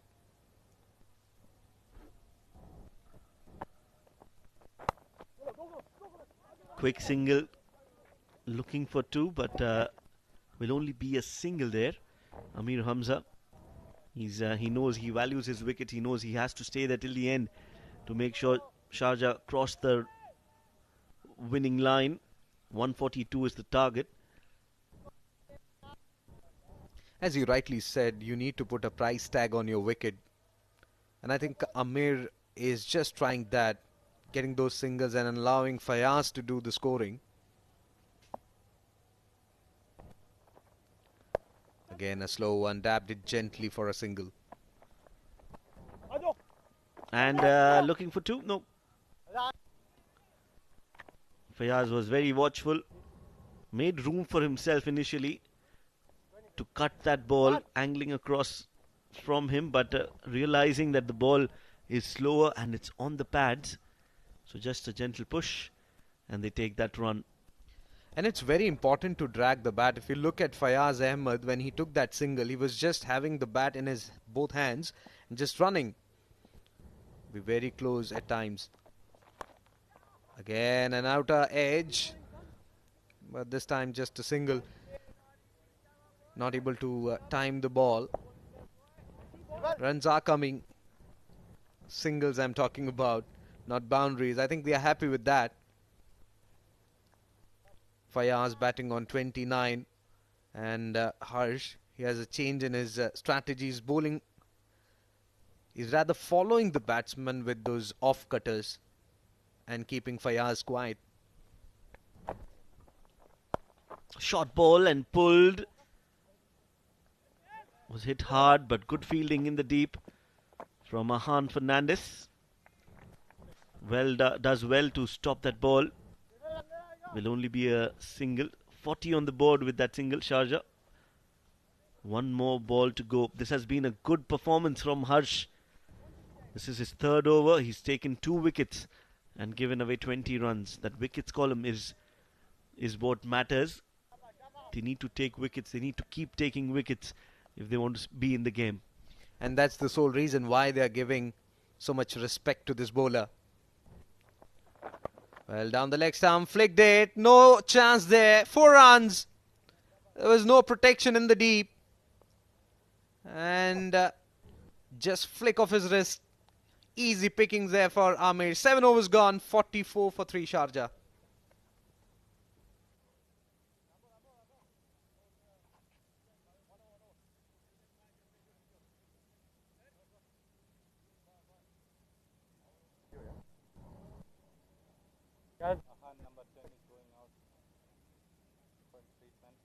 [SPEAKER 4] Quick single, looking for 2, but will only be a single there. Amir Hamza, he knows, he values his wicket. He knows he has to stay there till the end to make sure Sharjah cross the winning line. 142 is the target.
[SPEAKER 1] As you rightly said, you need to put a price tag on your wicket. And I think Amir is just trying that, getting those singles and allowing Fayaz to do the scoring. Again, a slow one, dabbed it gently for a single.
[SPEAKER 4] And looking for 2, no. Fayaz was very watchful, made room for himself initially to cut that ball, angling across from him, but realizing that the ball is slower and it's on the pads. So just a gentle push and they take that run.
[SPEAKER 1] And it's very important to drag the bat. If you look at Fayaz Ahmed, when he took that single, he was just having the bat in his both hands and just running. Be very close at times. Again, an outer edge. But this time just a single. Not able to time the ball. Runs are coming. Singles I'm talking about, not boundaries. I think they are happy with that. Fayaz batting on 29. And Harsh, he has a change in his strategies. Bowling, he's rather following the batsman with those off-cutters and keeping Fayaz quiet.
[SPEAKER 4] Short ball and pulled. Was hit hard, but good fielding in the deep from Ahan Fernandez. Does well to stop that ball. Will only be a single. 40 on the board with that single, Sharjah. One more ball to go. This has been a good performance from Harsh. This is his third over. He's taken 2 wickets and given away 20 runs. That wickets column is what matters. They need to take wickets. They need to keep taking wickets if they want to be in the game.
[SPEAKER 1] And that's the sole reason why they are giving so much respect to this bowler. Well, down the leg stump, flicked it. No chance there. 4 runs. There was no protection in the deep. And just flick of his wrist. Easy pickings there for Amir. 7 overs gone. 44 for 3 Sharjah.
[SPEAKER 5] Ahan number 10 is going out for treatment.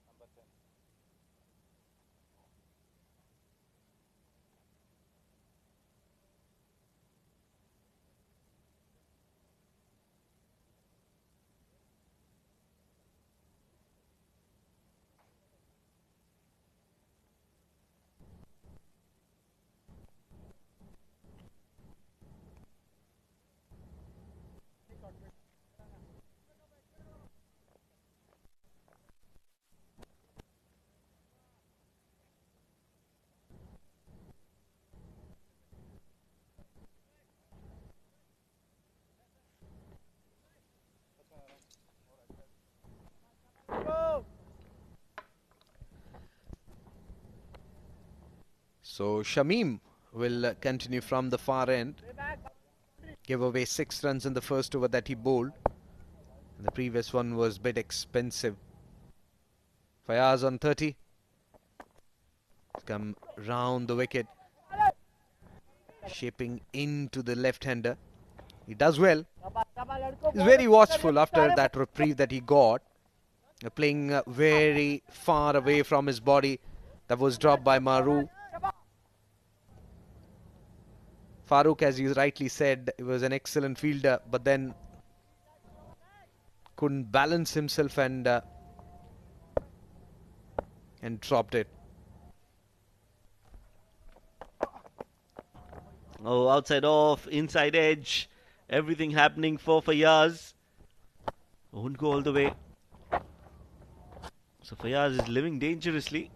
[SPEAKER 5] Number 10.
[SPEAKER 1] So Shamim will continue from the far end. Gave away 6 runs in the first over that he bowled. And the previous one was a bit expensive. Fayaz on 30. Come round the wicket. Shaping into the left-hander. He does well. He's very watchful after that reprieve that he got. Playing very far away from his body. That was dropped by Maru. Farooq, as you rightly said, was an excellent fielder, but then couldn't balance himself and dropped it.
[SPEAKER 4] Oh, outside off, inside edge. Everything happening for Fayaz. Won't go all the way. So Fayaz is living dangerously.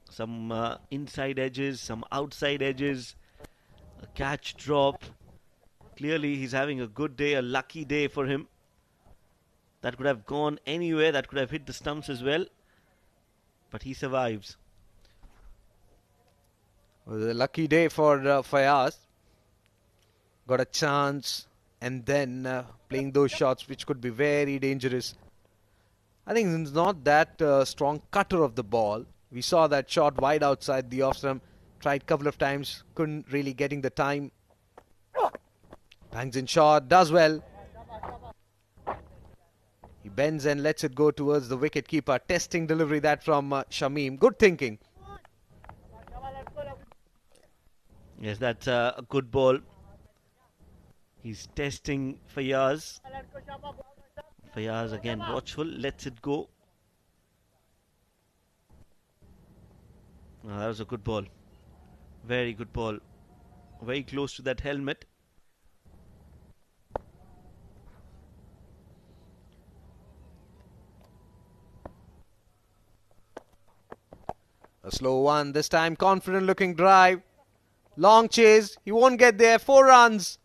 [SPEAKER 4] Some inside edges, some outside edges. A catch drop. Clearly he's having a good day, a lucky day for him. That could have gone anywhere. That could have hit the stumps as well. But he survives.
[SPEAKER 1] It was a lucky day for Fayaz. Got a chance and then playing those shots which could be very dangerous. I think it's not that strong cutter of the ball. We saw that shot wide outside the off stump. Tried a couple of times, couldn't really getting the time. Bangs in shot, does well. He bends and lets it go towards the wicket keeper. Testing delivery that from Shamim. Good thinking.
[SPEAKER 4] Yes, that's a good ball. He's testing Fayaz. Fayaz again watchful, lets it go. That was a good ball. Very good ball. Very close to that helmet.
[SPEAKER 1] slow one. This time, confident looking drive. Long chase. He won't get there. 4 runs.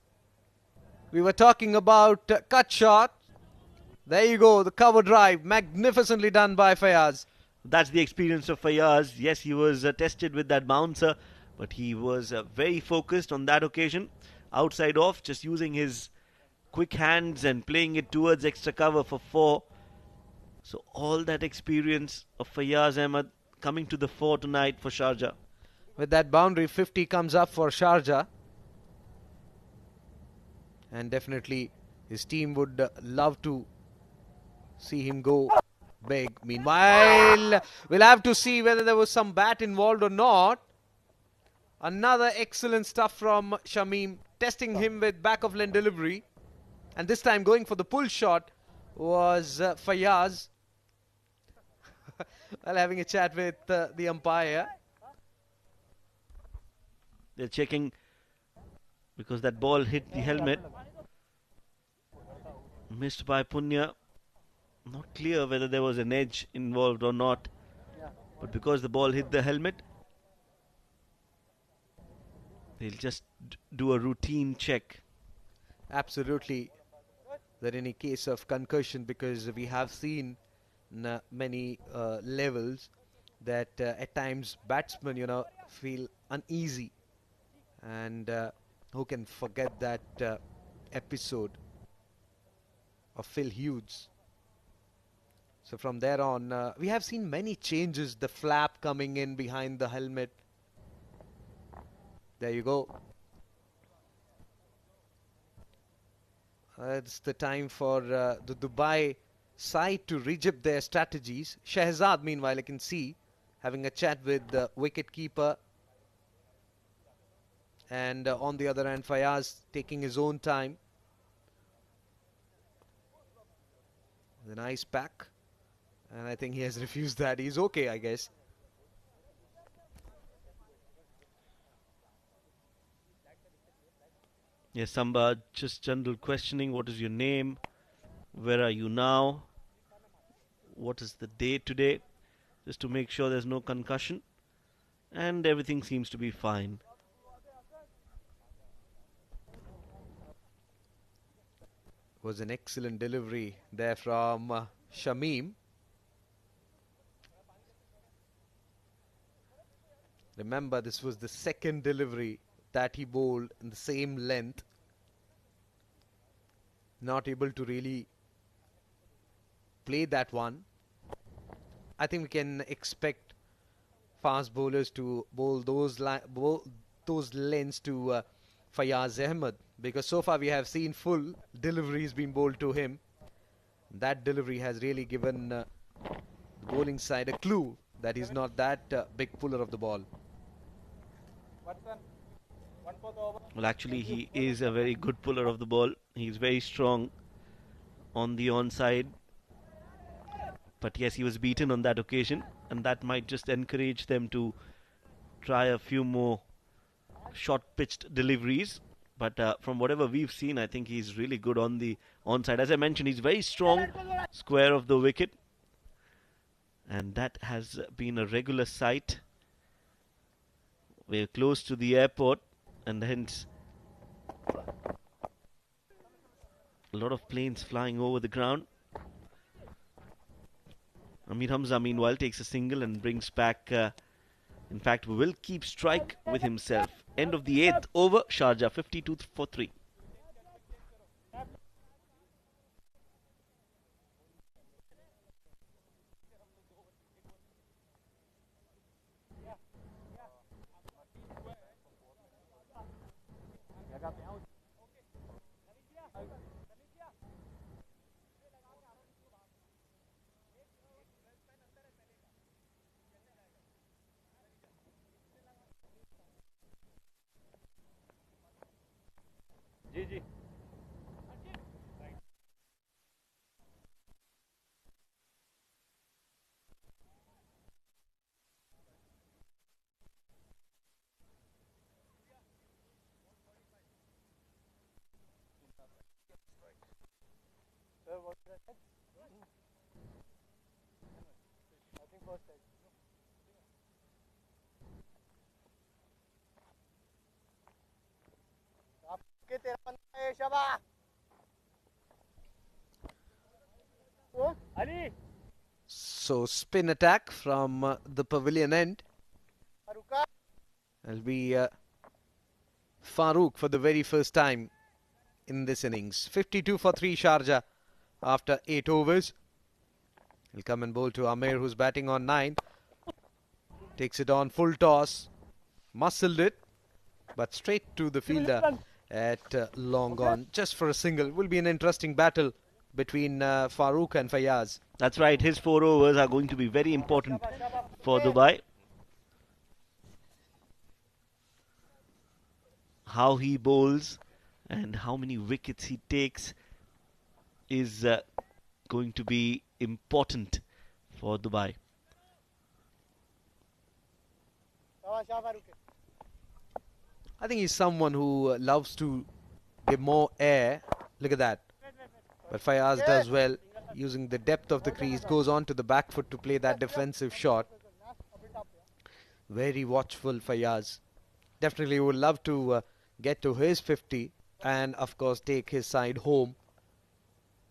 [SPEAKER 1] We were talking about cut shot. There you go. The cover drive. Magnificently done by Fayaz.
[SPEAKER 4] That's the experience of Fayaz. Yes, he was tested with that bouncer, but he was very focused on that occasion. Outside off, just using his quick hands and playing it towards extra cover for 4. So all that experience of Fayaz Ahmed coming to the fore tonight for Sharjah.
[SPEAKER 1] With that boundary, 50 comes up for Sharjah. And definitely his team would love to see him go big. Meanwhile, we'll have to see whether there was some bat involved or not. Another excellent stuff from Shamim, testing him with back of lane delivery. And this time going for the pull shot was Fayaz. While having a chat with the umpire.
[SPEAKER 4] They're checking because that ball hit the helmet. Missed by Punya. Not clear whether there was an edge involved or not. But because the ball hit the helmet, they'll just do a routine check.
[SPEAKER 1] Absolutely. That in a case of concussion, because we have seen many levels that at times batsmen, feel uneasy. And who can forget that episode of Phil Hughes? So from there on, we have seen many changes. The flap coming in behind the helmet. There you go. It's the time for the Dubai side to rejig their strategies. Shahzad, meanwhile, I can see having a chat with the wicket keeper. And on the other hand, Fayaz taking his own time. The nice pack. And I think he has refused that. He's okay, I guess.
[SPEAKER 4] Yes, Samba, just general questioning. What is your name? Where are you now? What is the day today? Just to make sure there's no concussion. And everything seems to be fine.
[SPEAKER 1] Was an excellent delivery there from Shamim. Remember, this was the second delivery that he bowled in the same length. Not able to really play that one. I think we can expect fast bowlers to bowl those lengths to Fayaz Ahmed, because so far we have seen full deliveries being bowled to him. That delivery has really given the bowling side a clue that he's not that big puller of the ball.
[SPEAKER 4] Well, actually, he is a very good puller of the ball. He's very strong on the onside. But yes, he was beaten on that occasion, and that might just encourage them to try a few more short-pitched deliveries. But from whatever we've seen, I think he's really good on the onside. As I mentioned, he's very strong, square of the wicket. And that has been a regular sight. We're close to the airport, and hence a lot of planes flying over the ground. Amir Hamza, meanwhile, takes a single and brings back, in fact, will keep strike with himself. End of the 8th over, Sharjah 52 for 3.
[SPEAKER 5] Ji ji
[SPEAKER 3] Ali.
[SPEAKER 1] So spin attack from the pavilion end. It'll be Farooq for the very first time in this innings. 52 for 3 Sharjah after 8 overs. He'll come and bowl to Amir, who's batting on 9. Takes it on full toss. Muscled it, but straight to the fielder at long on. Just for a single. Will be an interesting battle between Farooq and Fayaz.
[SPEAKER 4] That's right, his 4 overs are going to be very important for Dubai. How he bowls and how many wickets he takes is going to be important for Dubai.
[SPEAKER 1] I think he's someone who loves to give more air. Look at that. But Fayaz does well, using the depth of the crease, goes on to the back foot to play that defensive shot. Very watchful Fayaz. Definitely would love to get to his 50 and of course take his side home.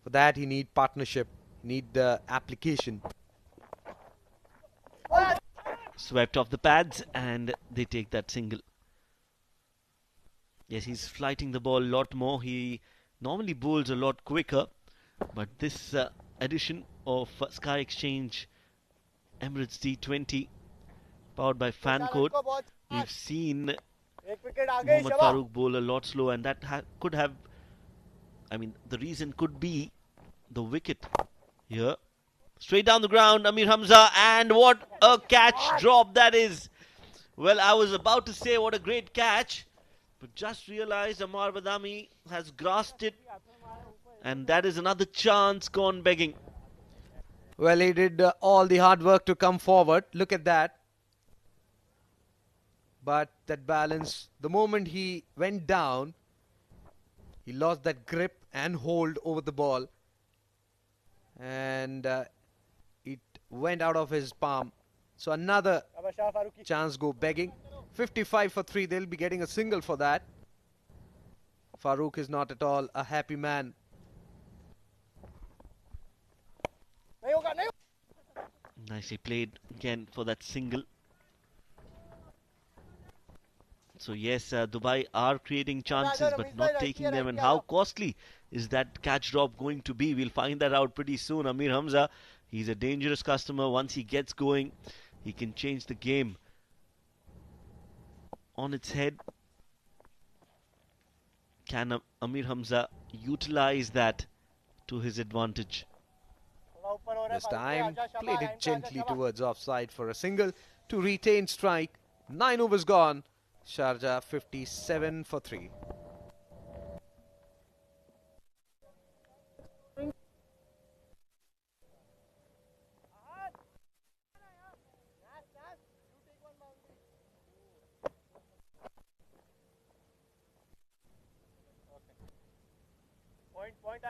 [SPEAKER 1] For that he need partnership, need application.
[SPEAKER 4] Swept off the pads and they take that single. Yes, he's flighting the ball a lot more. He normally bowls a lot quicker, but this edition of Sky Exchange Emirates D20 powered by Fan Code, we've seen Mohammad Farooq bowl a lot slow, and that could have, I mean, the reason could be the wicket here. Straight down the ground, Amir Hamza, and what a catch drop that is. Well, I was about to say what a great catch, but just realized Amar Badami has grasped it, and that is another chance gone begging.
[SPEAKER 1] Well, he did all the hard work to come forward. Look at that. But that balance, the moment he went down, he lost that grip and hold over the ball. And it went out of his palm. So another chance go begging. 55 for 3. They'll be getting a single for that. Farooq is not at all a happy man.
[SPEAKER 4] Nicely played again for that single. So yes, Dubai are creating chances but not taking them. And how costly is that catch drop going to be? We'll find that out pretty soon. Amir Hamza, he's a dangerous customer. Once he gets going, he can change the game on its head. Can Amir Hamza utilize that to his advantage?
[SPEAKER 1] This time, played it gently towards offside for a single to retain strike. 9 overs gone. Sharjah 57 for 3.
[SPEAKER 3] Point.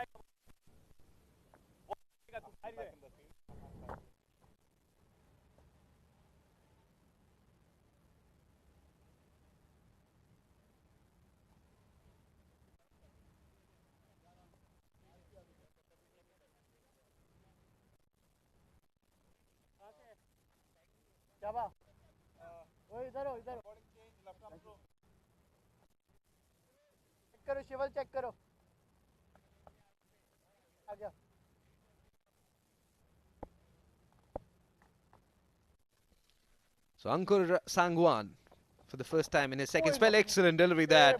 [SPEAKER 3] जावा वो इधर हो check करो शिवल check करो आ गया
[SPEAKER 1] So Ankur Sangwan for the first time in his second spell. Excellent delivery there.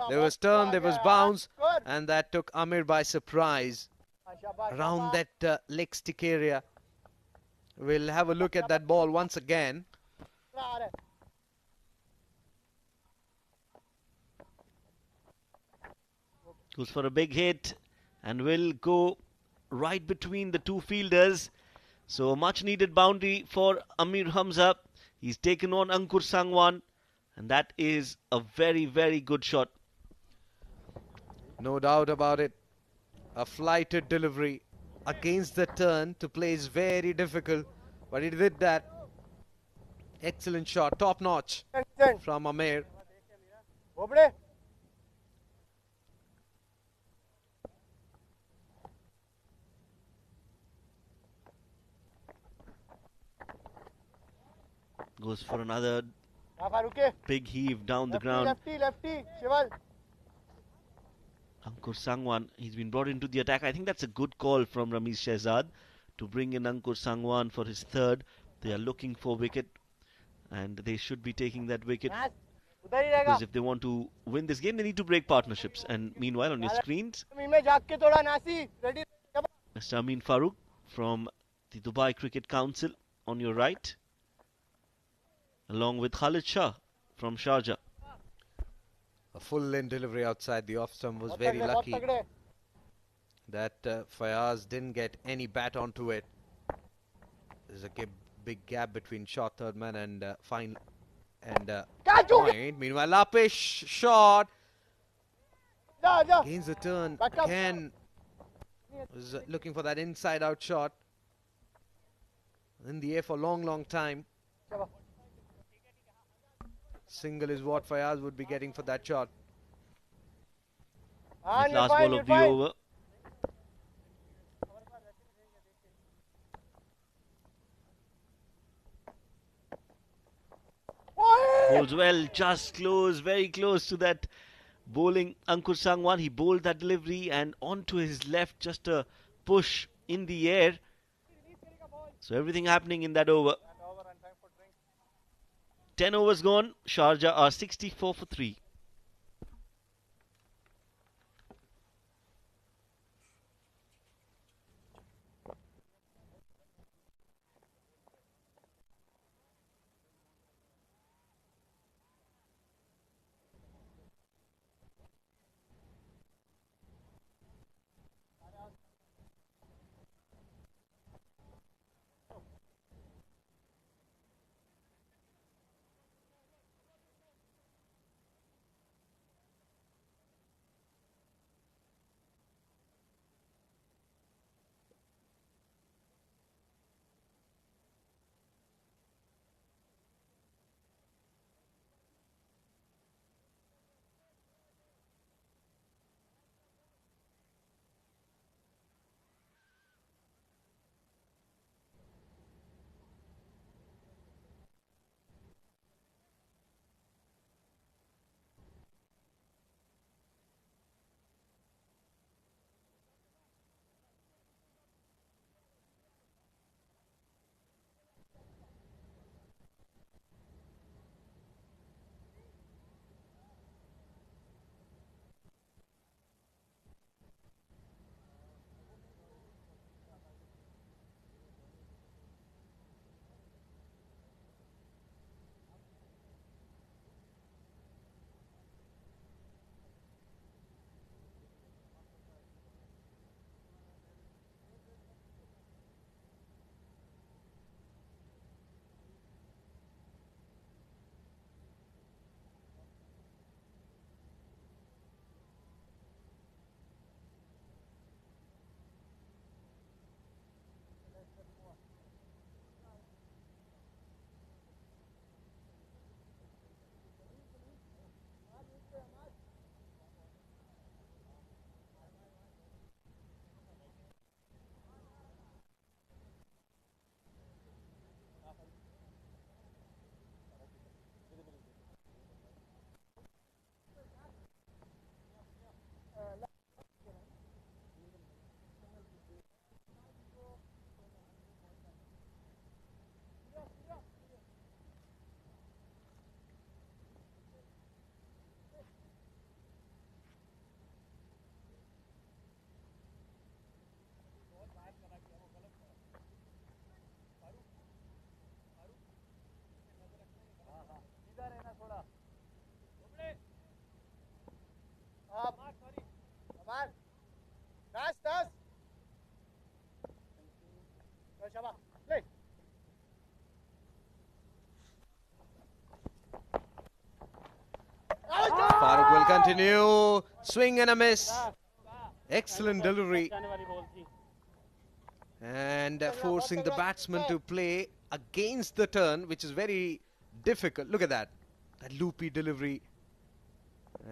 [SPEAKER 1] There was turn, there was bounce, and that took Amir by surprise around that leg stick area. We'll have a look at that ball once again.
[SPEAKER 4] Goes for a big hit and will go right between the two fielders. So a much needed boundary for Amir Hamza. He's taken on Ankur Sangwan, and that is a very, very good shot.
[SPEAKER 1] No doubt about it. A flighted delivery against the turn to play is very difficult, but he did that. Excellent shot, top notch from Amir.
[SPEAKER 4] Goes for another big heave down the ground.
[SPEAKER 3] Lefty, Shival.
[SPEAKER 4] Ankur Sangwan, he's been brought into the attack. I think that's a good call from Ramiz Shehzad to bring in Ankur Sangwan for his third. They are looking for wicket, and they should be taking that wicket, because if they want to win this game, they need to break partnerships. And meanwhile, on your screens, Mr. Amin Farooq from the Dubai Cricket Council on your right, along with Khalid Shah from Sharjah.
[SPEAKER 1] A full in delivery outside the off stump. Was very lucky that Fayaz didn't get any bat onto it. There's a big gap between short third man and point. Meanwhile, Lapish shot gains the turn again. Was looking for that inside out shot in the air for a long time. Single is what Fayaz would be getting for that shot.
[SPEAKER 4] Last ball of the over. Holds well, just close, very close to that bowling Ankur Sangwan. He bowled that delivery and onto his left, just a push in the air. So everything happening in that over. 10 overs gone. Sharjah are 64 for 3.
[SPEAKER 1] Farooq will continue. Swing and a miss. Excellent delivery. And forcing the batsman to play against the turn, which is very difficult. Look at that. That loopy delivery.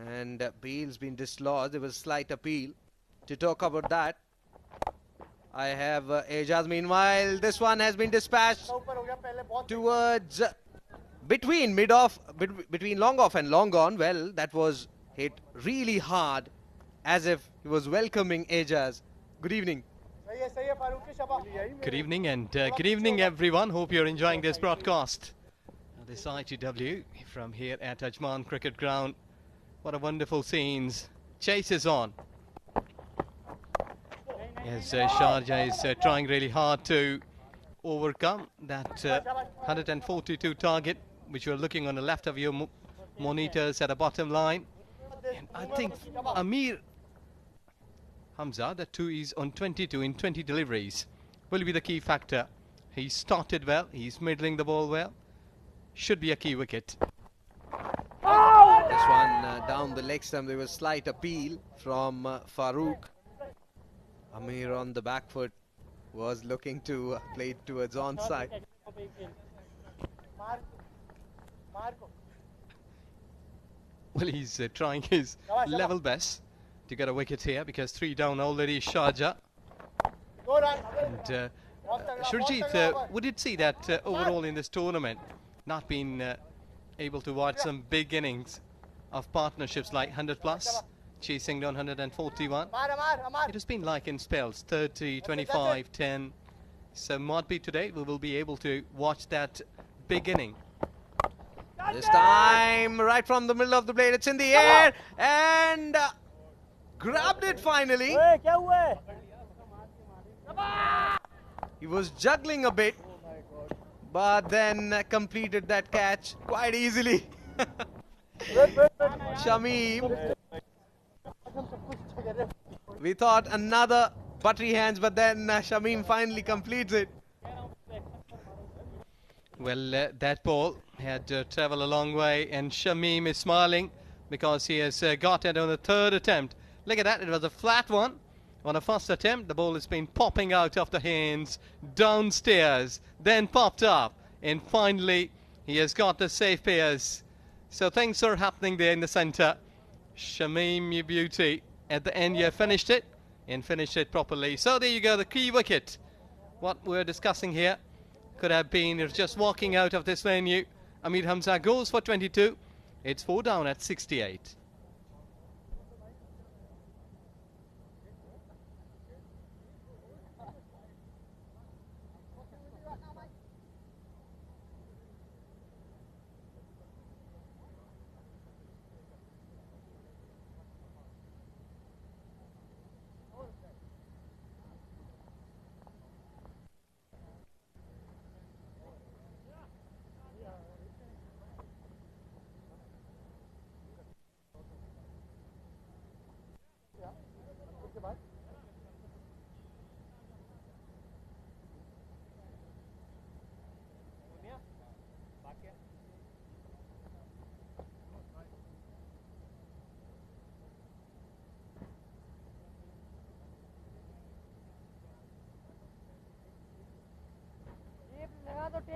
[SPEAKER 1] And Bale's been dislodged. There was a slight appeal. To talk about that, I have Ejaz. Meanwhile, this one has been dispatched towards between mid-off, between long-off and long-on, well, that was hit really hard, as if he was welcoming Ajaz. Good evening.
[SPEAKER 2] Good evening and good evening everyone. Hope you're enjoying this broadcast. This ITW from here at Ajman Cricket Ground. What a wonderful scenes. Chase is on. Yes, Sharjah is trying really hard to overcome that 142 target, which you're looking on the left of your monitors at the bottom line. And I think Amir Hamza, the 2 is on 22 in 20 deliveries, will be the key factor. He started well, he's middling the ball well. Should be a key wicket.
[SPEAKER 1] This one down the leg stump, there was slight appeal from Farooq. Amir on the back foot was looking to play it towards onside.
[SPEAKER 2] Well, he's trying his level best to get a wicket here because 3 down already Sharjah. And Surjit, we did see that overall in this tournament, not been able to watch some big innings of partnerships like 100 plus, chasing down 141. It has been like in spells, 30, 25, 10. So might be today we will be able to watch that big inning.
[SPEAKER 1] This time, right from the middle of the blade, it's in the air and grabbed it finally. He was juggling a bit, but then completed that catch quite easily. Shamim. We thought another buttery hands, but then Shamim finally completes it.
[SPEAKER 2] Well, that ball had travelled a long way, and Shamim is smiling because he has got it on the 3rd attempt. Look at that, it was a flat one. On the first attempt, the ball has been popping out of the hands, downstairs, then popped up, and finally he has got the safe pairs. So things are happening there in the centre. Shamim, you beauty. At the end, you finished it, and finished it properly. So there you go, the key wicket. What we're discussing here could have been, it's just walking out of this venue. Amir Hamza goes for 22. It's 4 down at 68.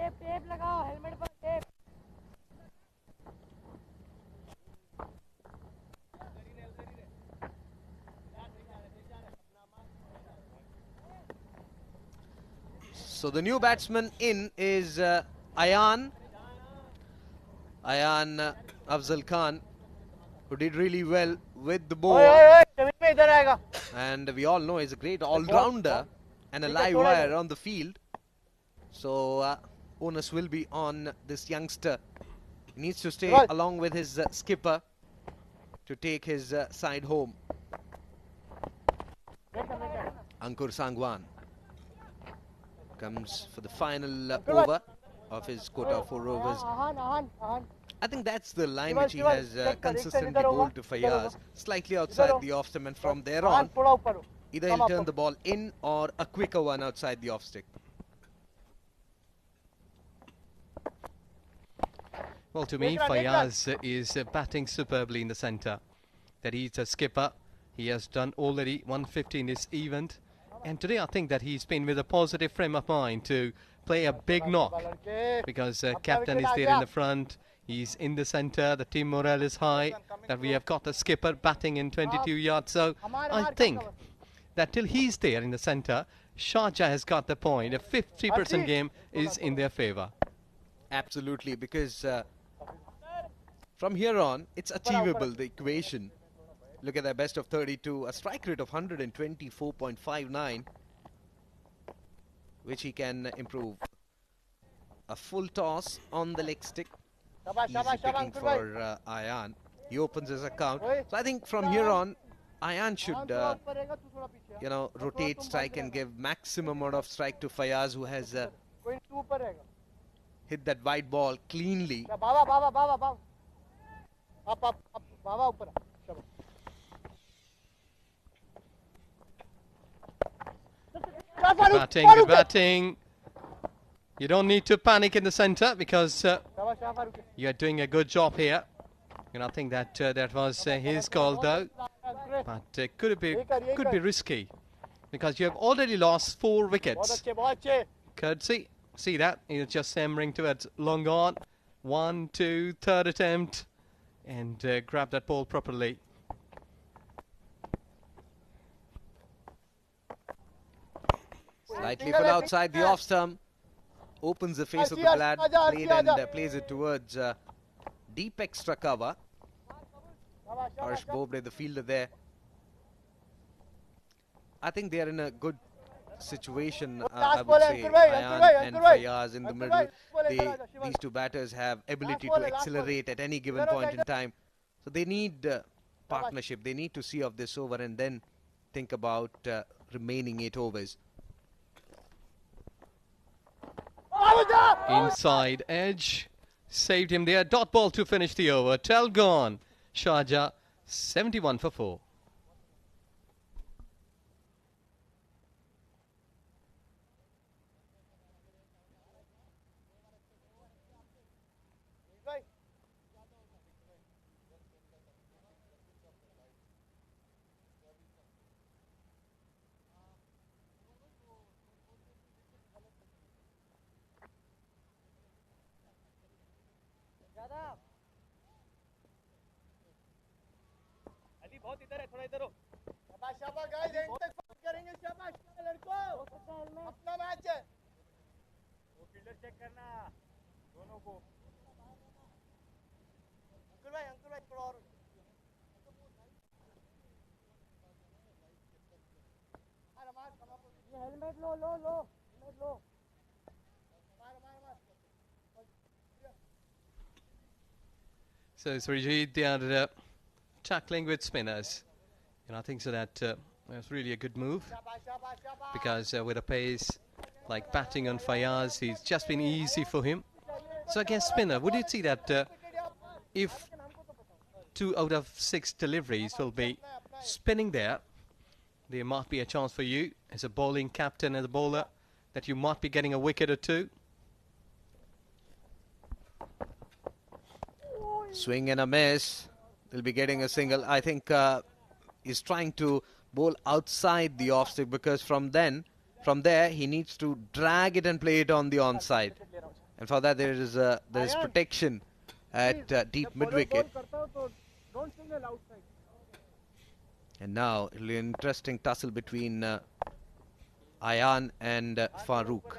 [SPEAKER 3] Tape लगाओ helmet पर tape
[SPEAKER 1] So the new batsman in is Ayan Afzal Khan, who did really well with the ball. And we all know he's a great all-rounder and a live wire on the field. So onus will be on this youngster. He needs to stay along with his skipper to take his side home. Ankur Sangwan comes for the final over of his quota 4 overs. I think that's the line which he has consistently bowled to Fayaz, slightly outside the off stump, and from there on, either he'll turn the ball in or a quicker one outside the off stick.
[SPEAKER 2] Well, to me, Fayaz is batting superbly in the centre. That he's a skipper. He has done already 150 in this event. And today I think that he's been with a positive frame of mind to play a big knock. Because captain is there in the front. He's in the centre. The team morale is high. That we have got a skipper batting in 22 yards. So I think that till he's there in the centre, Sharjah has got the point. A 50% game is in their favour.
[SPEAKER 1] Absolutely, because from here on, it's achievable, the equation. Look at that, best of 32, a strike rate of 124.59, which he can improve. A full toss on the leg stick. Easy picking for Ayan. He opens his account. So I think from here on, Ayan should, rotate strike and give maximum amount of strike to Fayaz, who has hit that wide ball cleanly.
[SPEAKER 2] Good batting. You don't need to panic in the centre because you're doing a good job here. And I think that that was his call though. But could be risky because you have already lost 4 wickets. Courtesy. See that? He's just hammering towards long on. 1, 2, third attempt. And grab that ball properly.
[SPEAKER 1] Slightly full outside the off stump. Opens the face of the blade and plays it towards deep extra cover. Harsh Bobde, the fielder there. I think they are in a good situation, I would say. Ayan and Fayaz in the middle. These two batters have ability to accelerate at any given point in time. So they need partnership. They need to see off this over and then think about remaining 8 overs.
[SPEAKER 2] Inside edge. Saved him there. Dot ball to finish the over. 12 gone. Sharjah 71 for 4.
[SPEAKER 3] Ali बहुत इधर है, थोड़ा इधर हो। शाबाश शाबाश guys, and तक fight करेंगे। शाबाश लड़कों, अपना मैच है। वो फील्डर चेक करना दोनों को। अंकुल भाई थोड़ा और। ये helmet low helmet low.
[SPEAKER 2] So Srijit, they are tackling with spinners. And I think so that was really a good move. Because with a pace like batting on Fayaz, it's just been easy for him. So against spinner, would you see that if 2 out of 6 deliveries will be spinning there might be a chance for you as a bowling captain, as a bowler, that you might be getting a wicket or 2?
[SPEAKER 1] Swing and a miss. They'll be getting a single. I think he's trying to bowl outside the off stick because from there he needs to drag it and play it on the onside. And for that there is protection at deep mid wicket. And now it'll be an interesting tussle between Ayan and Farooq.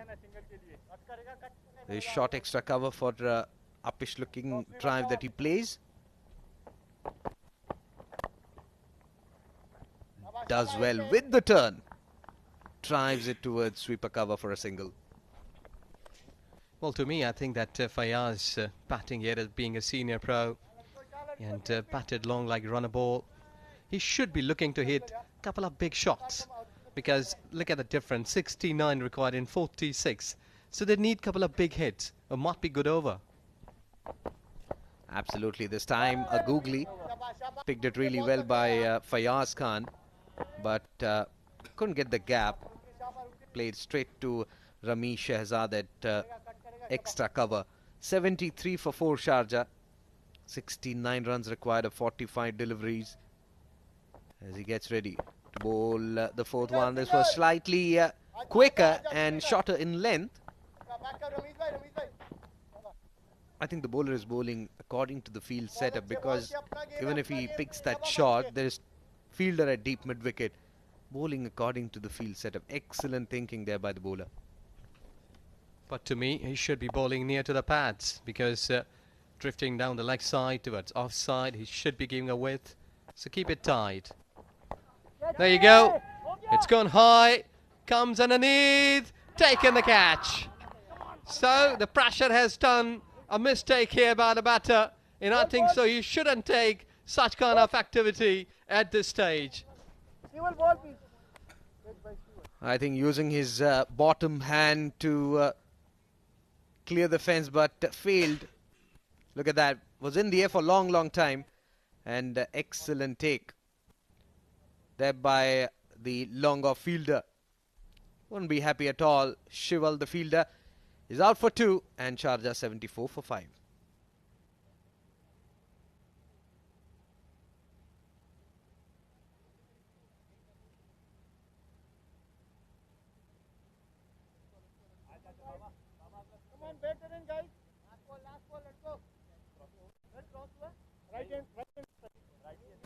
[SPEAKER 1] There's short extra cover for uppish looking drive that he plays. Does well with the turn. Drives it towards sweeper cover for a single.
[SPEAKER 2] Well, to me, I think that Fayaz batting here as being a senior pro and batted long like run a ball. He should be looking to hit a couple of big shots because look at the difference, 69 required in 46. So they need a couple of big hits. It might be good over.
[SPEAKER 1] Absolutely. This time a googly. Picked it really well by Fayaz Khan, but couldn't get the gap. Played straight to Rami Shehzad at extra cover. 73 for 4 Sharjah. 69 runs required of 45 deliveries. As he gets ready to bowl the 4th one. This was slightly quicker and shorter in length. I think the bowler is bowling according to the field setup because even if he picks that shot, there is fielder at deep mid wicket. Bowling according to the field setup. Excellent thinking there by the bowler.
[SPEAKER 2] But to me, he should be bowling near to the pads because drifting down the leg side towards offside, he should be giving a width. So keep it tight. There you go. It's gone high. Comes underneath. Taken the catch. So the pressure has done a mistake here by the batter. And I think so you shouldn't take such kind of activity at this stage.
[SPEAKER 1] I think using his bottom hand to clear the fence, but failed. Look at that. Was in the air for a long time. And excellent take there by the long off fielder. Won't be happy at all. Shival, the fielder, is out for 2 and Sharjah 74 for 5.
[SPEAKER 3] Come on, better in, guys. Last ball, let's go. Let's cross. Right hand, right hand. Right hand.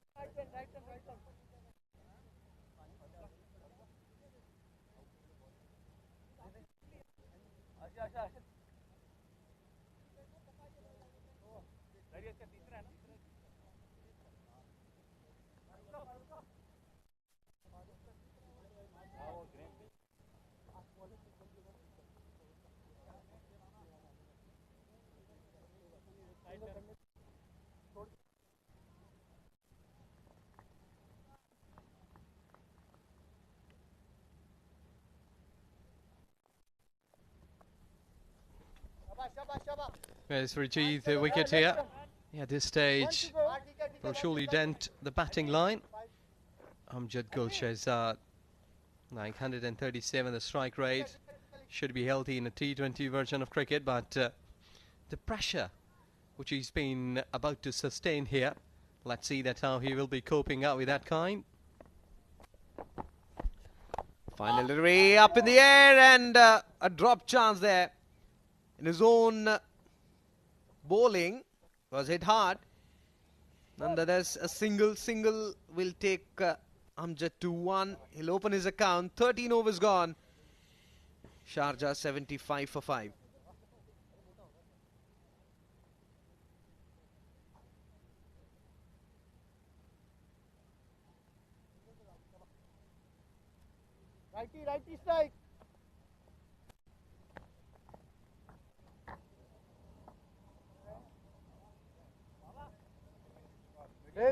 [SPEAKER 2] There's Rajith, the wicket here. Yeah, this stage will surely dent the batting line. Amjad Gulshazad, 937 the strike rate. Should be healthy in a T20 version of cricket, but the pressure which he's been about to sustain here, let's see that how he will be coping up with that kind.
[SPEAKER 1] Final delivery up in the air and a drop chance there. In his own bowling, was hit hard. Nonetheless, a single will take Amjad to 1. He'll open his account. 13 overs gone. Sharjah 75 for 5.
[SPEAKER 3] Righty strike. दे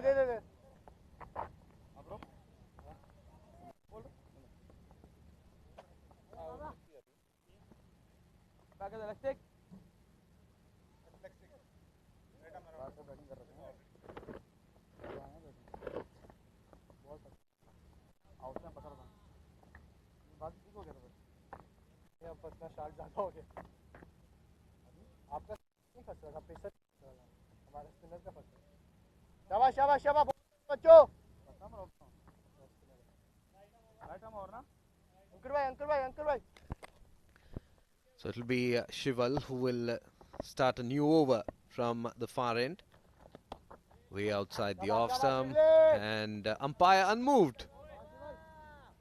[SPEAKER 3] फंसना start ज्यादा हो गया आपका नहीं फंस रहा pacer हमारा स्पिनर का फंस रहा शाबाश बच्चों राइट आर्म और ना अंकुर भाई
[SPEAKER 1] So it will be Shival who will start a new over from the far end, way outside the off stump, and umpire unmoved.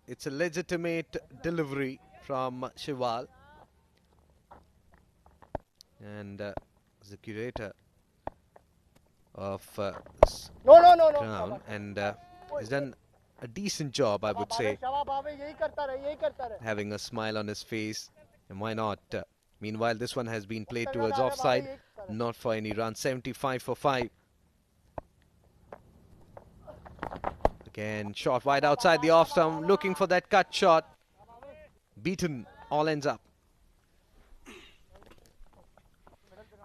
[SPEAKER 1] It's a legitimate delivery from Shival, and the curator of this ground, and he's done a decent job, I would say, having a smile on his face. And why not? Meanwhile, this one has been played towards offside, not for any run. 75 for 5. Again, shot wide outside the off stump, looking for that cut shot. Beaten, all ends up.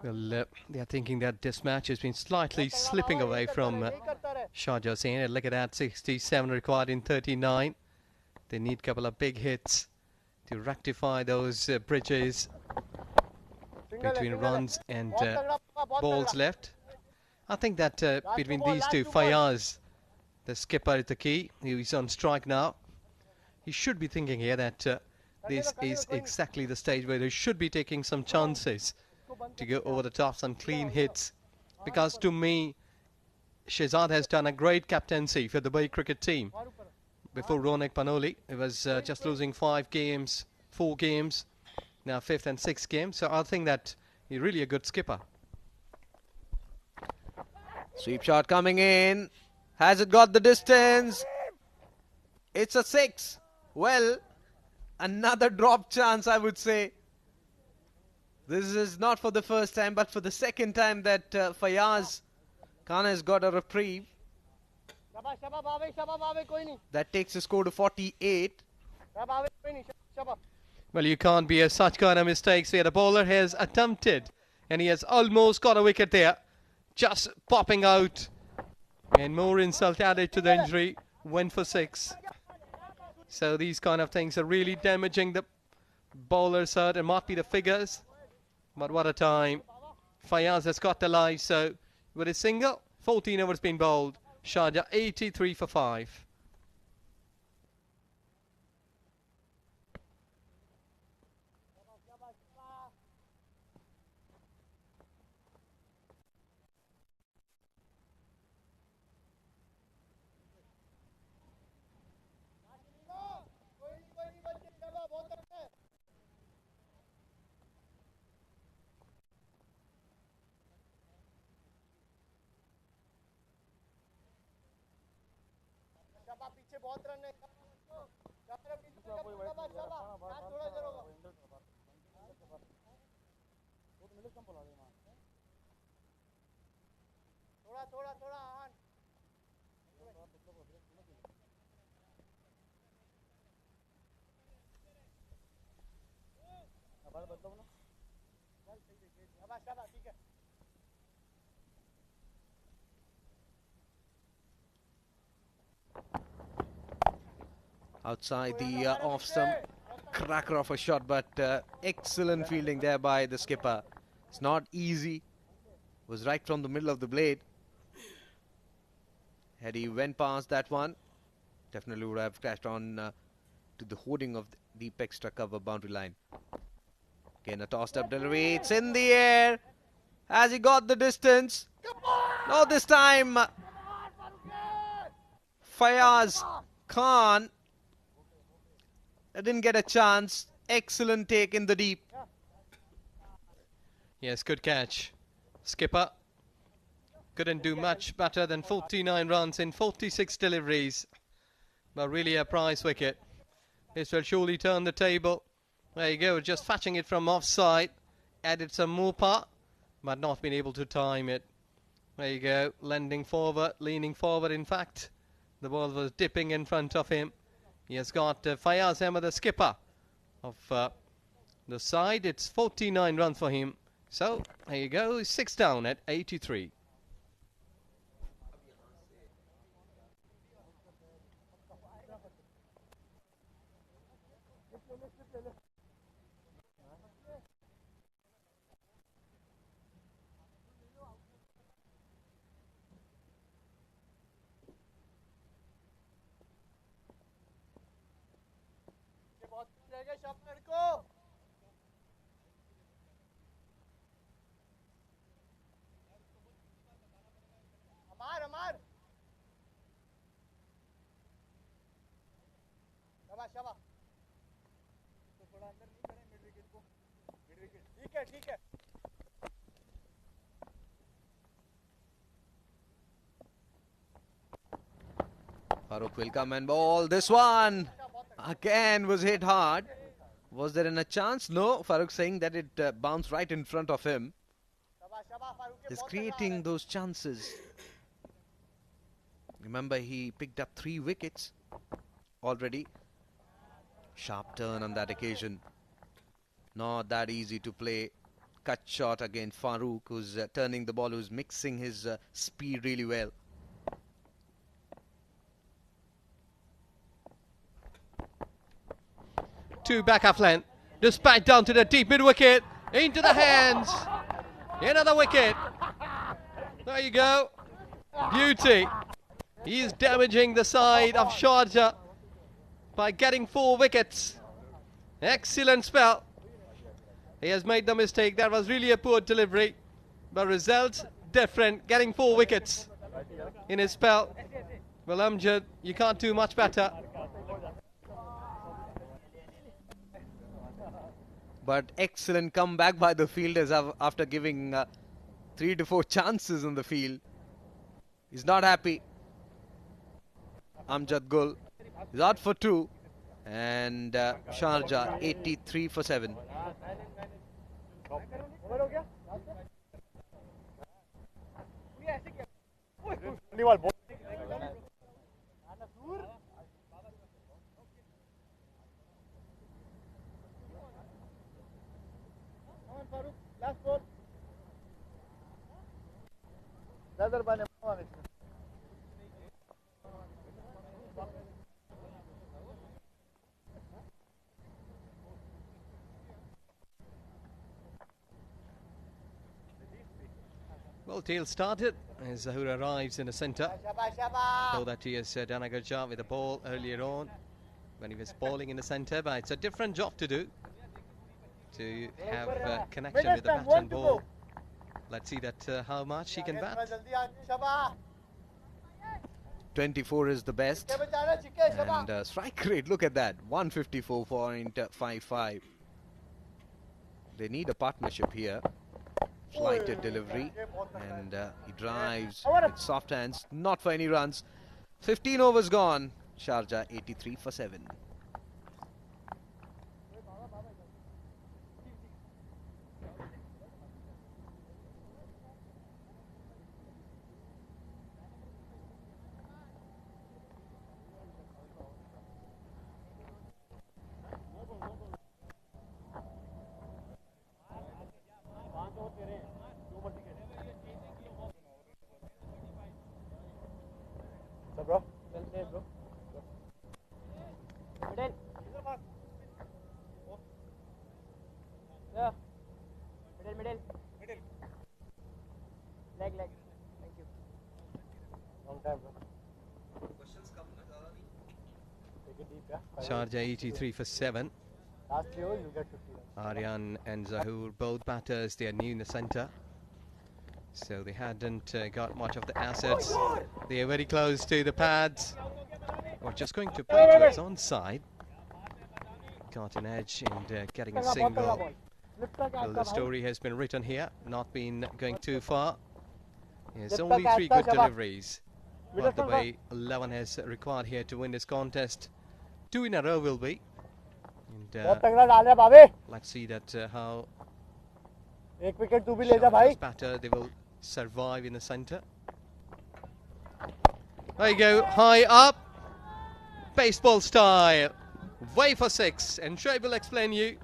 [SPEAKER 2] Well, they are thinking that this match has been slightly slipping away from Sharjah Hussain. Look at that, 67 required in 39. They need a couple of big hits to rectify those bridges between runs and balls left. I think that between these two, Fayaz, the skipper, is the key. He's on strike now. He should be thinking here that this is exactly the stage where they should be taking some chances to go over the top, some clean hits. Because to me, Shehzad has done a great captaincy for the Dubai cricket team. Before Ronak Panoli, it was just losing 4 games. now 5th and 6th game. So I think that he's really a good skipper.
[SPEAKER 1] Sweep shot coming in. Has it got the distance? It's a 6. Well, another drop chance, I would say. This is not for the first time, but for the second time that Fayaz Khan has got a reprieve. That takes the score to 48.
[SPEAKER 2] Well, you can't be such kind of mistakes where the bowler has attempted and he has almost got a wicket there. Just popping out. And more insult added to the injury. Went for 6. So these kind of things are really damaging the bowler's heart. It might be the figures. But what a time. Fayaz has got the life. So with a single, 14 overs been bowled. Sharjah 83 for 5.
[SPEAKER 3] पीछे बहुत run है थोड़ा थोड़ा थोड़ा आहान शाबाश ठीक है
[SPEAKER 1] Outside the off stump, cracker of a shot, but excellent fielding there by the skipper. It's not easy. Was right from the middle of the blade. Had he went past that one, definitely would have crashed on to the hoarding of the extra cover boundary line. Again, a tossed up delivery. It's in the air. Has he got the distance? No, this time Fayaz Khan didn't get a chance. Excellent take in the deep.
[SPEAKER 2] Yes, good catch. Skipper couldn't do much better than 49 runs in 46 deliveries. But really a prize wicket. This will surely turn the table. There you go, just fetching it from offside. Added some more power, but not been able to time it. There you go, leaning forward in fact. The ball was dipping in front of him. He has got Fayaz Ahmed, the skipper of the side. It's 49 runs for him. So, there you go, 6 down at 83.
[SPEAKER 3] ठीक है
[SPEAKER 1] Farooq will come and bowl. This one again was hit hard. Was there a chance? No. Farooq saying that it bounced right in front of him. He's creating those chances. Remember, he picked up 3 wickets already. Sharp turn on that occasion. Not that easy to play. Cut shot against Farooq, who's turning the ball, who's mixing his speed really well.
[SPEAKER 2] Two back half length. Dispatched down to the deep mid wicket. Into the hands. Another wicket. There you go. Beauty. He's damaging the side of Sharjah by getting 4 wickets. Excellent spell. He has made the mistake. That was really a poor delivery. But results different. Getting 4 wickets in his spell. Well, Amjad, you can't do much better.
[SPEAKER 1] But excellent comeback by the fielders after giving 3 to 4 chances in the field. He's not happy. Amjad Gul is out for 2. And Sharjah 83 for 7.
[SPEAKER 3] Last ball.
[SPEAKER 2] Well, tail started as Zahoor arrives in the centre. Though that he has done a good job with the ball earlier on when he was bowling in the centre, but it's a different job to do, to have connection with the bat and ball. Let's see that how much he can bat.
[SPEAKER 1] 24 is the best. And strike rate, look at that, 154.55. They need a partnership here. Flighted delivery, and he drives with soft hands, not for any runs. 15 overs gone. Sharjah 83 for 7.
[SPEAKER 3] Bro, well played, bro. Middle. Yeah. Middle. Leg. Thank you. Long time, bro. Take it deep, yeah.
[SPEAKER 2] Sharjah 83 for 7.
[SPEAKER 3] Last 3 overs, you get 50 runs.
[SPEAKER 2] Aryan and Zahoor, both batters, they are new in the centre, so they hadn't got much of the assets. They are very close to the pads. Or just going to play to its own side. Got an edge in getting a single. Well, the story has been written here, not been going too far. It's only 3 good deliveries. But the way 11 has required here to win this contest, 2 in a row will be. And let's see that how
[SPEAKER 3] एक wicket तू भी ले जा भाई.
[SPEAKER 2] batter they will survive in the centre. There you go, high up, baseball style, way for 6, and Shoaib will explain you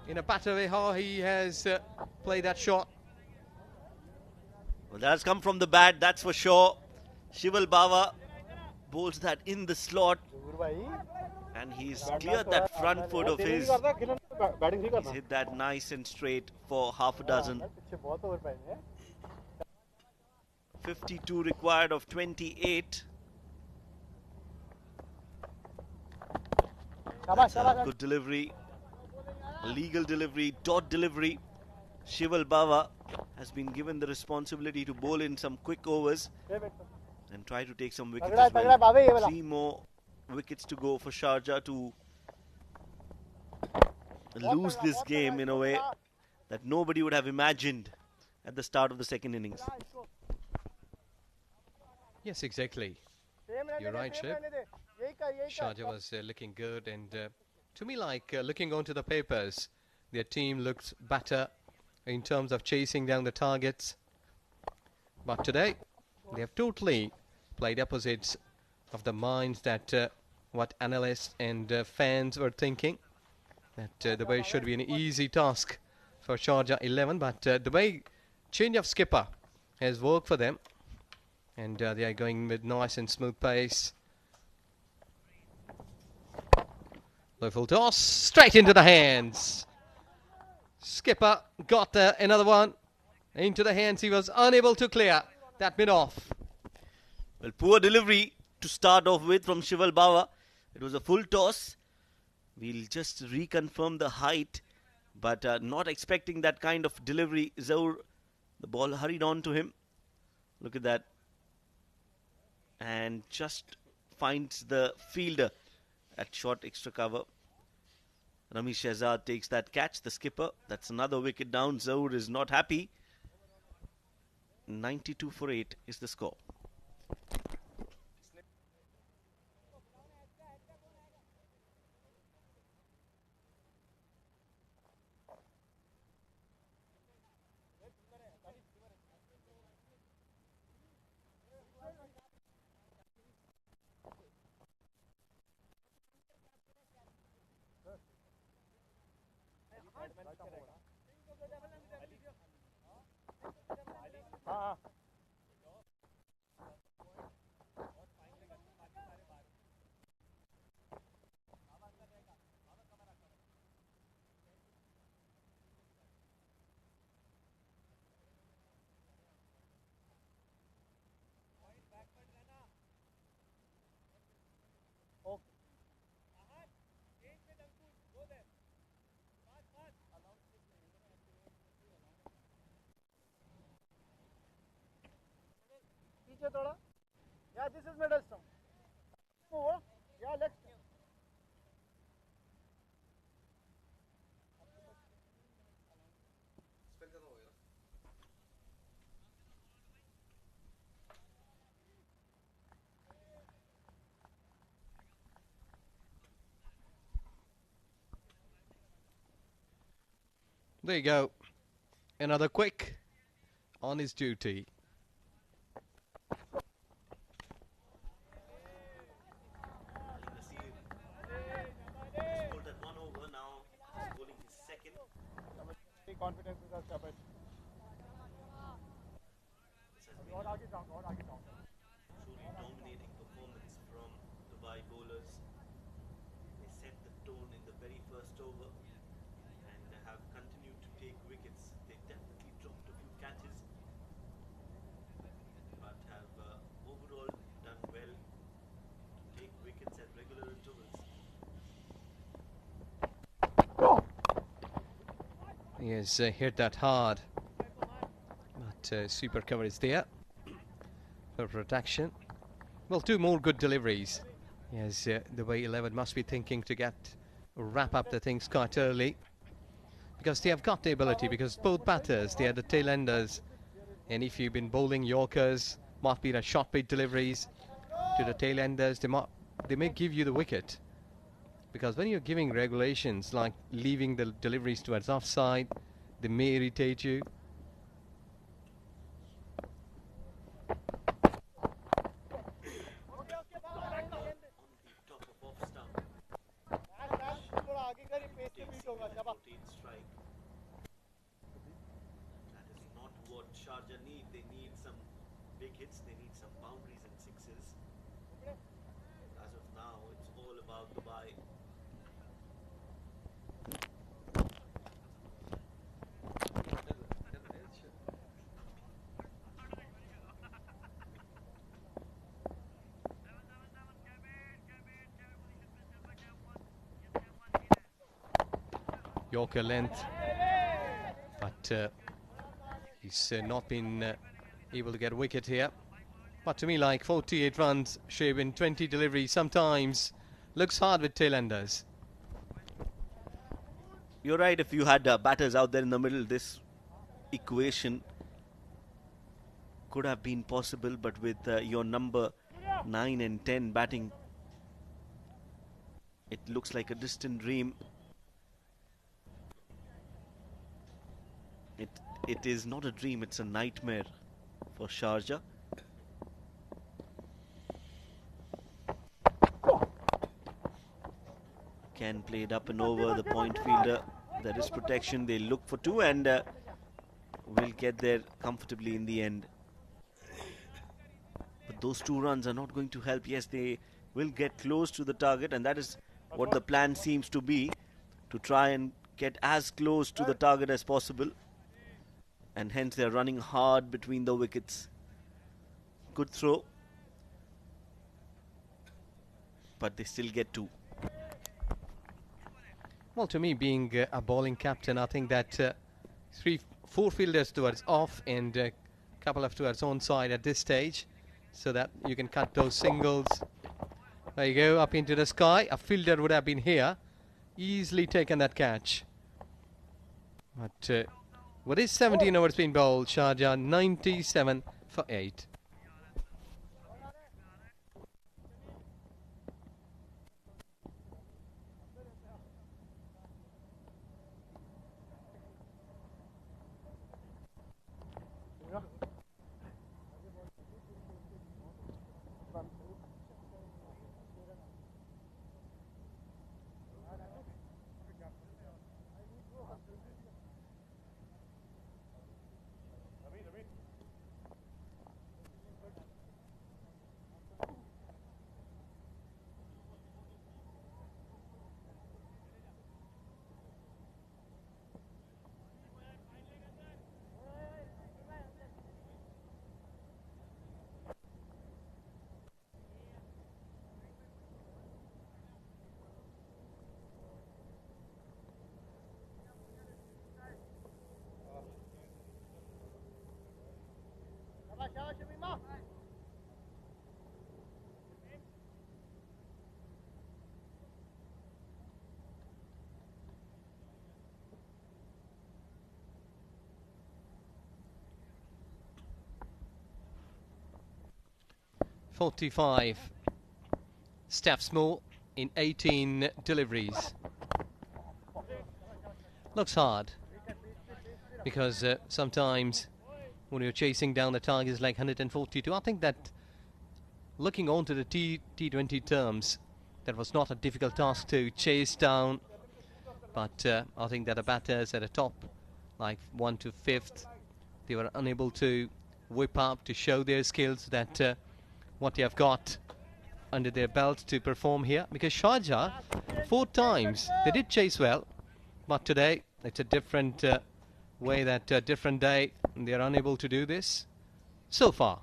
[SPEAKER 2] in a better way how he has played that shot.
[SPEAKER 4] Well, that has come from the bat, that's for sure. Shival Bawa bowls that in the slot, and he's cleared that front foot of his. He's hit that nice and straight for half a dozen. 52 required of 28. That's a good delivery, legal delivery, dot delivery. Shival Bawa has been given the responsibility to bowl in some quick overs and try to take some wickets as well. 3 more wickets to go for Sharjah to lose this game in a way that nobody would have imagined at the start of the second innings.
[SPEAKER 2] Yes, exactly. You're right, Shoaib. Sharjah was looking good, and to me, like looking onto the papers, their team looks better in terms of chasing down the targets. But today, they have totally played opposites of the minds that what analysts and fans were thinking. That the way it should be an easy task for Sharjah 11, but the way change of skipper has worked for them, and they are going with nice and smooth pace. Low full toss, straight into the hands. Skipper got another one into the hands. He was unable to clear that mid off.
[SPEAKER 4] Well, poor delivery to start off with from Shival Bawa. It was a full toss. We'll just reconfirm the height, but not expecting that kind of delivery. Zahoor, the ball hurried on to him. Look at that. And just finds the fielder at short extra cover. Rami Shehzad takes that catch, the skipper. That's another wicket down. Zahoor is not happy. 92 for 8 is the score.
[SPEAKER 3] हाँ पीछे थोड़ा या this is middle stump move या let's
[SPEAKER 2] There you go. Another quick on his duty.
[SPEAKER 4] Scored at 1 over now. He's bowling his second.
[SPEAKER 3] Confidence के साथ शाबाश
[SPEAKER 4] This has been
[SPEAKER 3] और आगे जाऊंगा और आगे जाऊंगा
[SPEAKER 4] truly dominating performance from Dubai bowlers. They set the tone in the very first over and have continued to take wickets. They definitely dropped a few catches, but have overall done well to take wickets at regular intervals.
[SPEAKER 2] He has hit that hard, but super cover is there for protection. Well, two more good deliveries. Yes, the way 11 must be thinking to wrap up the things quite early, because they have got the ability, because both batters, they are the tail enders, and if you've been bowling Yorkers, might be the short bait deliveries to the tail enders, they may give you the wicket. Because when you're giving regulations like leaving the deliveries towards offside, they may irritate you.
[SPEAKER 4] On the top of off stump,
[SPEAKER 3] थोड़ा आगे करी pace से beat होगा शाबाश
[SPEAKER 4] 14 strike. That is not what Sharjah need. They need some big hits. They need some boundaries and sixes. As of now, it's all about Dubai.
[SPEAKER 2] Yorker length, but he's not been able to get a wicket here. But to me, like 48 runs, should have been 20 deliveries. Sometimes looks hard with tail enders.
[SPEAKER 4] You're right. If you had batters out there in the middle, this equation could have been possible. But with your number 9 and 10 batting, it looks like a distant dream. It is not a dream, it's a nightmare for Sharjah. Can play it up and over the point fielder. There is protection. They look for two and will get there comfortably in the end. But those 2 runs are not going to help. Yes, they will get close to the target, and that is what the plan seems to be, to try and get as close to the target as possible. And hence they're running hard between the wickets. Good throw, but they still get 2.
[SPEAKER 2] Well, to me, being a bowling captain, I think that 3-4 fielders towards off and a couple of towards onside at this stage, so that you can cut those singles. There you go, up into the sky. A fielder would have been here, easily taken that catch. But with his 17 overs being bowled, Sharjah 97 for 8.
[SPEAKER 3] शाबाश शाबाश Shamima
[SPEAKER 2] 45 steps more in 18 deliveries. Looks hard because sometimes when you're chasing down the targets like 142, I think that looking on to the T20 terms, that was not a difficult task to chase down, but I think that the batters at the top, like 1 to 5th, they were unable to whip up to show their skills, that what they have got under their belt to perform here. Because Sharjah, 4 times, they did chase well, but today it's a different way, that different day, and they are unable to do this so far.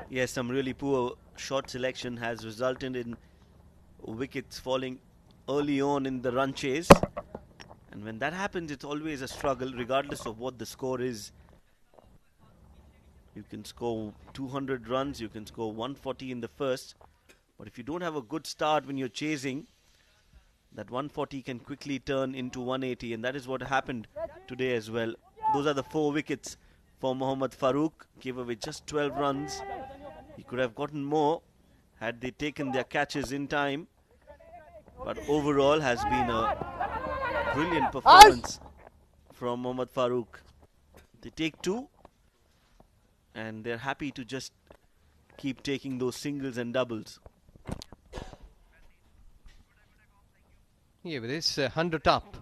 [SPEAKER 4] Yes, some really poor shot selection has resulted in wickets falling early on in the run chase. And when that happens, it's always a struggle, regardless of what the score is. You can score 200 runs, you can score 140 in the first. But if you don't have a good start when you're chasing, that 140 can quickly turn into 180. And that is what happened today as well. Those are the 4 wickets for Mohammad Farooq. Gave away just 12 runs. He could have gotten more had they taken their catches in time. But overall has been a brilliant performance from Mohammad Farooq. They take 2 and they're happy to just keep taking those singles and doubles.
[SPEAKER 2] Yeah, with this 100 up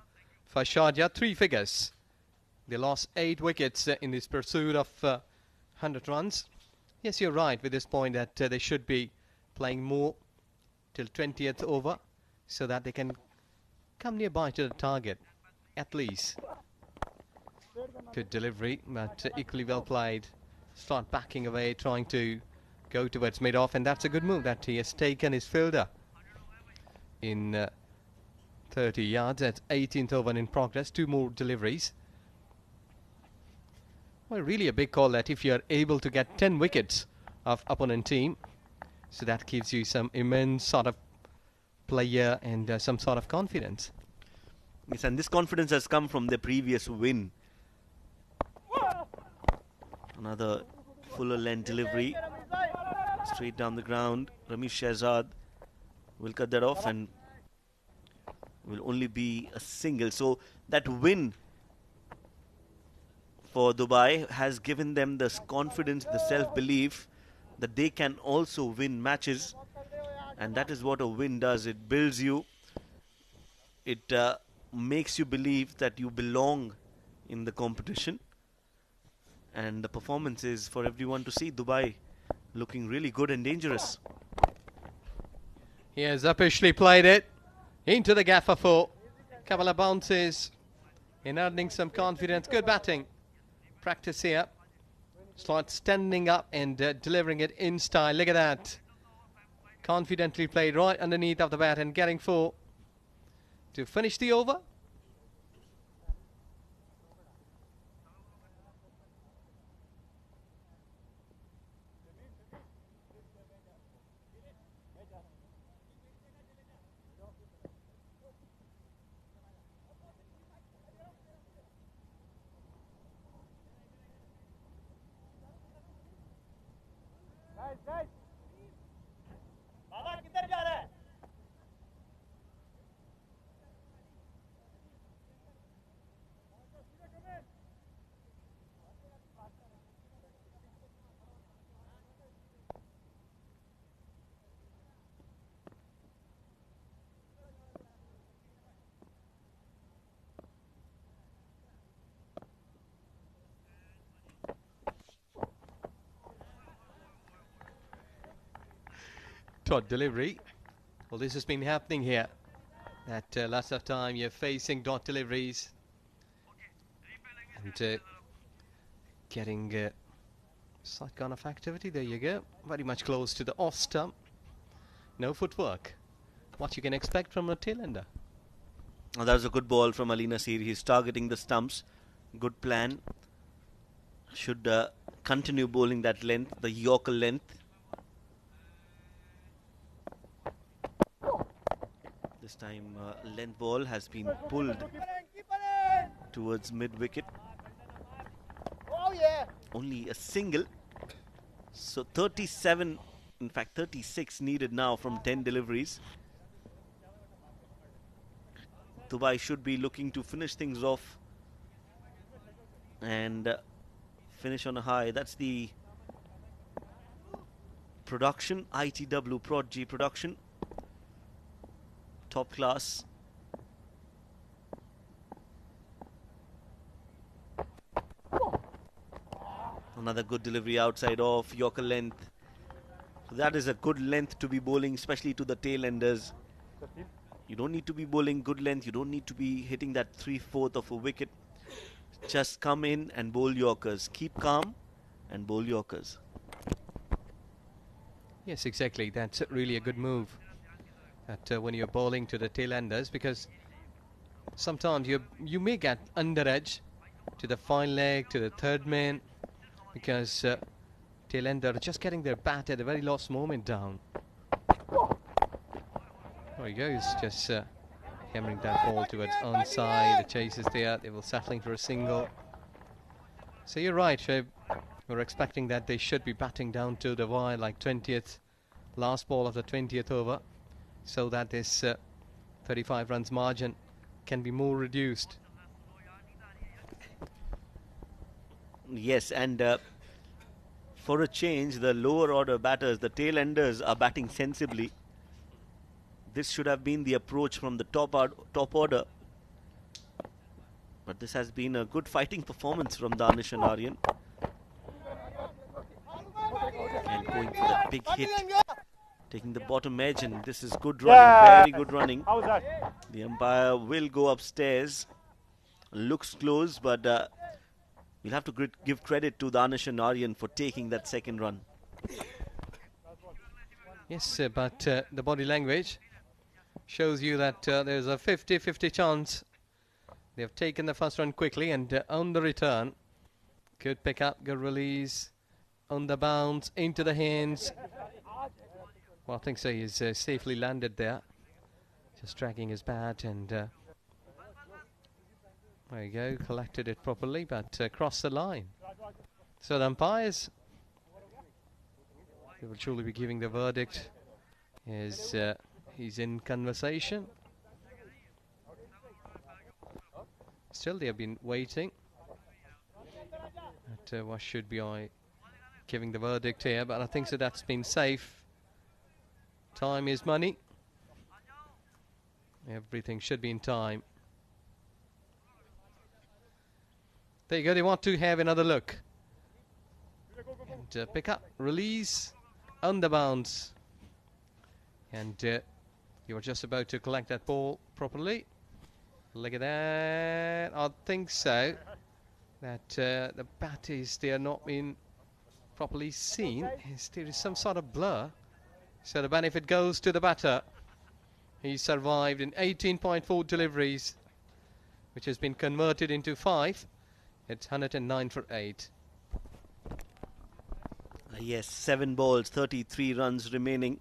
[SPEAKER 2] for Sharjah, 3 figures. They lost 8 wickets in this pursuit of 100 runs. Yes, you're right with this point that they should be playing more till 20th over so that they can come nearby to the target, at least. Good delivery, but equally well played. Start backing away, trying to go towards mid-off, and that's a good move that he has taken his fielder in 30 yards at 18th over in progress. 2 more deliveries. Well, really a big call that if you're able to get 10 wickets of opponent team, so that gives you some immense sort of player and some sort of confidence.
[SPEAKER 4] Yes, and this confidence has come from the previous win. Another fuller length delivery, straight down the ground. Ramesh Shehzad will cut that off and will only be a single. So that win for Dubai has given them the confidence, the self-belief that they can also win matches, and that is what a win does. It builds you, it makes you believe that you belong in the competition, and the performance is for everyone to see. Dubai looking really good and dangerous.
[SPEAKER 2] He has officially played it into the gap for 4. Couple of bounces in earning some confidence. Good batting practice here. Start standing up and delivering it in style. Look at that. Confidently played right underneath of the bat and getting 4 to finish the over.
[SPEAKER 3] बाबा किधर जा रहा है
[SPEAKER 2] Dot delivery. Well, this has been happening here. That lots of time you're facing dot deliveries and getting slight kind of activity. There you go. Very much close to the off stump. No footwork. What you can expect from a tail-ender.
[SPEAKER 4] Oh, that was a good ball from Ali Nasir. He's targeting the stumps. Good plan. Should continue bowling that length, the Yorker length. This time length ball has been pulled towards mid-wicket.
[SPEAKER 3] Oh yeah
[SPEAKER 4] Only a single. So 37, in fact 36 needed now from 10 deliveries. Dubai should be looking to finish things off and finish on a high. That's the production, ITW Prod G production. Top class. Another good delivery outside off, Yorker length. So that is a good length to be bowling, especially to the tail enders. You don't need to be bowling good length. You don't need to be hitting that 3/4 of a wicket. Just come in and bowl Yorkers. Keep calm and bowl Yorkers.
[SPEAKER 2] Yes, exactly. That's really a good move. That when you're bowling to the tail enders, because sometimes you may get under edge to the fine leg, to the third man, because tail ender are just getting their bat at the very last moment down. There he goes, just hammering that ball towards onside. The chase is there. They will settling for a single. So you're right, Shoaib. We're expecting that they should be batting down to the wire, like 20th, last ball of the 20th over, so that this 35 runs margin can be more reduced.
[SPEAKER 4] Yes, and for a change, the lower order batters, the tail enders, are batting sensibly. This should have been the approach from the top order. But this has been a good fighting performance from Danish and Aryan. And going for that big hit, taking the bottom edge, and this is good running, very good running.
[SPEAKER 3] how's that
[SPEAKER 4] The umpire will go upstairs. Looks close, but we'll have to give credit to Danish and Aryan for taking that second run.
[SPEAKER 2] Yes, but the body language shows you that there's a 50-50 chance. They have taken the first run quickly, and on the return, good pick up, good release, on the bounce, into the hands. Well, I think so. He's safely landed there, just dragging his bat, and there you go, collected it properly, but crossed the line. So the umpires, they will surely be giving the verdict. He's in conversation. Still, they have been waiting. But what should be giving the verdict here? But I think so. That's been safe. Time is money. Everything should be in time. There you go. They want to have another look. And pick up, release, on the bounce. And you were just about to collect that ball properly. Look at that. I think so. That the bat is there not been properly seen. There is some sort of blur. So the benefit goes to the batter. He survived in 18.4 deliveries, which has been converted into 5. It's 109 for 8.
[SPEAKER 4] Yes, 7 balls, 33 runs remaining.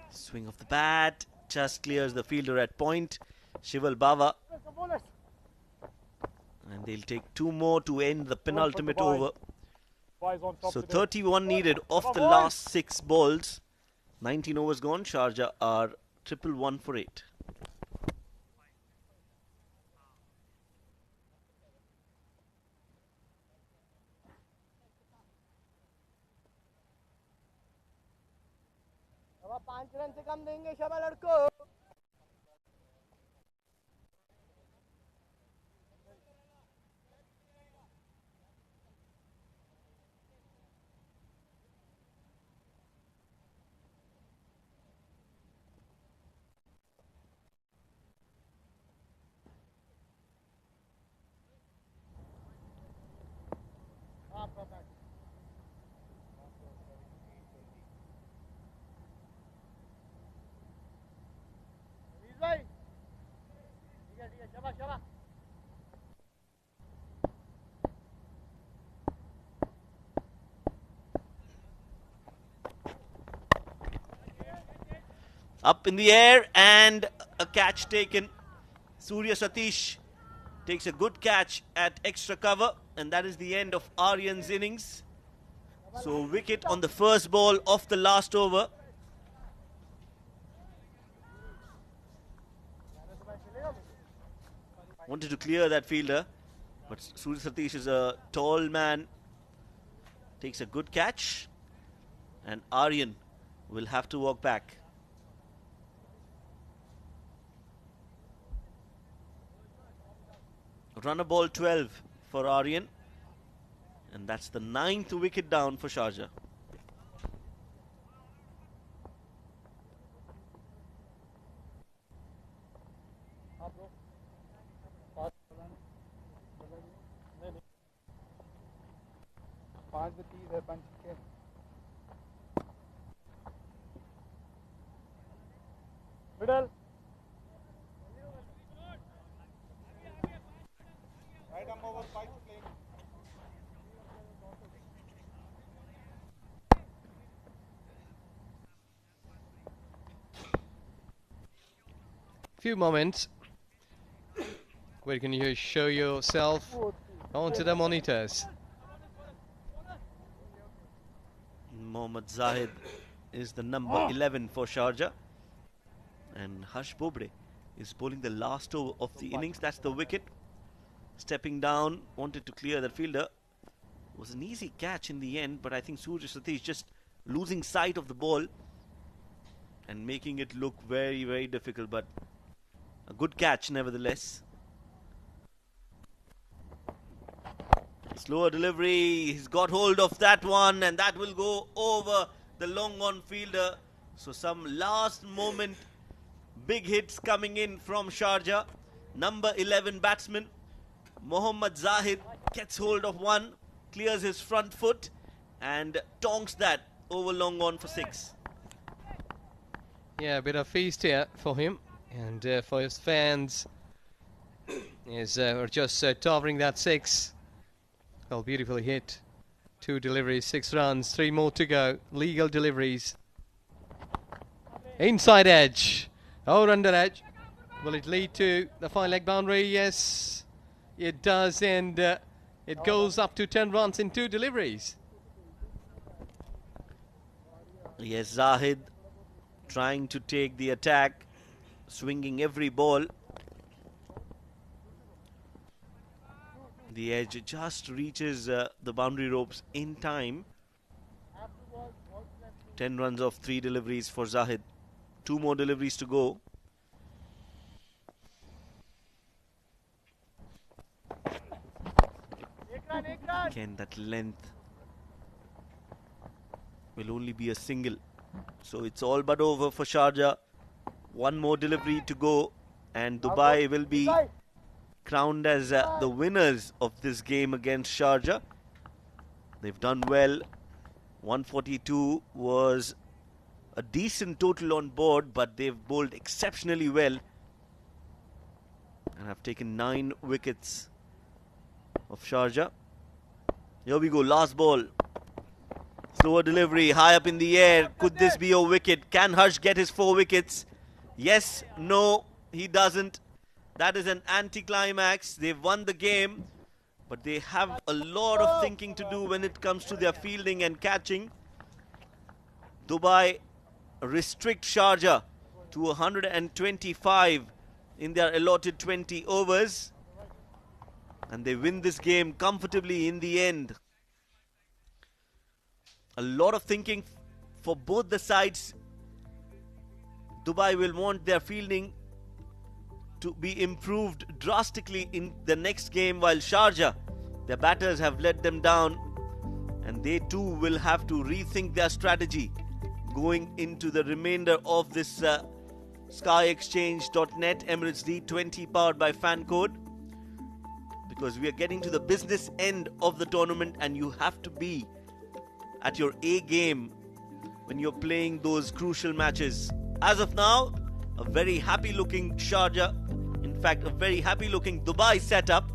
[SPEAKER 4] Swing of the bat, just clears the fielder at point. Shival Bava
[SPEAKER 3] bowlers.
[SPEAKER 4] And they'll take 2 more to end the penultimate
[SPEAKER 3] boys.
[SPEAKER 4] over.
[SPEAKER 3] Boys on top
[SPEAKER 4] So
[SPEAKER 3] today.
[SPEAKER 4] 31 needed off
[SPEAKER 3] Come
[SPEAKER 4] the
[SPEAKER 3] on,
[SPEAKER 4] last 6 balls. 19 overs gone. Sharjah are 111 for 8.
[SPEAKER 3] अब 5 run से कम देंगे शबा लड़को. भाई ठीक है Shaba Shaba.
[SPEAKER 4] Up in the air and a catch taken. Surya Satish takes a good catch at extra cover, and that is the end of Aryan's innings. So wicket on the first ball of the last over. Wanted to clear that fielder, but Surya Satish is a tall man. Takes a good catch, and Aryan will have to walk back. Runner ball 12 for Aryan, and that's the 9th wicket down for Sharjah.
[SPEAKER 3] Middle.
[SPEAKER 5] Right arm over 5 playing.
[SPEAKER 2] Few moments where can you show yourself onto the monitors.
[SPEAKER 4] Mohammad Zahid is the number 11 for Sharjah, and Harsh Bobre is bowling the last over of the innings. That's the wicket. Stepping down, wanted to clear that fielder. It was an easy catch in the end, but I think Surya Satish just losing sight of the ball and making it look very, very difficult, but a good catch nevertheless. Slower delivery, he's got hold of that one, and that will go over the long on fielder. So some last moment big hits coming in from Sharjah. Number 11 batsman Mohammad Zahid gets hold of one, clears his front foot and tonks that over long on for 6.
[SPEAKER 2] Yeah, a bit of feast here for him, and for his fans is just towering that 6. Well, beautifully hit. 2 deliveries, 6 runs, 3 more to go. Legal deliveries. Inside edge. Or under edge. Will it lead to the 5-leg boundary? Yes, it does, and it goes up to 10 runs in 2 deliveries.
[SPEAKER 4] Yes, Zahid trying to take the attack, swinging every ball. The edge just reaches the boundary ropes in time. 10 runs off 3 deliveries for Zahid. 2 more deliveries to go. Again, that length will only be a single. So it's all but over for Sharjah. 1 more delivery to go, and Dubai will be crowned as the winners of this game against Sharjah. They've done well. 142 was a decent total on board, but they've bowled exceptionally well and have taken 9 wickets of Sharjah. Here we go, last ball. Slower delivery, high up in the air. Could this be a wicket? Can Harsh get his 4 wickets? Yes, no, he doesn't. That is an anticlimax. They've won the game, but they have a lot of thinking to do when it comes to their fielding and catching. Dubai restrict Sharjah to 125 in their allotted 20 overs. And they win this game comfortably in the end. A lot of thinking for both the sides. Dubai will want their fielding to be improved drastically in the next game, while Sharjah, their batters have let them down, and they too will have to rethink their strategy going into the remainder of this SkyExchange.net Emirates D20 powered by FanCode, because we are getting to the business end of the tournament and you have to be at your A game when you're playing those crucial matches. As of now, a very happy looking Sharjah, in fact a very happy looking Dubai setup.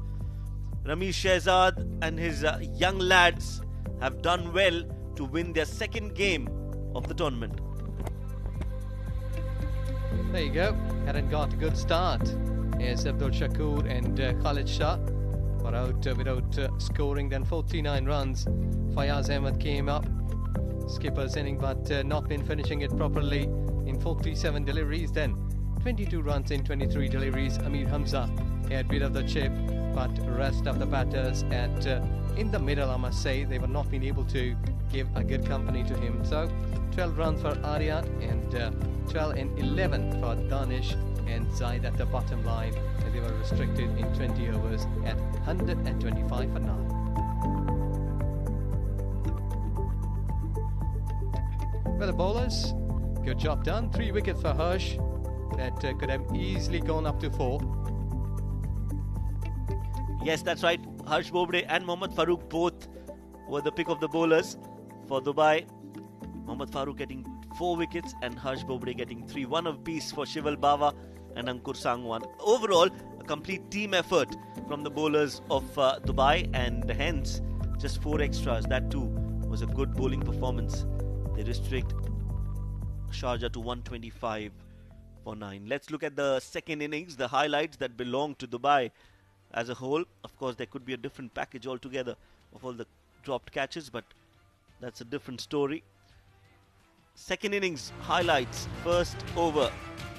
[SPEAKER 4] Ramesh Shehzad and his young lads have done well to win their second game of the tournament.
[SPEAKER 2] There you go. Hadn't got a good start. Here's Abdul Shakur and Khalid Shah were out without scoring. Then 49 runs. Fayaz Ahmed came up. Skipper's inning, but not been finishing it properly in 47 deliveries. Then 22 runs in 23 deliveries. Amir Hamza had bit of the chip, but rest of the batters at in the middle, I must say, they were not been able to give a good company to him. So 12 runs for Aryan and 12 and 11 for Danish and Zaid at the bottom line, and they were restricted in 20 overs at 125 for 9. Well, the bowlers, good job done. 3 wickets for Harsh. That could have easily gone up to 4.
[SPEAKER 4] Yes, that's right. Harsh Bobde and Mohammad Farooq both were the pick of the bowlers for Dubai. Mohammad Farooq getting 4 wickets and Harsh Bobde getting 3. 1 apiece for Shival Bawa and Ankur Sangwan. Overall, a complete team effort from the bowlers of Dubai, and hence just 4 extras. That too was a good bowling performance. They restrict Sharjah to 125 for 9. Let's look at the second innings, the highlights that belong to Dubai as a whole. Of course, there could be a different package altogether of all the dropped catches, but that's a different story. Second innings highlights. First over,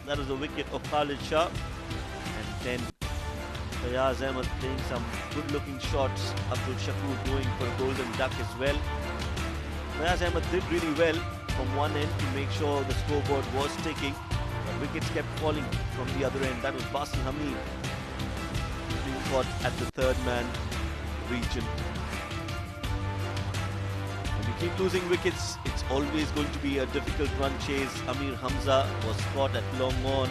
[SPEAKER 4] that was the wicket of Khalid Shah, and then Fayaz Ahmed playing some good looking shots. Abdul Shakur going for a golden duck as well. Fayaz Ahmed did really well from one end to make sure the scoreboard was ticking, but wickets kept falling from the other end. That was Basil Hamid being caught at the third man region. When you keep losing wickets, it's always going to be a difficult run chase. Amir Hamza was caught at long on.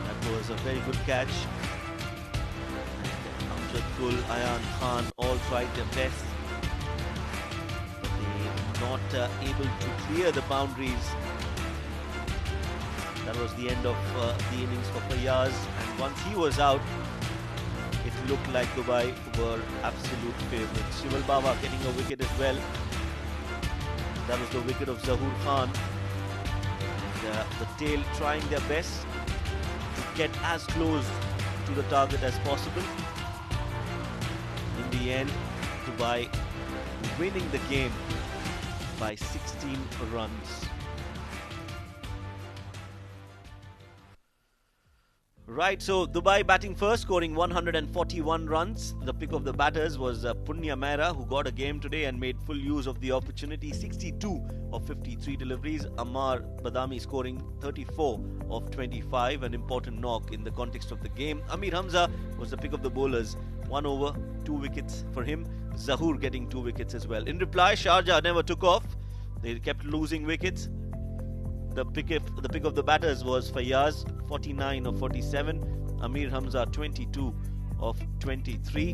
[SPEAKER 4] That was a very good catch. Amjad Gul, Ayan Khan all tried their best, but they were not able to clear the boundaries. That was the end of the innings for Fayaz, and once he was out, it looked like Dubai were absolute favourites. Shival Bawa getting a wicket as well. That was the wicket of Zahoor Khan. And, the tail trying their best to get as close to the target as possible. In the end, Dubai winning the game by 16 runs. Right, so Dubai batting first, scoring 141 runs. The pick of the batters was Punya Mehra, who got a game today and made full use of the opportunity. 62 of 53 deliveries. Ammar Badami scoring 34 of 25, an important knock in the context of the game. Amir Hamza was the pick of the bowlers. 1 over, 2 wickets for him. Zahoor getting 2 wickets as well. In reply, Sharjah never took off. They kept losing wickets. The pick of the batters was Fayaz, 49 of 47, Amir Hamza 22 of 23,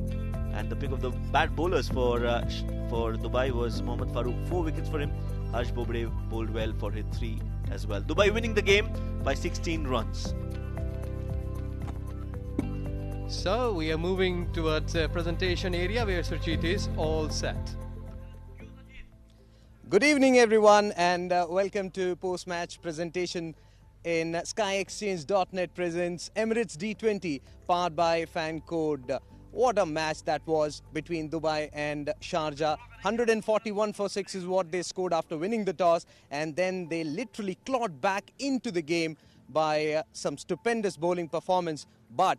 [SPEAKER 4] and the pick of the bat bowlers for Dubai was Mohammad Farooq, 4 wickets for him. Harsh Bobde bowled well for his 3 as well. Dubai winning the game by 16 runs.
[SPEAKER 2] So we are moving towards a presentation area where Surjit is all set.
[SPEAKER 1] Good evening everyone, and welcome to post-match presentation in SkyExchange.net presents Emirates D20 powered by Fan Code. What a match that was between Dubai and Sharjah. 141 for 6 is what they scored after winning the toss, and then they literally clawed back into the game by some stupendous bowling performance. But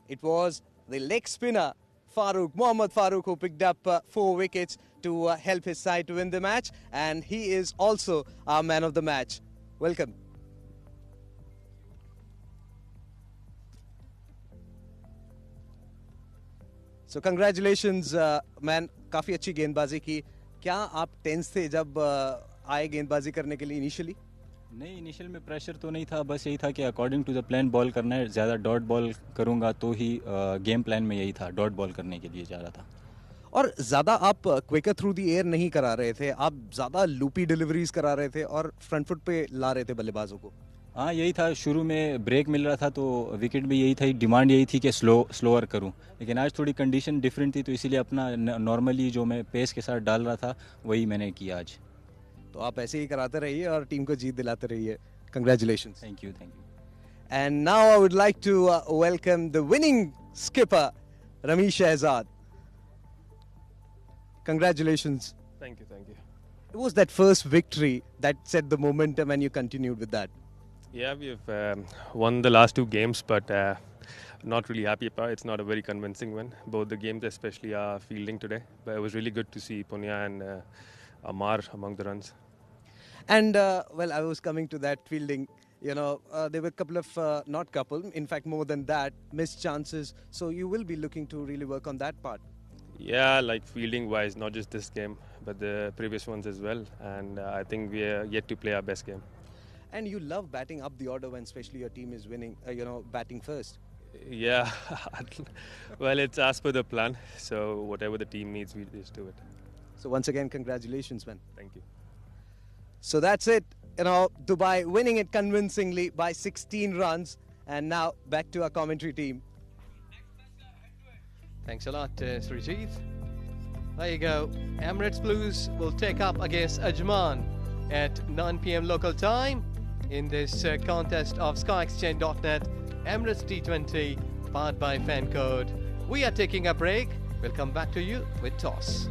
[SPEAKER 1] it was the leg spinner Mohammad Farooq, who picked up 4 wickets to help his side to win the match, and he is also our man of the match. Welcome. So congratulations, man. काफी अच्छी गेंदबाजी की. क्या आप tense थे जब आए गेंदबाजी करने के लिए इनिशियली?
[SPEAKER 6] नहीं, इनिशियल में प्रेशर तो नहीं था, बस यही था कि according to the plan bowl करना है, ज़्यादा डॉट बॉल करूंगा तो ही गेम प्लान में यही था, डॉट बॉल करने के लिए जा रहा था.
[SPEAKER 1] और ज़्यादा आप क्विकर थ्रू दी एयर नहीं करा रहे थे, आप ज़्यादा लूपी डिलीवरीज करा रहे थे और फ्रंट फुट पे ला रहे थे बल्लेबाजों को.
[SPEAKER 6] हाँ, यही था. शुरू में ब्रेक मिल रहा था तो विकेट भी यही था, डिमांड यही थी कि स्लोअर करूं, लेकिन आज थोड़ी कंडीशन डिफरेंट थी तो इसीलिए अपना नॉर्मली जो मैं पेस के साथ डाल रहा था वही मैंने किया आज.
[SPEAKER 1] तो आप ऐसे ही कराते रहिए और टीम को जीत दिलाते रहिए. Congratulations.
[SPEAKER 6] Thank you.
[SPEAKER 1] And now I would like to welcome the winning skipper, Ramesh Shahzad. Congratulations.
[SPEAKER 7] Thank you.
[SPEAKER 1] It was that first victory that set the momentum and you continued with that.
[SPEAKER 7] Yeah, we've won the last 2 games, but not really happy about it. It's not a very convincing win. Both the games, especially our fielding today. But it was really good to see Punya and Amar among the runs.
[SPEAKER 1] And well, I was coming to that fielding. You know, there were a couple of, not couple, in fact more than that, missed chances. So you will be looking to really work on that part.
[SPEAKER 7] Yeah, like fielding wise, not just this game, but the previous ones as well. And I think we are yet to play our best game.
[SPEAKER 1] And you love batting up the order when especially your team is winning, batting first.
[SPEAKER 7] Yeah, well, it's as per the plan. So whatever the team needs, we just do it.
[SPEAKER 1] So once again, congratulations, man.
[SPEAKER 7] Thank you.
[SPEAKER 1] So that's it. Dubai winning it convincingly by 16 runs. And now back to our commentary team.
[SPEAKER 2] Thanks a lot, Srijit. There you go. Emirates Blues will take up against Ajman at 9 p.m. local time in this contest of SkyExchange.net Emirates D20 powered by Fan Code. We are taking a break. We'll come back to you with toss.